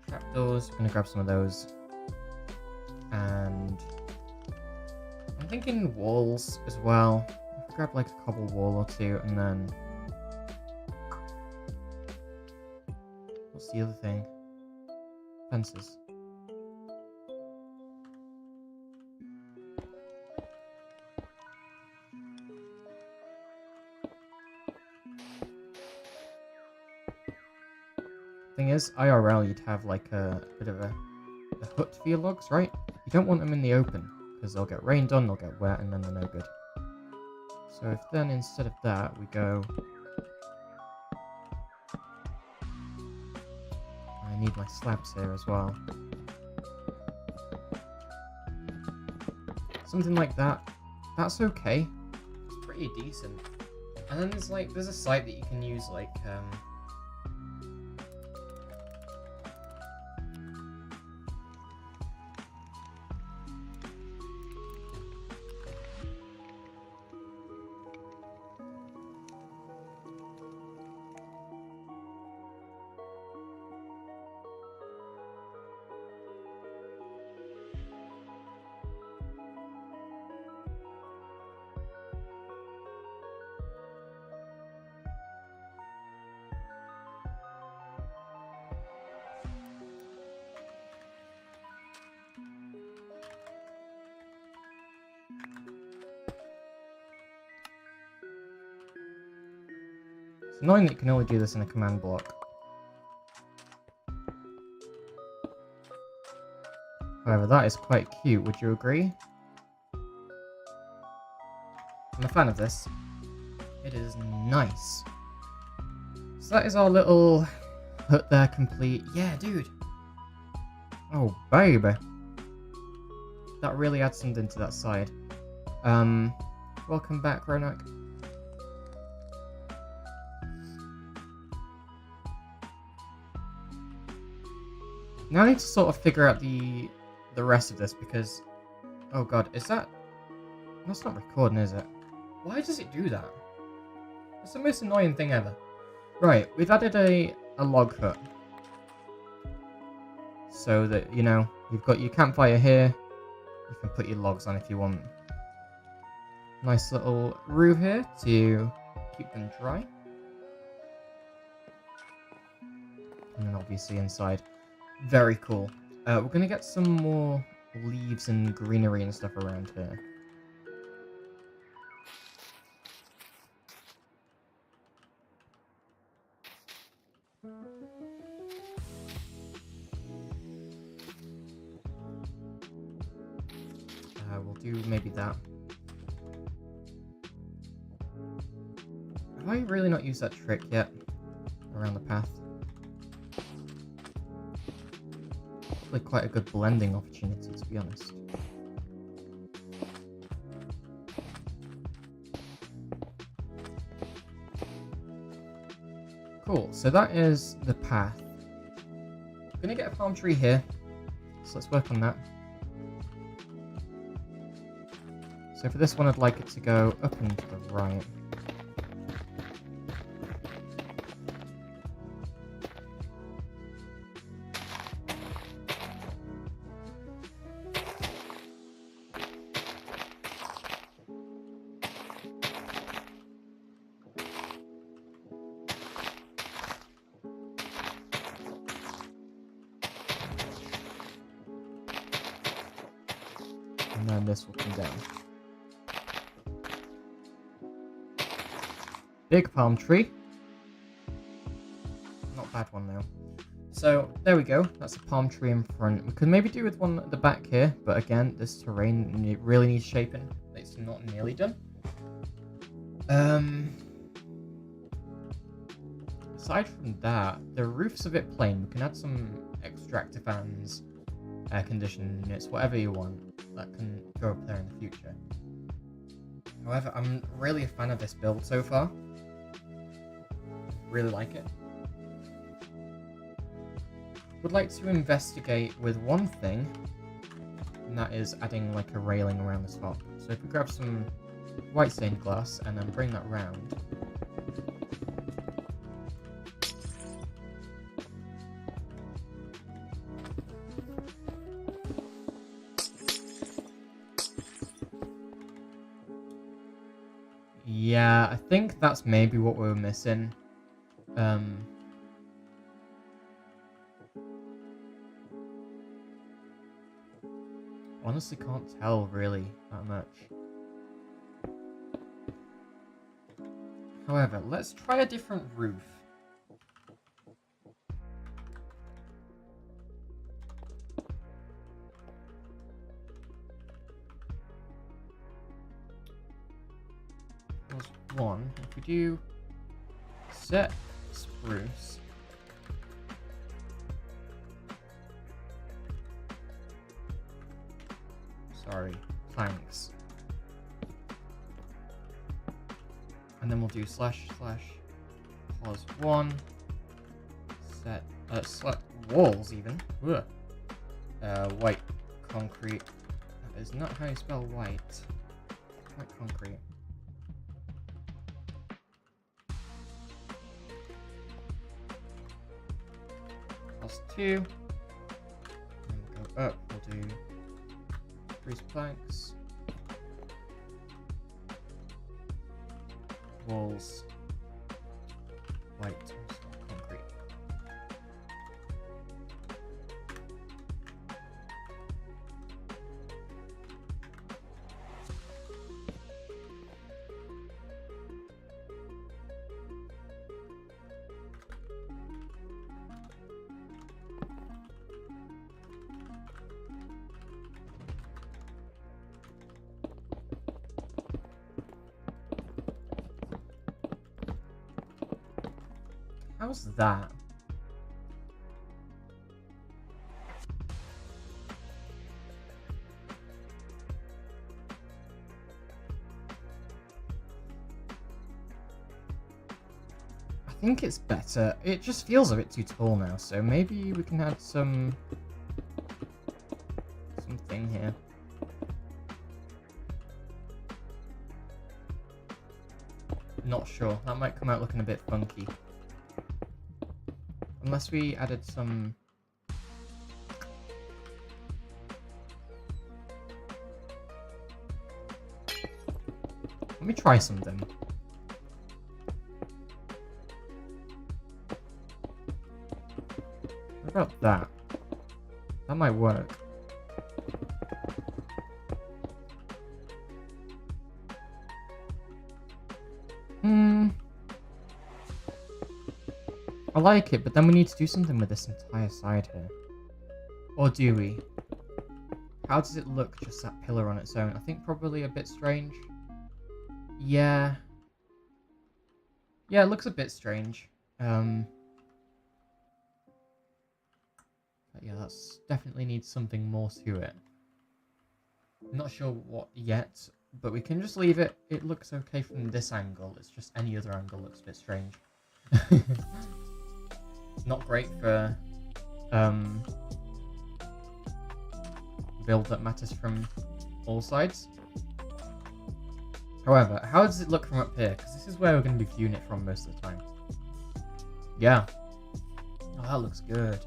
Trapdoors, we're going to grab some of those. And I'm thinking walls as well. Grab like a cobble wall or two, and then what's the other thing? Fences. Thing is, IRL you'd have like a bit of a hut for your logs, right? You don't want them in the open, because they'll get rained on, they'll get wet, and then they're no good. So if then instead of that, we go I need my slabs here as well. Something like that. That's okay. It's pretty decent. And then there's a site that you can use It's annoying that you can only do this in a command block. However, that is quite cute, would you agree? I'm a fan of this. It is nice. So that is our little hut there complete. Yeah, dude. Oh, baby. That really adds something to that side. Welcome back, Ronak. Now I need to sort of figure out the rest of this because... Oh god, is that... That's not recording, is it? Why does it do that? It's the most annoying thing ever. Right, we've added a log hut. So that, you know, you've got your campfire here. You can put your logs on if you want. Nice little roof here to keep them dry. And then obviously inside. Very cool. We're going to get some more leaves and greenery and stuff around here. We'll do maybe that. Have I really not used that trick yet? Around the path? Probably quite a good blending opportunity, to be honest. Cool, so that is the path. I'm gonna get a palm tree here, so let's work on that. So for this one, I'd like it to go up and to the right. And then this will come down. Big palm tree. Not a bad one though. So there we go. That's a palm tree in front. We could maybe do with one at the back here, but again, this terrain really needs shaping. It's not nearly done. Aside from that, the roof's a bit plain. We can add some extractor fans, air conditioning units, whatever you want. That can go up there in the future. However, I'm really a fan of this build so far. Really like it. Would like to investigate with one thing, and that is adding like a railing around the top. So if we grab some white stained glass and then bring that round. Yeah, I think that's maybe what we were missing. Honestly can't tell really that much. However, let's try a different roof. There's one. If we do set spruce. planks. And then we'll do slash pause 1, set, select walls even, ugh. White concrete, that is not how you spell white, white concrete. Plus 2, and we'll go up, we'll do 3 planks, walls, white concrete. How's that? I think it's better. It just feels a bit too tall now, so maybe we can add something here. Not sure. That might come out looking a bit funky. Unless we added some... Let me try something. What about that? That might work. I like it, but then we need to do something with this entire side here. Or do we? How does it look, just that pillar on its own? I think probably a bit strange. Yeah. Yeah, it looks a bit strange. But yeah, that's definitely needs something more to it. I'm not sure what yet, but we can just leave it. It looks okay from this angle. It's just any other angle looks a bit strange. Not great for build that matters from all sides. However, how does it look from up here? Because this is where we're going to be viewing it from most of the time. Yeah. Oh, that looks good.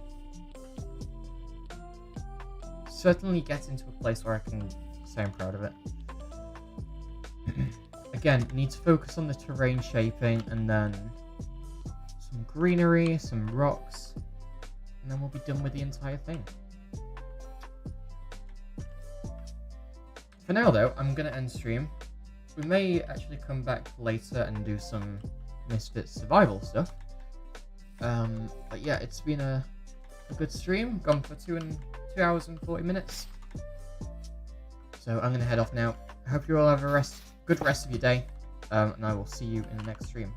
Certainly get into a place where I can say I'm proud of it. Again, need to focus on the terrain shaping and then some greenery, some rocks, and then we'll be done with the entire thing. For now though, I'm going to end stream. We may actually come back later and do some Misfits survival stuff. But yeah, it's been a good stream, gone for 2 hours and 40 minutes. So I'm going to head off now. I hope you all have a good rest of your day, and I will see you in the next stream.